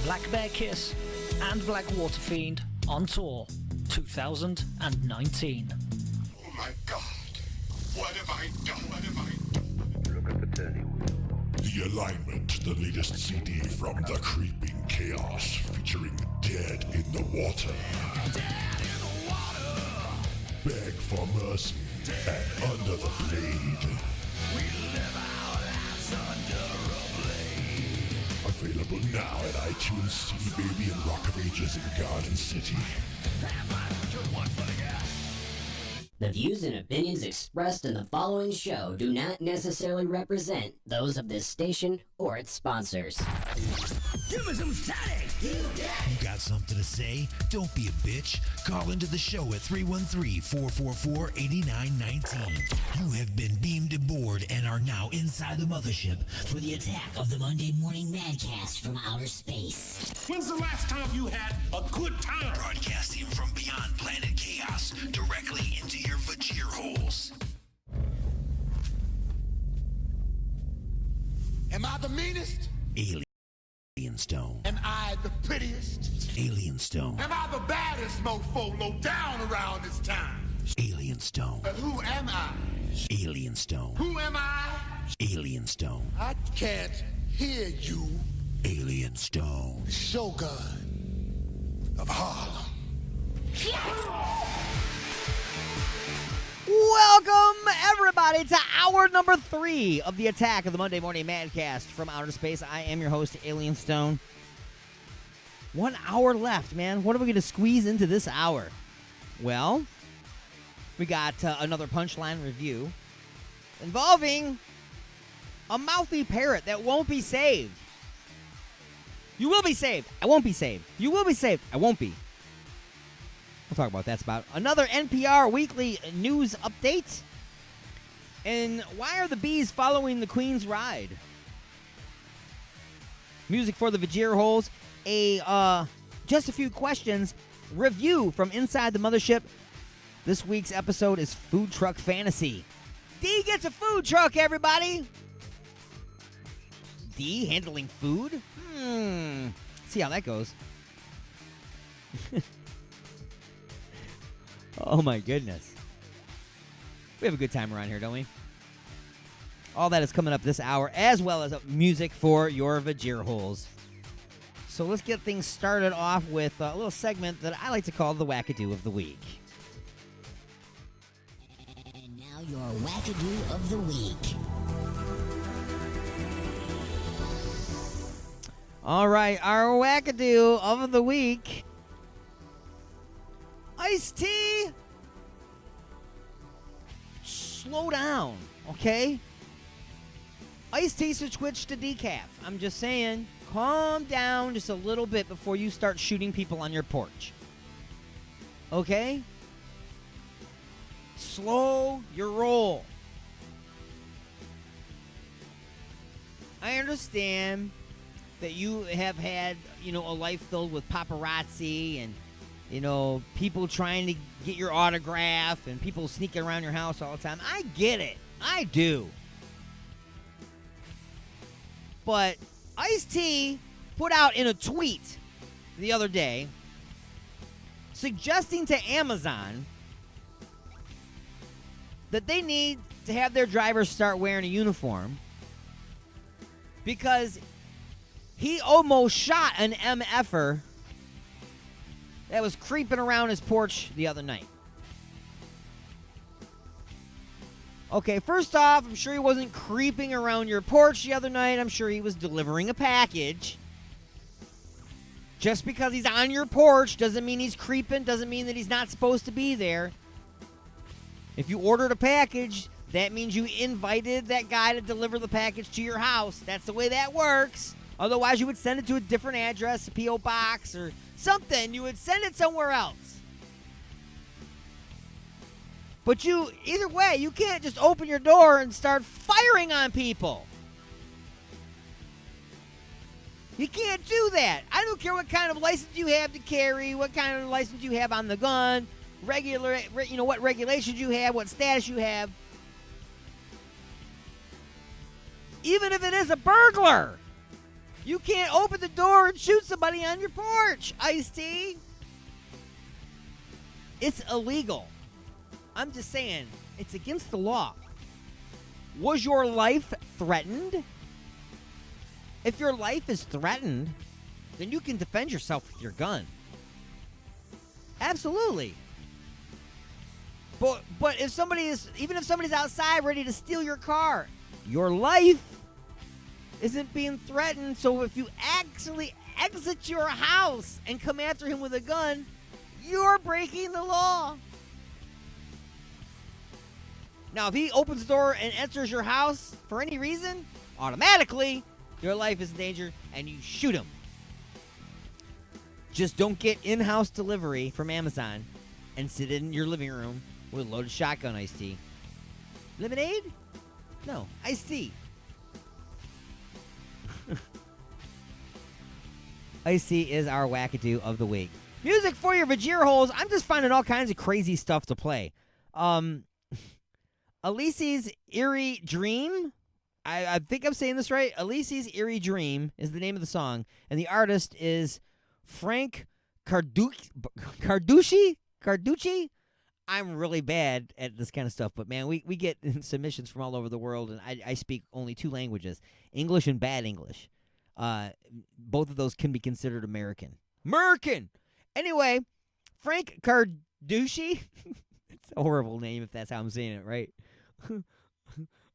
Black Bear Kiss and Black Water Fiend on tour 2019. Oh my God! What have I done? What have I done? Look at the turning. The Alignment, the latest CD from The Creeping Chaos, featuring Dead in the Water. Dead in the water. Beg for mercy and Under the Blade. We live our lives under a blade. Available now at iTunes, CD Baby, and Rock of Ages in Garden City. The views and opinions expressed in the following show do not necessarily represent those of this station or its sponsors. Give me some static! You got something to say? Don't be a bitch. Call into the show at 313-444-8919. You have been beamed aboard and are now inside the mothership for the attack of the Monday Morning Madcast from outer space. When's the last time you had a good time? Broadcasting from beyond planet chaos, directly into your vagir holes. Am I the meanest? Alien Stone. Am I the prettiest? Alien Stone. Am I the baddest mofo low down around this time? Alien Stone. But who am I? Alien Stone. Who am I? Alien Stone. I can't hear you. Alien Stone. The Shogun of Harlem. Welcome, everybody, to hour number 3 of the attack of the Monday Morning Madcast from outer space. I am your host, Alien Stone. 1 hour left, man. What are we going to squeeze into this hour? Well, we got another punchline review involving a mouthy parrot that won't be saved. You will be saved. I won't be saved. You will be saved. I won't be. We'll talk about that's about another NPR weekly news update. And why are the bees following the Queen's ride? Music for the Vajir holes. Just a few questions. Review from inside the mothership. This week's episode is Food Truck Fantasy. D gets a food truck, everybody. D handling food? See how that goes. Oh my goodness. We have a good time around here, don't we? All that is coming up this hour, as well as music for your Vajir holes. So let's get things started off with a little segment that I like to call the Wackadoo of the Week. And now your Wackadoo of the Week. All right, our Wackadoo of the Week. Iced tea. Slow down, okay? Iced tea should switch to decaf. I'm just saying, calm down just a little bit before you start shooting people on your porch. Okay? Slow your roll. I understand that you have had, a life filled with paparazzi and, people trying to get your autograph and people sneaking around your house all the time. I get it. I do. But Ice-T put out in a tweet the other day suggesting to Amazon that they need to have their drivers start wearing a uniform because he almost shot an MFer that was creeping around his porch the other night. Okay, first off, I'm sure he wasn't creeping around your porch the other night. I'm sure he was delivering a package. Just because he's on your porch doesn't mean he's creeping, doesn't mean that he's not supposed to be there. If you ordered a package, that means you invited that guy to deliver the package to your house. That's the way that works. Otherwise, you would send it to a different address, a P.O. box, or something. You would send it somewhere else. But either way, you can't just open your door and start firing on people. You can't do that. I don't care what kind of license you have to carry, what kind of license you have on the gun, what regulations you have, what status you have. Even if it is a burglar, you can't open the door and shoot somebody on your porch, Ice-T. It's illegal. I'm just saying, it's against the law. Was your life threatened? If your life is threatened, then you can defend yourself with your gun. Absolutely. But if even if somebody's outside ready to steal your car, your life isn't being threatened. So if you actually exit your house and come after him with a gun, you're breaking the law. Now, if he opens the door and enters your house for any reason, automatically your life is in danger and you shoot him. Just don't get in-house delivery from Amazon and sit in your living room with a loaded shotgun iced tea. Lemonade? No, iced tea. Iced tea is our wackadoo of the week. Music for your Vajir holes. I'm just finding all kinds of crazy stuff to play. Alici's Eerie Dream. I think I'm saying this right. Alici's Eerie Dream is the name of the song, and the artist is Frank Carducci? I'm really bad at this kind of stuff, but man, we get submissions from all over the world, and I speak only 2 languages, English and bad English. Both of those can be considered American. Anyway, Frank Carducci. It's a horrible name if that's how I'm saying it, right?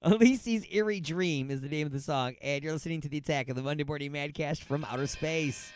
Alici's Eerie Dream is the name of the song, and you're listening to the Attack of the Monday Morning Madcast from Outer Space.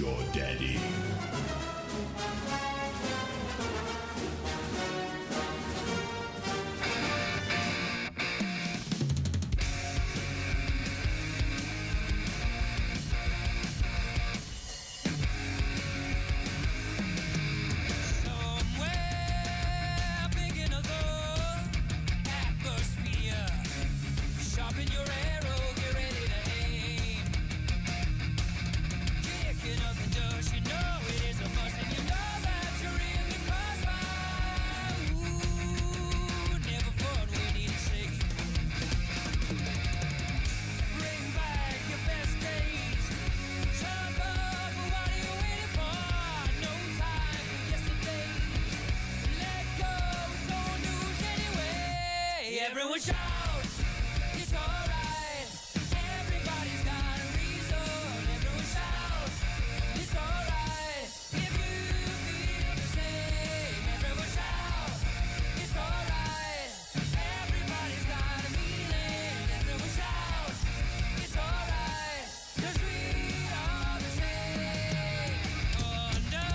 your daddy. Sharpen your arrow, get ready to aim. Kicking up the dust, you know it is a must, and you know that you're in the crossfire. Ooh, never fun when you say. Bring back your best days. Jump up, what are you waiting for? No time for yesterday. Let go, it's all news anyway. Everyone shout. It's alright, everybody's got a reason. Everyone shout, it's alright. If you feel the same, everyone shout, it's alright. Everybody's got a feeling. Everyone shout, it's alright. 'Cause we are the same. Under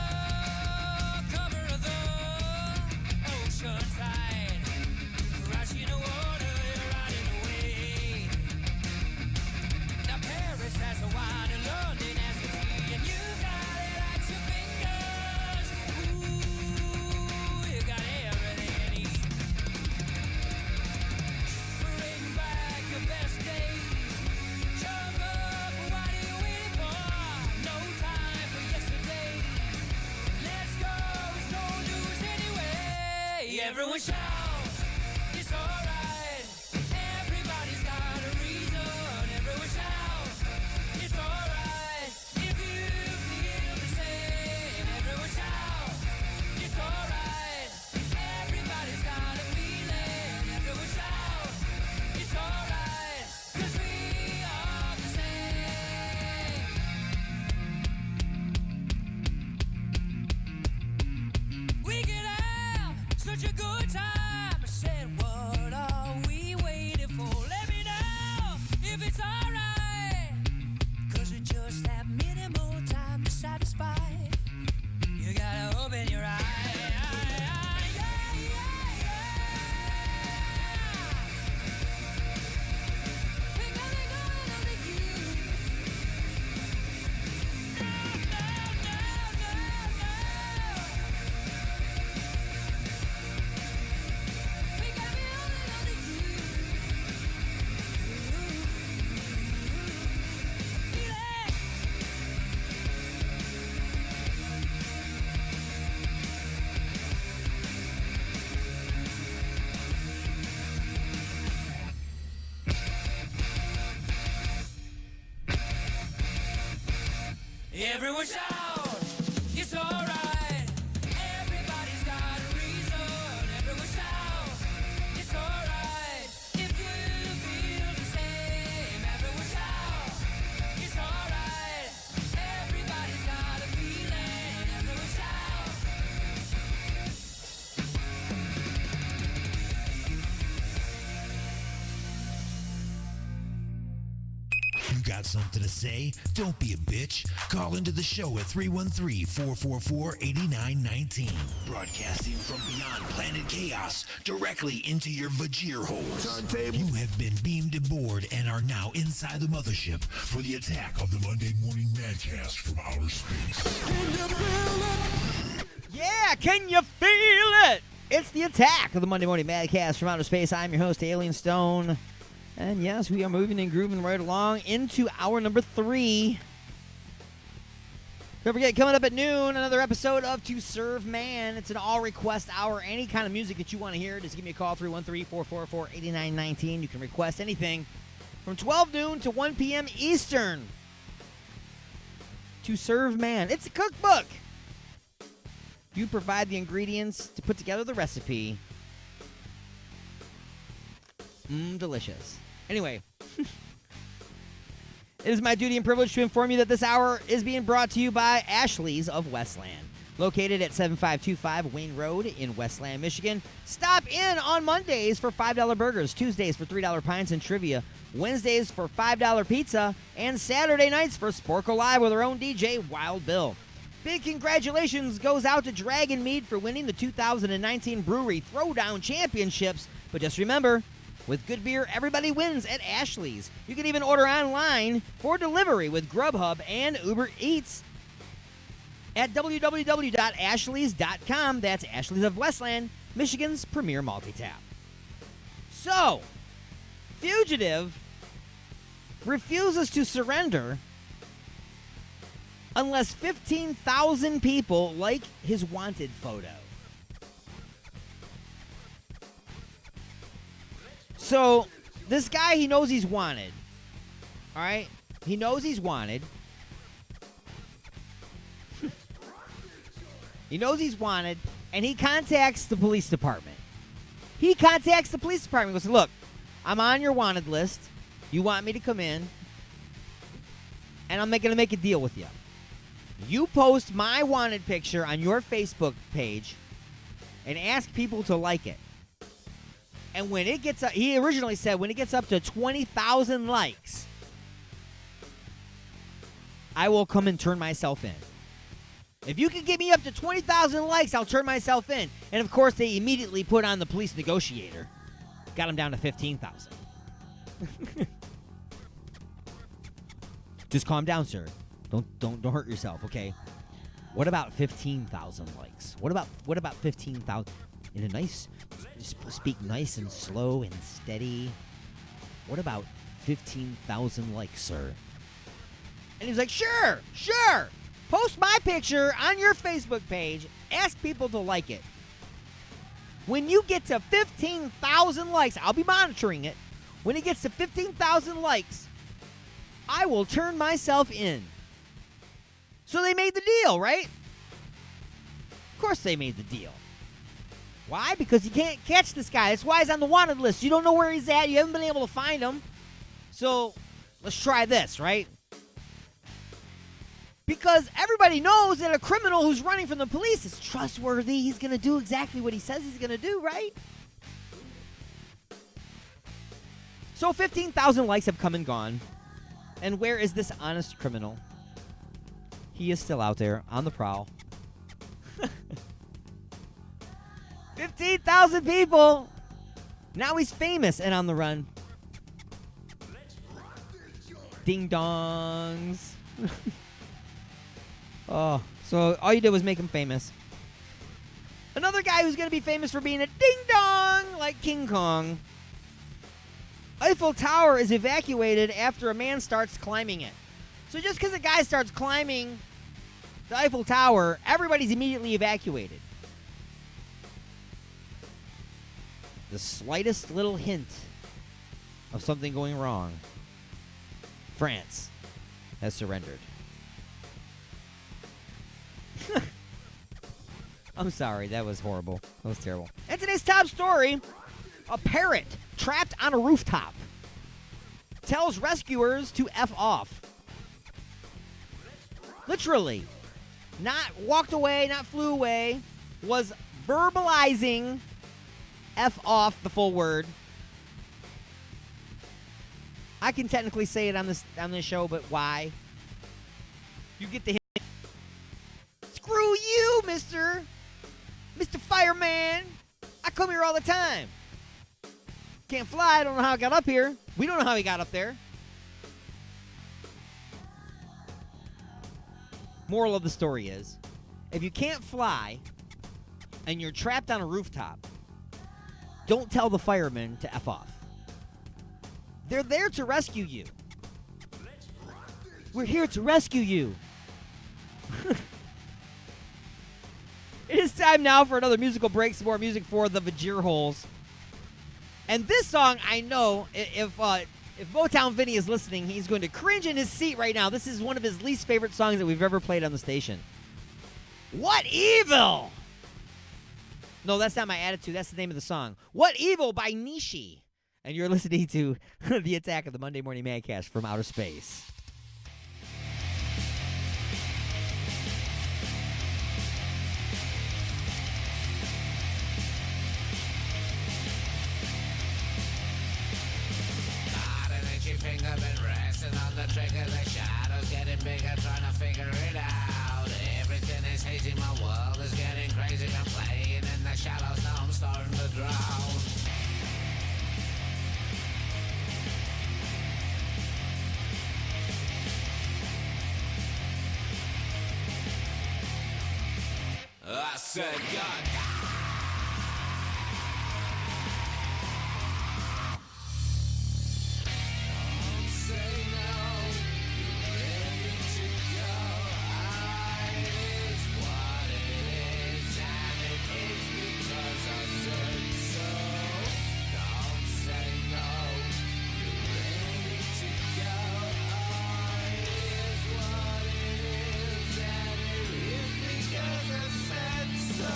cover of the ocean tide, crashing the water, you're riding away. Now Paris has a wine and London has a tea, and you got it at your fingers. Ooh, you got everything you need. Bring back your best days. Jump up, what are you waiting for? No time for yesterday. Let's go, it's old news anyway. Everyone shout, it's alright. Everybody's got a reason. Everyone shout, it's alright. If you feel the same, everyone shout, it's alright. Everybody's got a feeling. Everyone shout, it's alright. 'Cause we are the same. We could have such a good time. I said, what are we waiting for? Let me know if it's alright. 'Cause we just have minimal time to satisfy. You gotta open your eye. We're gonna go into you. We got me holding on to you. Feel it. Everyone shout, it's alright. Everybody's got a reason. Everyone shout, it's alright. If you feel the same, everyone shout, it's alright. Everybody's got a feeling. Everyone shout. You got something to say? Don't be a bitch. Call into the show at 313-444-8919. Broadcasting from beyond planet chaos, directly into your Vajir holes. You have been beamed aboard and are now inside the mothership for the attack of the Monday Morning Madcast from outer space. Yeah, can you feel it? It's the attack of the Monday Morning Madcast from outer space. I'm your host, Alien Stone. And yes, we are moving and grooving right along into hour number 3. Don't forget, coming up at noon, another episode of To Serve Man. It's an all-request hour. Any kind of music that you want to hear, just give me a call, 313-444-8919. You can request anything from 12 noon to 1 p.m. Eastern. To Serve Man. It's a cookbook. You provide the ingredients to put together the recipe. Delicious. Anyway, it is my duty and privilege to inform you that this hour is being brought to you by Ashley's of Westland. Located at 7525 Wayne Road in Westland, Michigan. Stop in on Mondays for $5 burgers, Tuesdays for $3 pints and trivia, Wednesdays for $5 pizza, and Saturday nights for Sporkle Live with our own DJ, Wild Bill. Big congratulations goes out to Dragon Mead for winning the 2019 Brewery Throwdown Championships. But just remember, with good beer, everybody wins at Ashley's. You can even order online for delivery with Grubhub and Uber Eats at www.ashleys.com. That's Ashley's of Westland, Michigan's premier multi-tap. So, Fugitive refuses to surrender unless 15,000 people like his wanted photo. So, this guy, he knows he's wanted. All right? He knows he's wanted. He knows he's wanted, and he contacts the police department. He contacts the police department and goes, look, I'm on your wanted list. You want me to come in, and I'm going to make a deal with you. You post my wanted picture on your Facebook page and ask people to like it. And when it gets up, he originally said when it gets up to 20,000 likes, I will come and turn myself in. If you can get me up to 20,000 likes, I'll turn myself in. And of course, they immediately put on the police negotiator. Got him down to 15,000. Just calm down, sir. Don't hurt yourself, okay? What about 15,000 likes? What about 15,000 in a nice, speak nice and slow and steady? What about 15,000 likes, sir? And he's like, sure. Post my picture on your Facebook page. Ask people to like it. When you get to 15,000 likes, I'll be monitoring it. When it gets to 15,000 likes, I will turn myself in. So they made the deal, right? Of course they made the deal. Why? Because you can't catch this guy. That's why he's on the wanted list. You don't know where he's at. You haven't been able to find him. So let's try this, right? Because everybody knows that a criminal who's running from the police is trustworthy. He's going to do exactly what he says he's going to do, right? So 15,000 likes have come and gone. And where is this honest criminal? He is still out there on the prowl. 15,000 people. Now he's famous and on the run. Ding dongs. Oh, so all you did was make him famous. Another guy who's going to be famous for being a ding dong like King Kong. Eiffel Tower is evacuated after a man starts climbing it. So just because a guy starts climbing the Eiffel Tower, everybody's immediately evacuated. The slightest little hint of something going wrong, France has surrendered. I'm sorry, that was horrible. That was terrible. And today's top story, a parrot trapped on a rooftop tells rescuers to F off. Literally. Not walked away, not flew away, was verbalizing F off, the full word. I can technically say it on this show, but why? You get the hint. Screw you, Mr. Fireman. I come here all the time. Can't fly. I don't know how I got up here. We don't know how he got up there. Moral of the story is, if you can't fly and you're trapped on a rooftop, don't tell the firemen to F off. They're there to rescue you. We're here to rescue you. It is time now for another musical break. Some more music for the Vajir Holes. And this song, I know, if Motown Vinny is listening, he's going to cringe in his seat right now. This is one of his least favorite songs that we've ever played on the station. What Evil? No, that's not my attitude. That's the name of the song. What Evil by Nishi. And you're listening to The Attack of the Monday Morning Madcast from Outer Space. She I've been resting on the trigger, the shadows getting bigger, trying to figure it out. Everything is hazy, my world is getting crazy. I'm playing in the shadows, now I'm starting to drown. I said, God. Don't say no, you're ready to go. Is what it is, and it is because I said so. Don't say no, you're ready to go. Is what it is, and it is because I said so.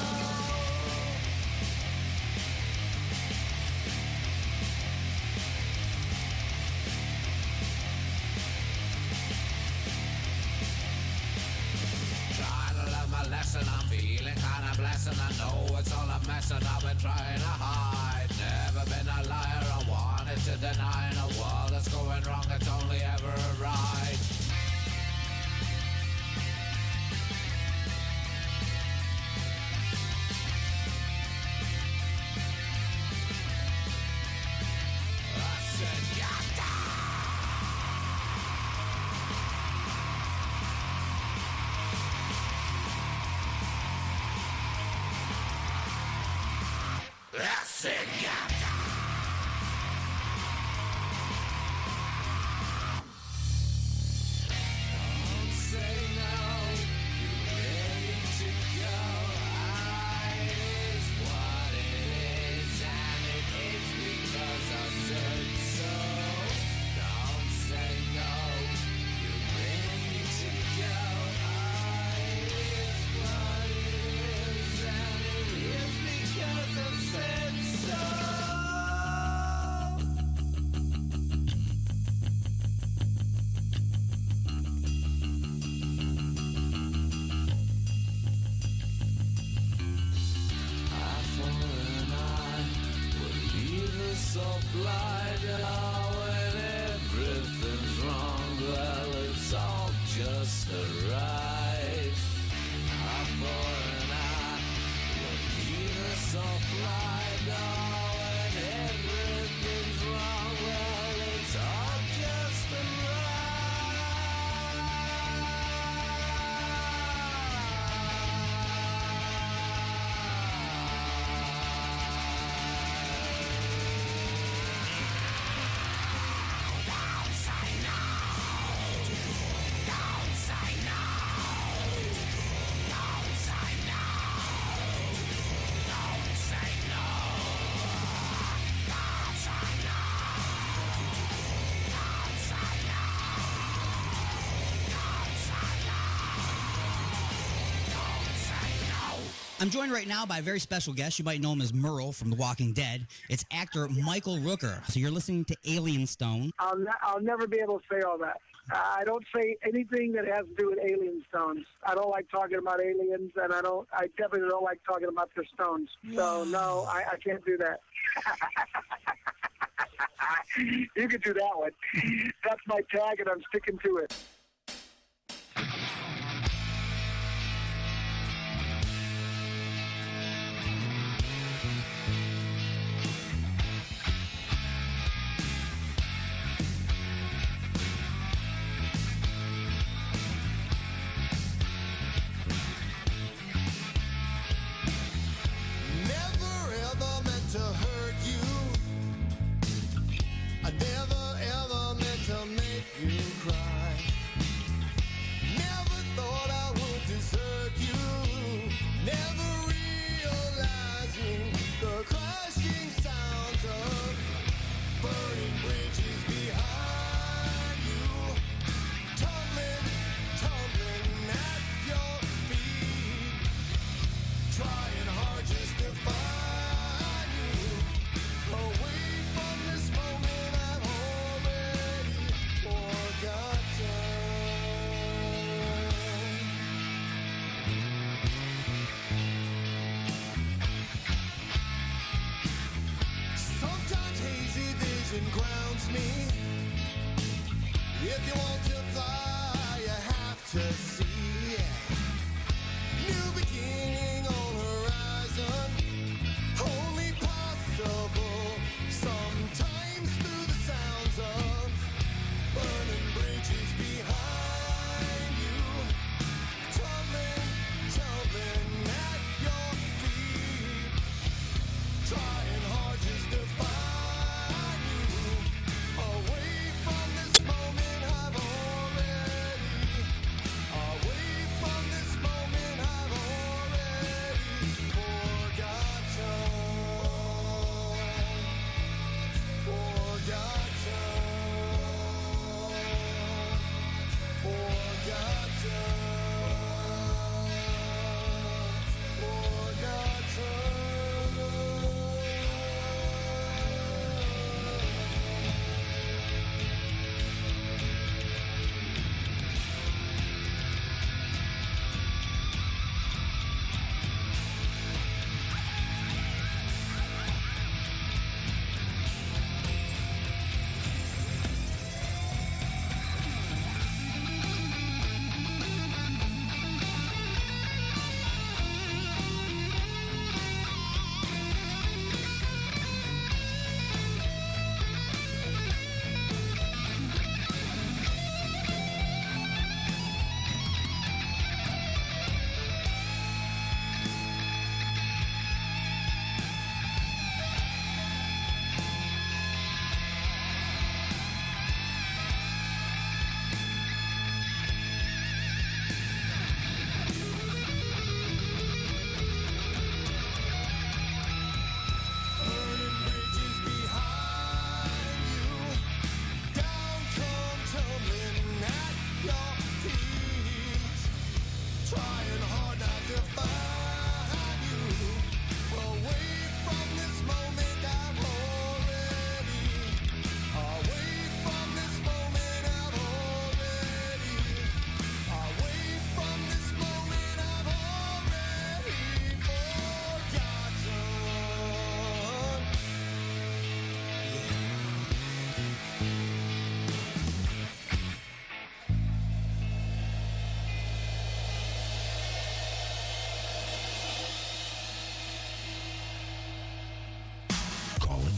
Trying to learn my lesson, I'm feeling kinda blessed, and I know it's all a mess, and I've been trying to hide. Never been a liar, I wanted to deny. In a world that's going wrong, it's only ever a ride. I said, I said, don't say no, you're ready to go. Is what it is, and it is because I said so. Don't say no, you're ready to go. Is what it is, and it is because I said so. Eye for an eye would leave us all blind. Oh, when everything's wrong, well, it's all just a ride. Eye for an eye would leave us all blind. Oh, when everything's wrong, well, it's all just a I'm joined right now by a very special guest. You might know him as Merle from The Walking Dead. It's actor Michael Rooker. So you're listening to Alien Stone. I'll never be able to say all that. I don't say anything that has to do with alien stones. I don't like talking about aliens, and I definitely don't like talking about their stones. So no, I can't do that. You can do that one. That's my tag, and I'm sticking to it. Never ever meant to hurt you. I never ever meant to make you cry. If you want to fly, you have to see. New beginning on horizon, only possible sometimes through the sounds of burning bridges behind you, tumbling at your feet, trying hard just to find you. Away from this moment I've already, away from this moment I've already forgotten,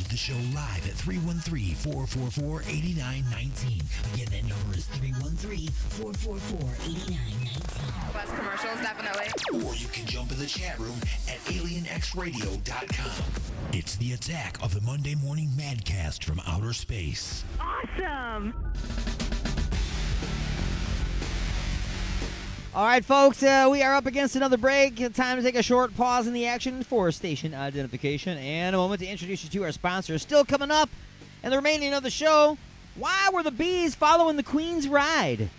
the show live at 313-444-8919. Again, that number is 313-444-8919. Less commercials, definitely. Or you can jump in the chat room at alienxradio.com. It's the attack of the Monday Morning Madcast from outer space. Awesome! All right, folks, we are up against another break. Time to take a short pause in the action for station identification and a moment to introduce you to our sponsors. Still coming up and the remaining of the show, why were the bees following the Queen's ride?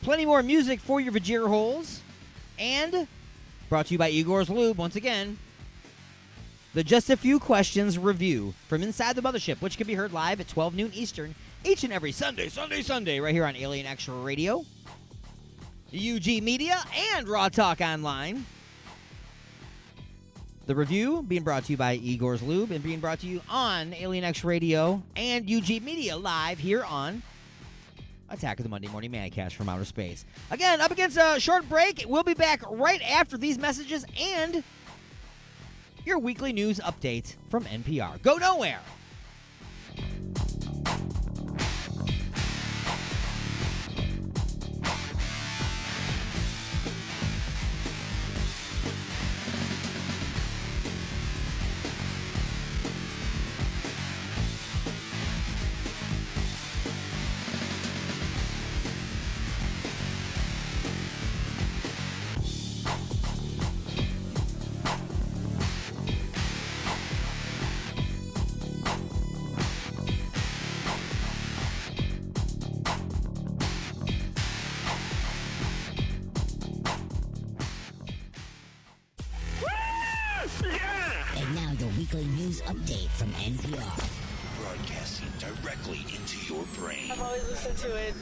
Plenty more music for your Vajir holes. And brought to you by Igor's Lube, once again, the Just a Few Questions review from Inside the Mothership, which can be heard live at 12 noon Eastern each and every Sunday, right here on Alien X Radio, UG Media, and Raw Talk Online. The review being brought to you by Igor's Lube and being brought to you on Alien X Radio and UG Media live here on Attack of the Monday Morning Madcast from outer space. Again, up against a short break. We'll be back right after these messages and your weekly news update from NPR. Go nowhere. Update from NPR. Broadcasting directly into your brain. I've always listened to it.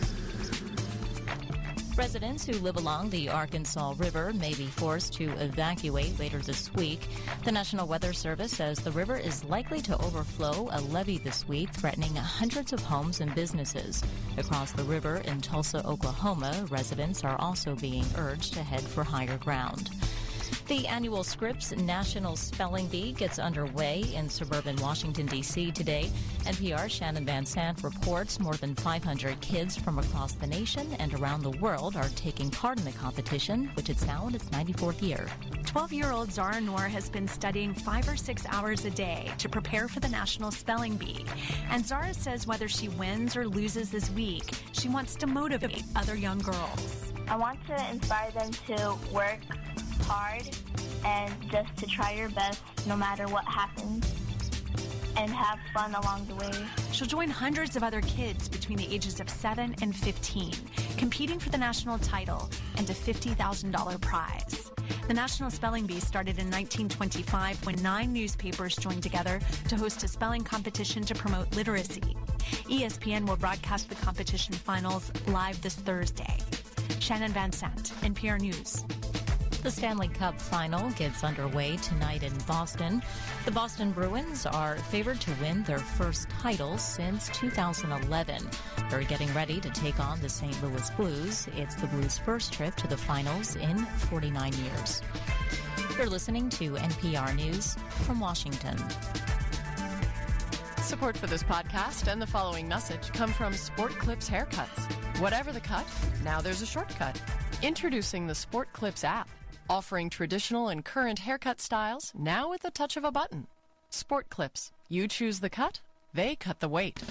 Residents who live along the Arkansas River may be forced to evacuate later this week. The National Weather Service says the river is likely to overflow a levee this week, threatening hundreds of homes and businesses. Across the river in Tulsa, Oklahoma, residents are also being urged to head for higher ground. The annual Scripps National Spelling Bee gets underway in suburban Washington, D.C. today. NPR's Shannon Van Sant reports more than 500 kids from across the nation and around the world are taking part in the competition, which is now in its 94th year. 12-year-old Zara Noor has been studying 5 or 6 hours a day to prepare for the National Spelling Bee. And Zara says whether she wins or loses this week, she wants to motivate other young girls. I want to inspire them to work hard and just to try your best no matter what happens and have fun along the way. She'll join hundreds of other kids between the ages of 7 and 15, competing for the national title and a $50,000 prize. The National Spelling Bee started in 1925 when 9 newspapers joined together to host a spelling competition to promote literacy. ESPN will broadcast the competition finals live this Thursday. Shannon Van Sant, NPR News. The Stanley Cup final gets underway tonight in Boston. The Boston Bruins are favored to win their first title since 2011. They're getting ready to take on the St. Louis Blues. It's the Blues' first trip to the finals in 49 years. You're listening to NPR News from Washington. Support for this podcast and the following message come from Sport Clips Haircuts. Whatever the cut, now there's a shortcut. Introducing the Sport Clips app, offering traditional and current haircut styles now with the touch of a button. Sport Clips. You choose the cut, they cut the weight.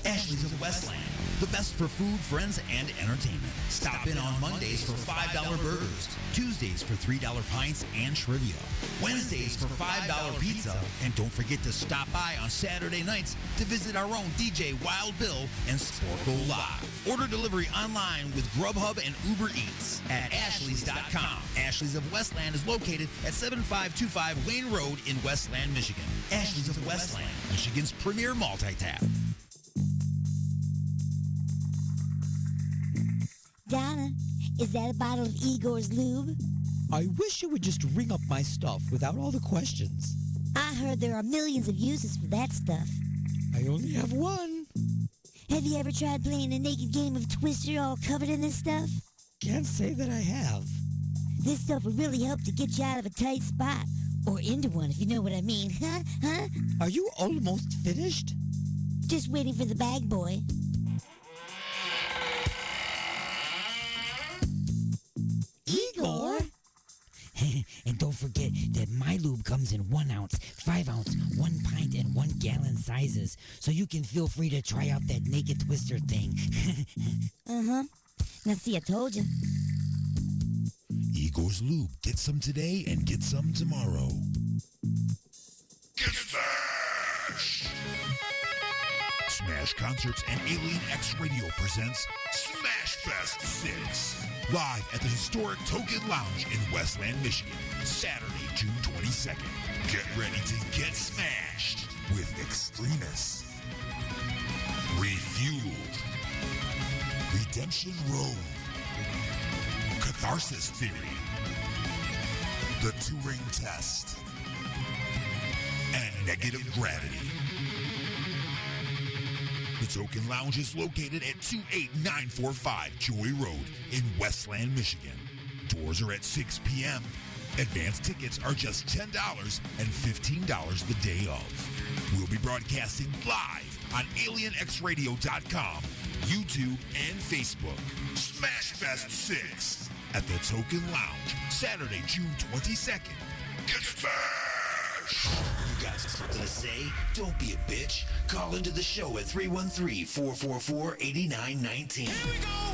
Ashley's of Westland, the best for food, friends, and entertainment. Stop in on Mondays for $5 burgers, Tuesdays for $3 pints and trivia, Wednesdays for $5 pizza, and don't forget to stop by on Saturday nights to visit our own DJ Wild Bill and Sporkle Live. Order delivery online with Grubhub and Uber Eats at ashleys.com. Ashley's of Westland is located at 7525 Wayne Road in Westland, Michigan. Ashley's of Westland, Michigan's premier multi-tap. Donna, is that a bottle of Igor's lube? I wish you would just ring up my stuff without all the questions. I heard there are millions of uses for that stuff. I only have one. Have you ever tried playing a naked game of Twister all covered in this stuff? Can't say that I have. This stuff will really help to get you out of a tight spot. Or into one, if you know what I mean. Huh? Are you almost finished? Just waiting for the bag boy. Igor? And don't forget that my lube comes in 1 ounce, 5 ounce, 1 pint, and 1 gallon sizes, so you can feel free to try out that naked twister thing. Uh-huh. Now see, I told you. Igor's Lube. Get some today and get some tomorrow. Get Smash! Smash Concerts and Alien X Radio presents Smash Fest 6. Live at the historic Token Lounge in Westland, Michigan. Saturday, June 22nd. Get ready to get smashed with Extremists, Refueled, Redemption Road, Catharsis Theory, The Turing Test, and Negative Gravity. The Token Lounge is located at 28945 Joy Road in Westland, Michigan. Doors are at 6 p.m. Advance tickets are just $10 and $15 the day of. We'll be broadcasting live on alienxradio.com, YouTube, and Facebook. Smash Fest 6 at the Token Lounge, Saturday, June 22nd. Get smashed! You got something to say? Don't be a bitch. Call into the show at 313-444-8919.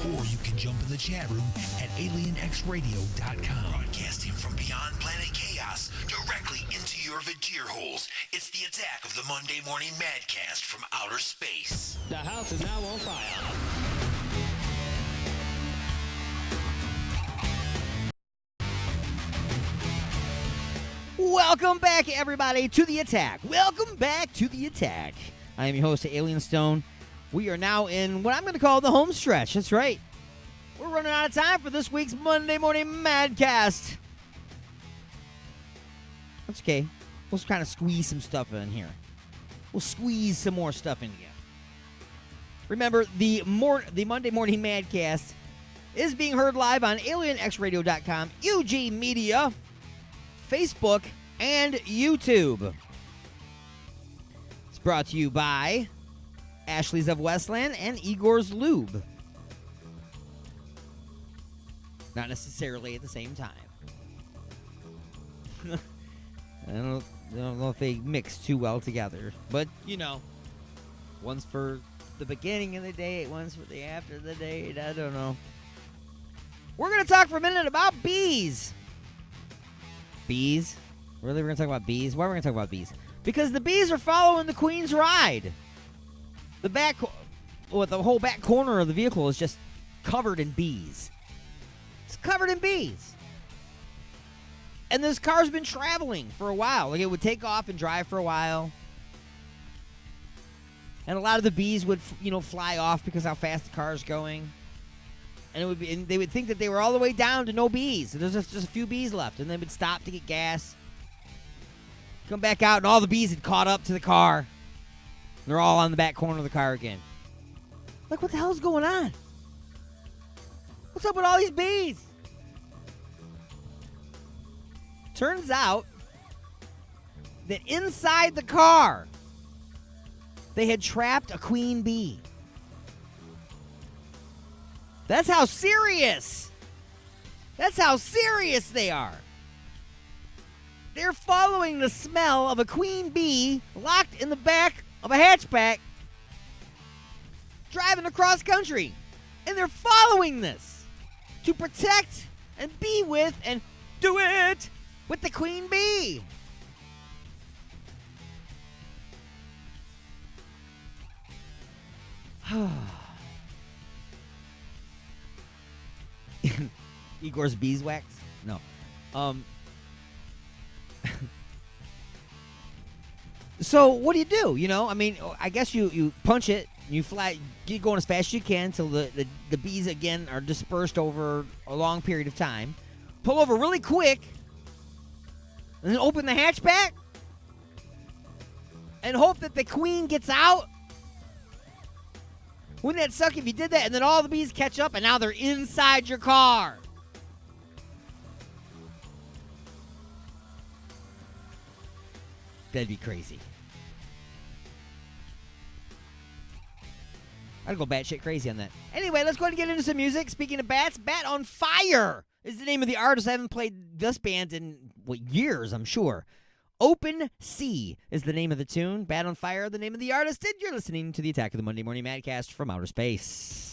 Or you can jump in the chat room at alienxradio.com. Broadcasting from beyond planet chaos directly into your Vajir holes. It's the attack of the Monday Morning Madcast from outer space. The house is now on fire. Welcome back, everybody, to the attack. Welcome back to the attack. I am your host, Alien Stone. We are now in what I'm going to call the home stretch. That's right. We're running out of time for this week's Monday Morning Madcast. That's okay. We'll kind of squeeze some stuff in here. We'll squeeze some more stuff in here. Remember, the Monday Morning Madcast is being heard live on alienxradio.com, UG Media, Facebook, and YouTube. It's brought to you by Ashley's of Westland and Igor's Lube. Not necessarily at the same time. I don't know if they mix too well together. But, you know, one's for the beginning of the date, one's for the after the date. I don't know. We're going to talk for a minute about bees. Bees? Really? We're going to talk about bees? Why are we going to talk about bees? Because the bees are following the Queen's ride. The whole back corner of the vehicle is just covered in bees. It's covered in bees. And this car's been traveling for a while. Like, it would take off and drive for a while. And a lot of the bees would, fly off because how fast the car's going. And they would think that they were all the way down to no bees. There's just a few bees left. And they would stop to get gas. Come back out, and all the bees had caught up to the car. They're all on the back corner of the car again. Like, what the hell's going on? What's up with all these bees? Turns out that inside the car, they had trapped a queen bee. That's how serious. That's how serious they are. They're following the smell of a queen bee locked in the back of a hatchback driving across country. And they're following this to protect and be with and do it with the queen bee. Igor's beeswax? No. So what do you do? I guess you punch it, you get going as fast as you can until the bees again are dispersed over a long period of time. Pull over really quick, and then open the hatchback, and hope that the queen gets out. Wouldn't that suck if you did that and then all the bees catch up and now they're inside your car? That'd be crazy. I'd go batshit crazy on that. Anyway, let's go ahead and get into some music. Speaking of bats, Bat on Fire is the name of the artist. I haven't played this band in, years, I'm sure. Open Sea is the name of the tune. Bat on Fire, the name of the artist. And you're listening to the Attack of the Monday Morning Madcast from Outer Space.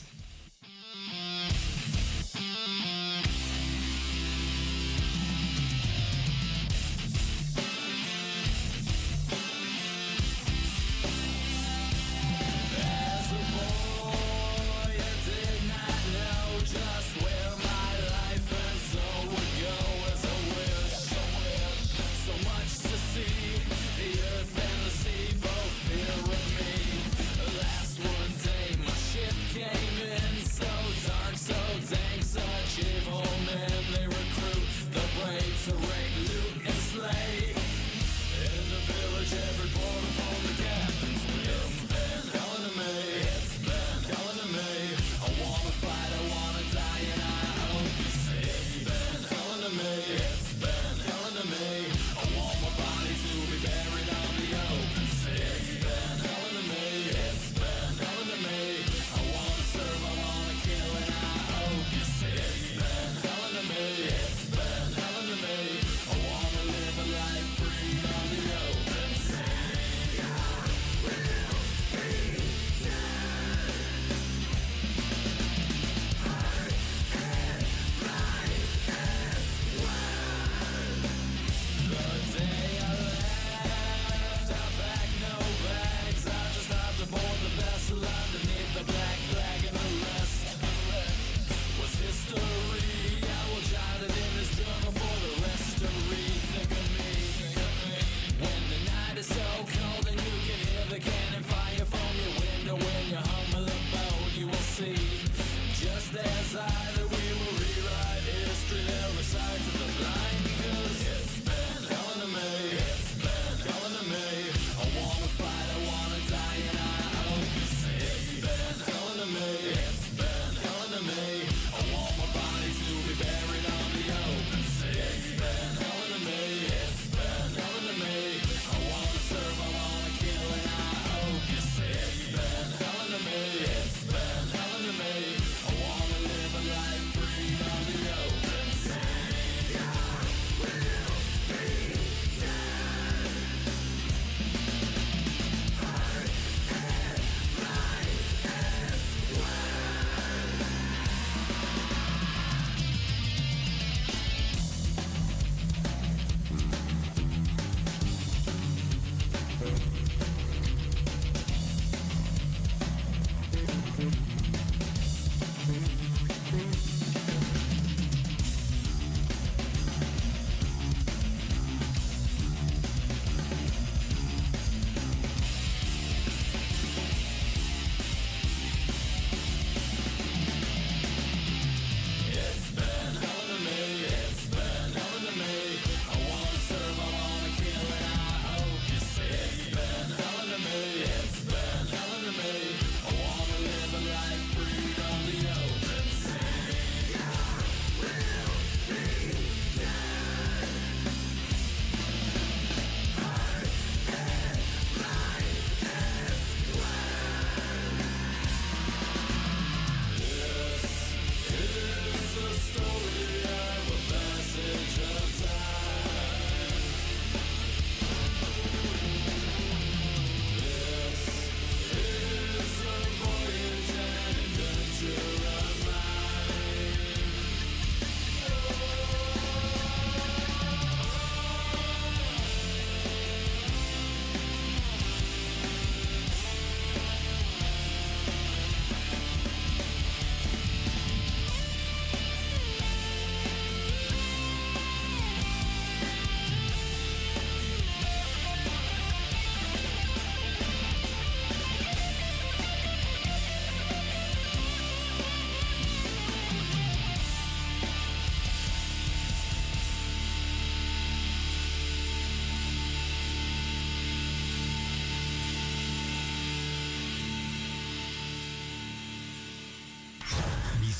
Last one day my ship came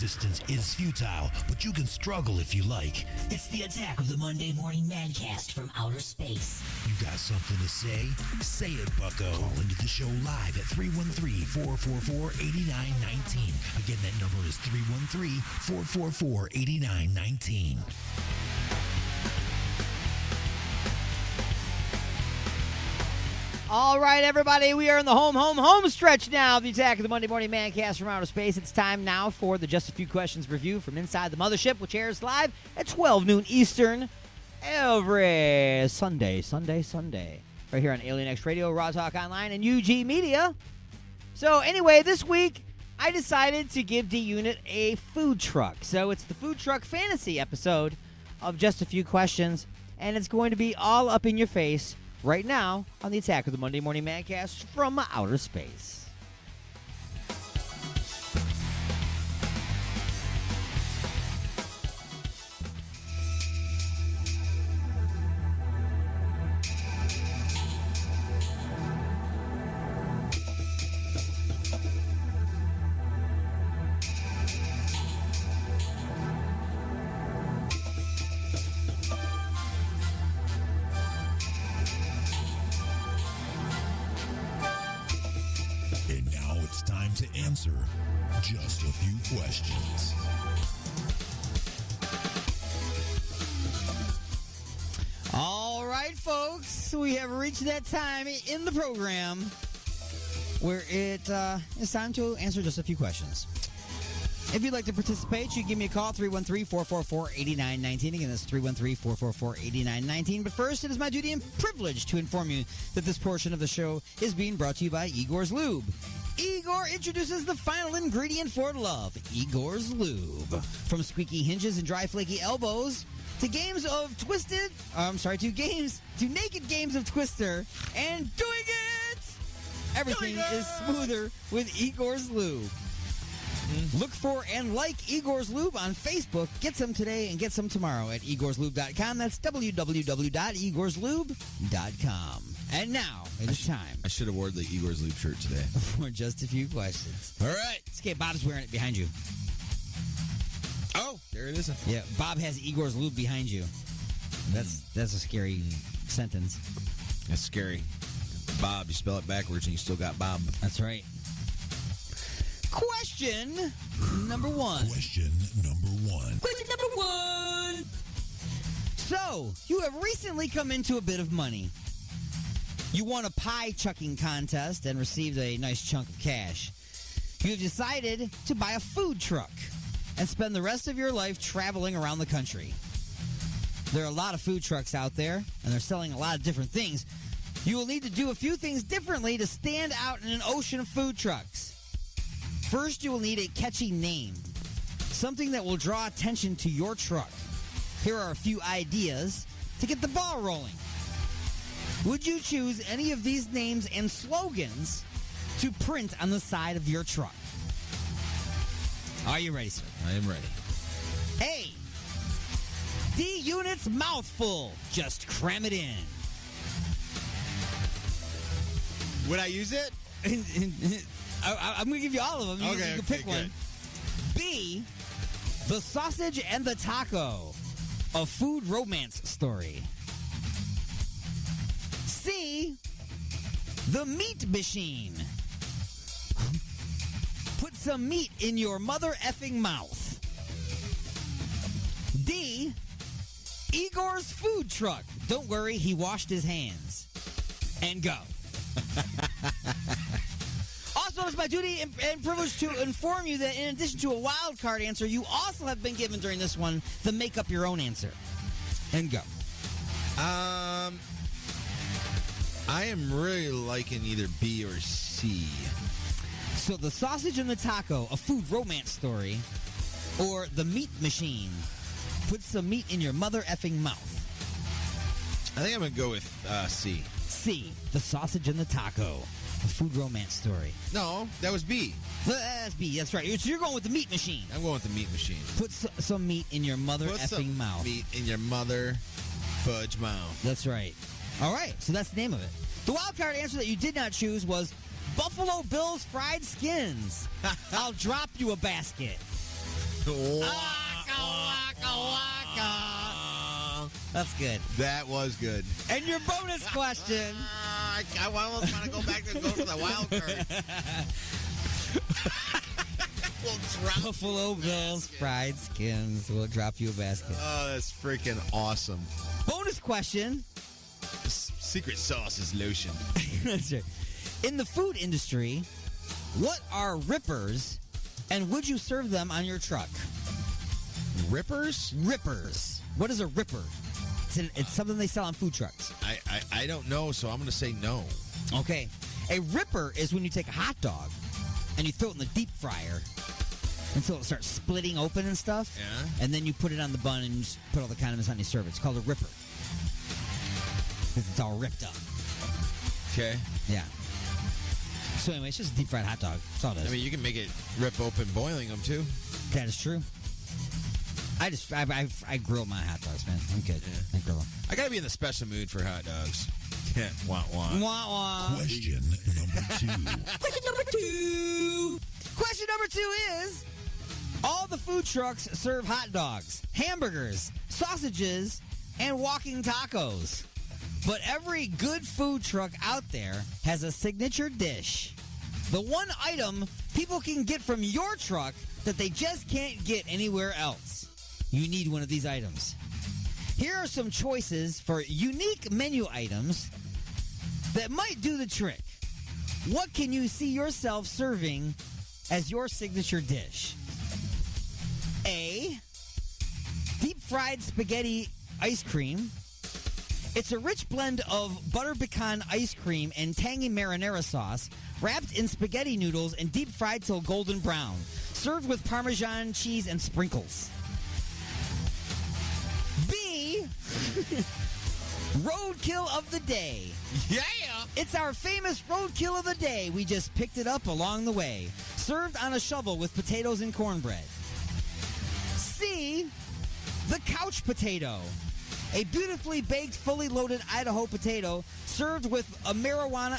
Resistance is futile, but you can struggle if you like. It's the Attack of the Monday Morning Madcast from outer space. You got something to say? Say it, bucko. Call into the show live at 313-444-8919. Again, that number is 313-444-8919. All right, everybody, we are in the home stretch now of the Attack of the Monday Morning Mancast from outer space. It's time now for the Just a Few Questions review from Inside the Mothership, which airs live at 12 noon Eastern every Sunday. Right here on Alien X Radio, Raw Talk Online, and UG Media. So anyway, this week, I decided to give D-Unit a food truck. So it's the Food Truck Fantasy episode of Just a Few Questions, and it's going to be all up in your face right now on the Attack of the Monday Morning Madcast from outer space. To answer just a few questions. All right, folks, we have reached that time in the program where it is time to answer just a few questions. If you'd like to participate, you can give me a call, 313-444-8919. Again, that's 313-444-8919. But first, it is my duty and privilege to inform you that this portion of the show is being brought to you by Igor's Lube. Igor introduces the final ingredient for love, Igor's Lube. From squeaky hinges and dry, flaky elbows to naked games of Twister and doing it! Everything is smoother with Igor's Lube. Look for and like Igor's Lube on Facebook. Get some today and get some tomorrow at igorslube.com. That's www.igorslube.com. And now, it is time. I should have worn the Igor's Lube shirt today. For just a few questions. All right. Okay, Bob's wearing it behind you. Oh, there it is. Yeah, Bob has Igor's Lube behind you. That's a scary sentence. That's scary. Bob, you spell it backwards and you still got Bob. That's right. Question number one. Question number one. So, you have recently come into a bit of money. You won a pie chucking contest and received a nice chunk of cash. You have decided to buy a food truck and spend the rest of your life traveling around the country. There are a lot of food trucks out there, and they're selling a lot of different things. You will need to do a few things differently to stand out in an ocean of food trucks. First, you will need a catchy name, something that will draw attention to your truck. Here are a few ideas to get the ball rolling. Would you choose any of these names and slogans to print on the side of your truck? Are you ready, sir? I am ready. A. D-Unit's mouthful. Just cram it in. Would I use it? I'm going to give you all of them. You can pick one. B. The Sausage and the Taco. A food romance story. C. The Meat Machine. Put some meat in your mother effing mouth. D. Igor's Food Truck. Don't worry, he washed his hands. And go. Also, it's my duty and privilege to inform you that in addition to a wild card answer, you also have been given during this one the make up your own answer. And go. I am really liking either B or C. So the Sausage and the Taco, a food romance story, or the Meat Machine, put some meat in your mother effing mouth. I think I'm going to go with C. C, the Sausage and the Taco, a food romance story. No, that was B. That's B, that's right. So you're going with the Meat Machine. I'm going with the Meat Machine. Put some meat in your mother effing mouth. Meat in your mother fudge mouth. That's right. All right, so that's the name of it. The wild card answer that you did not choose was Buffalo Bill's Fried Skins. I'll drop you a basket. That's good. That was good. And your bonus question. I almost want to go back and go for the wild card. Buffalo Bills fried skins will drop you a basket. Oh, that's freaking awesome. Bonus question. Secret sauce is lotion. That's right. In the food industry, what are rippers, and would you serve them on your truck? Rippers? Rippers. What is a ripper? It's something they sell on food trucks. I don't know, so I'm going to say no. Okay. A ripper is when you take a hot dog and you throw it in the deep fryer until it starts splitting open and stuff. Yeah. And then you put it on the bun and you just put all the condiments on and you serve it. It's called a ripper. Because it's all ripped up. Okay. Yeah. So anyway, it's just a deep fried hot dog. That's all it is. I mean, you can make it rip open boiling them, too. That is true. I grill my hot dogs, man. I'm good. Yeah. I grill them. I got to be in the special mood for hot dogs. Yeah. Wah, wah. Wah, wah. Question number 2. Question number 2. Question number 2 is, all the food trucks serve hot dogs, hamburgers, sausages, and walking tacos. But every good food truck out there has a signature dish. The one item people can get from your truck that they just can't get anywhere else. You need one of these items. Here are some choices for unique menu items that might do the trick. What can you see yourself serving as your signature dish? A, deep fried spaghetti ice cream. It's a rich blend of butter pecan ice cream and tangy marinara sauce, wrapped in spaghetti noodles and deep fried till golden brown, served with Parmesan cheese and sprinkles. B, roadkill of the day. Yeah! It's our famous roadkill of the day. We just picked it up along the way. Served on a shovel with potatoes and cornbread. C, the couch potato. A beautifully baked, fully loaded Idaho potato served with a marijuana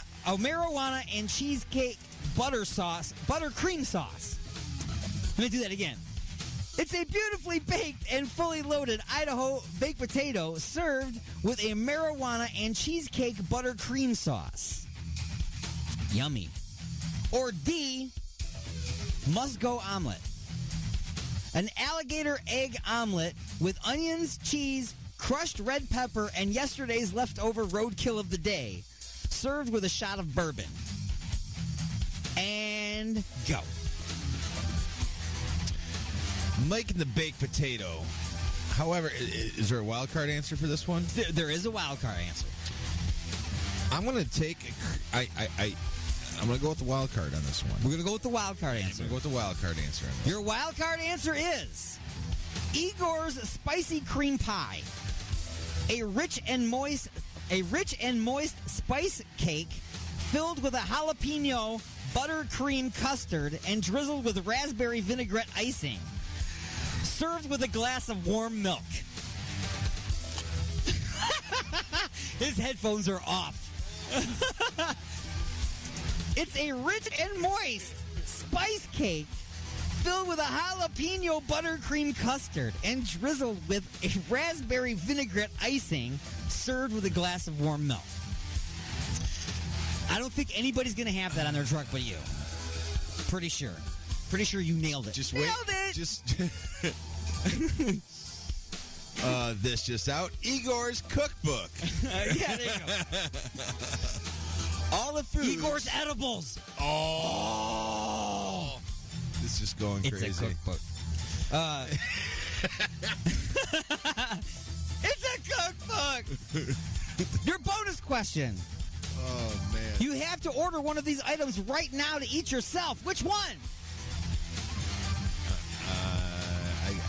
and cheesecake butter cream sauce. Let me do that again. It's a beautifully baked and fully loaded Idaho baked potato served with a marijuana and cheesecake butter cream sauce. Yummy. Or D, must-go omelet. An alligator egg omelet with onions, cheese, crushed red pepper, and yesterday's leftover roadkill of the day, served with a shot of bourbon. And go. Making the baked potato. However, is there a wild card answer for this one? There is a wild card answer. I'm going to take... I'm going to go with the wild card on this one. We're going to go with the wild card answer. I'm going to go with the wild card answer on this. Your wild card answer is Igor's Spicy Cream Pie. A rich and moist spice cake filled with a jalapeno buttercream custard and drizzled with raspberry vinaigrette icing. Served with a glass of warm milk. His headphones are off. It's a rich and moist spice cake filled with a jalapeno buttercream custard and drizzled with a raspberry vinaigrette icing, served with a glass of warm milk. I don't think anybody's going to have that on their truck but you. Pretty sure. Pretty sure you nailed it. Just wait. Nailed it! Just... this just out. Igor's cookbook. Yeah, there you go. All the food. Igor's edibles. Oh. It's just going crazy. It's a cookbook. It's a cookbook. Your bonus question. Oh, man. You have to order one of these items right now to eat yourself. Which one?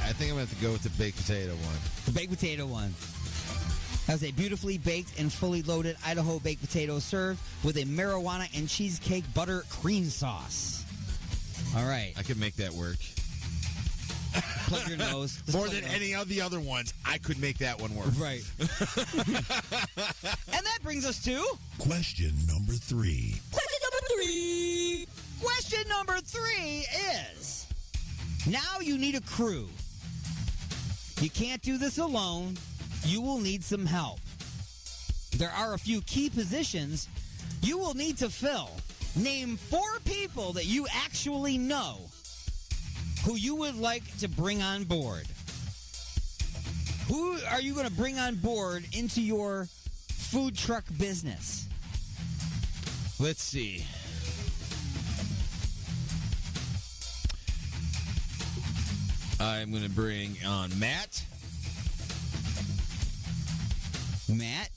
I think I'm going to have to go with the baked potato one. The baked potato one. Has a beautifully baked and fully loaded Idaho baked potato served with a marijuana and cheesecake butter cream sauce. All right. I could make that work. Plug your nose. More than any of the other ones, I could make that one work. Right. And that brings us to... Question number 3. Question number 3. Question number 3 is... Now you need a crew. You can't do this alone. You will need some help. There are a few key positions you will need to fill. Name 4 people that you actually know who you would like to bring on board. Who are you going to bring on board into your food truck business? Let's see. I'm going to bring on Matt. Matt.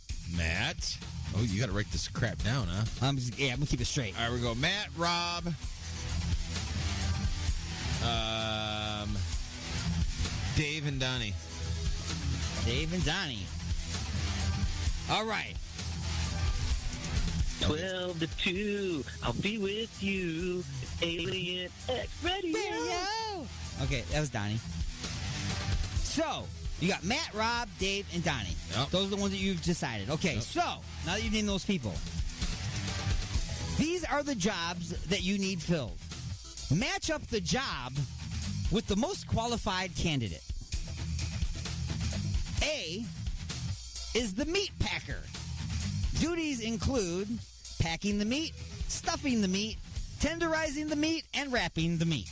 Oh, you got to write this crap down, huh? I'm going to keep it straight. All right, we go Matt, Rob. Dave and Donnie. Dave and Donnie. All right. 12 to 2, I'll be with you. Alien X Radio. Okay, that was Donnie. So, you got Matt, Rob, Dave, and Donnie. Yep. Those are the ones that you've decided. Okay, so, now that you've named those people, these are the jobs that you need filled. Match up the job with the most qualified candidate. A is the meat packer. Duties include packing the meat, stuffing the meat, tenderizing the meat, and wrapping the meat.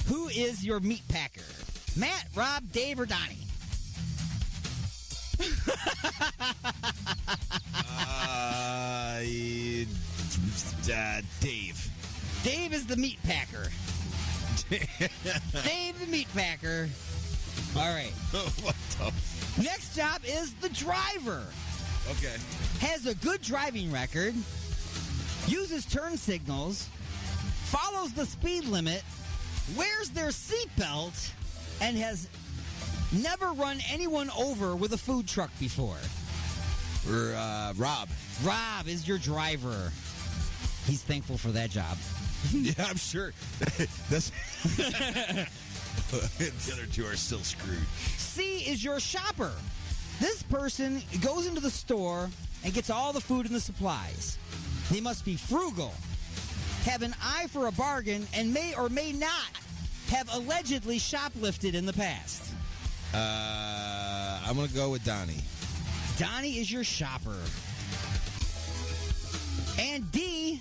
Who is your meat packer? Matt, Rob, Dave, or Donnie? Dave. Dave is the meat packer. Dave the meat packer. All right. What the? Next job is the driver. Okay. Has a good driving record, uses turn signals, follows the speed limit, wears their seatbelt, and has never run anyone over with a food truck before. Rob. Rob is your driver. He's thankful for that job. Yeah, I'm sure. That's the other two are still screwed. C is your shopper. This person goes into the store and gets all the food and the supplies. They must be frugal, have an eye for a bargain, and may or may not have allegedly shoplifted in the past. I'm going to go with Donnie. Donnie is your shopper. And D,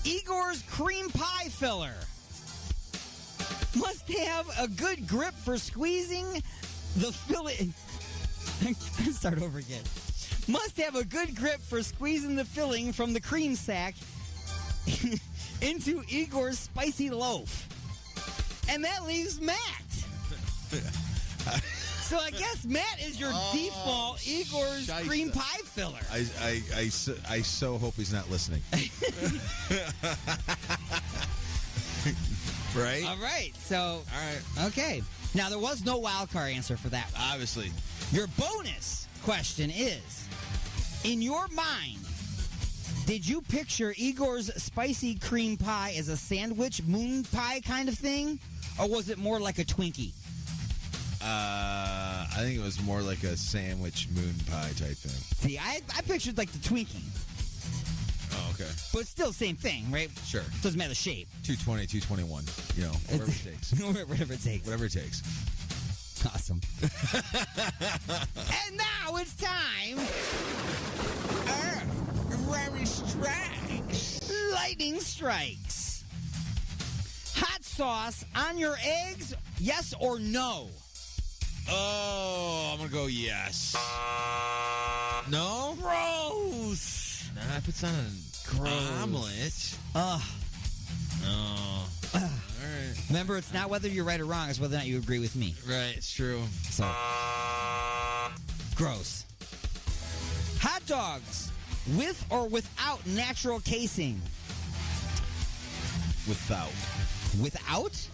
Igor's cream pie filler. Must have a good grip for squeezing the filling. Start over again. Must have a good grip for squeezing the filling from the cream sack into Igor's spicy loaf. And that leaves Matt. So I guess Matt is your default Igor's cream pie filler. I so hope he's not listening. Right? All right. So, all right. Okay. Now, there was no wild card answer for that one. Obviously. Your bonus question is, in your mind, did you picture Igor's spicy cream pie as a sandwich moon pie kind of thing? Or was it more like a Twinkie? I think it was more like a sandwich moon pie type thing. See, I pictured like the Twinkie. Oh, okay. But still same thing, right? Sure. Doesn't matter the shape. 220, 221. You know, whatever it takes. Whatever it takes. Whatever it takes. Awesome. And now it's time. Rary strikes. Lightning strikes. Hot sauce on your eggs, yes or no? Oh, I'm going to go yes. No? Gross. Nah, if it's on an omelet. Ugh. No. All right. Remember, it's not whether you're right or wrong, it's whether or not you agree with me. Right, it's true. So, gross. Hot dogs, with or without natural casing? Without. Without?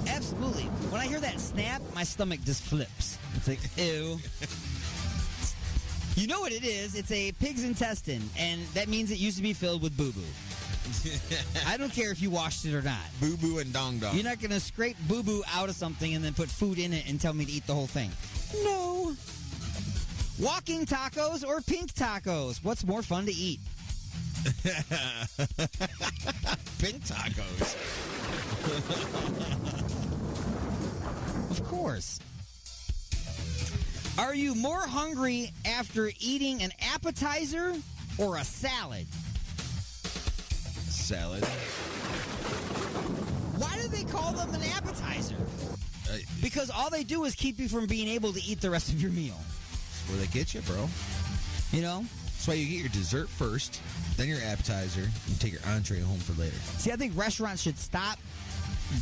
Absolutely. When I hear that snap, my stomach just flips. It's like, ew. You know what it is? It's a pig's intestine, and that means it used to be filled with boo-boo. I don't care if you washed it or not. Boo-boo and dong-dong. You're not going to scrape boo-boo out of something and then put food in it and tell me to eat the whole thing. No. Walking tacos or pink tacos? What's more fun to eat? Pink tacos. Of course. Are you more hungry after eating an appetizer or a salad? Salad. Why do they call them an appetizer? Because all they do is keep you from being able to eat the rest of your meal. That's where they get you, bro. You know? That's why you get your dessert first, then your appetizer, and take your entree home for later. See, I think restaurants should stop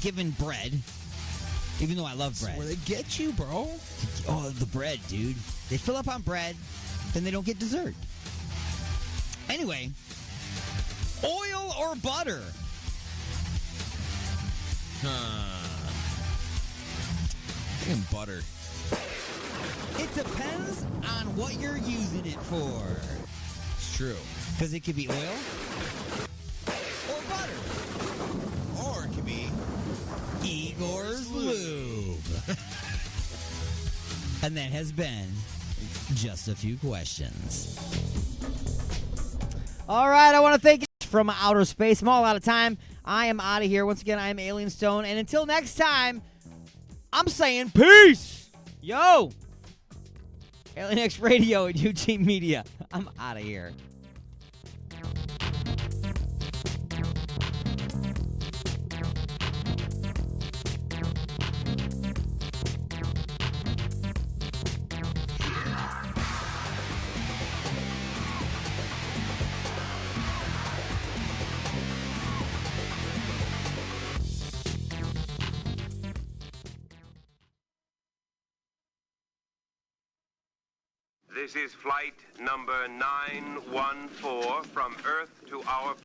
giving bread, even though I love bread. That's where they get you, bro. Oh, the bread, dude. They fill up on bread, then they don't get dessert. Anyway, oil or butter? I think butter. It depends on what you're using it for. It's true. Because it could be oil or butter. Or it could be Igor's Lube. And that has been Just a Few Questions. All right, I want to thank you from Outer Space. I'm all out of time. I am out of here. Once again, I am Alien Stone. And until next time, I'm saying peace. Yo. Alien X Radio and UT Media. I'm out of here. This is flight number 914 from Earth to our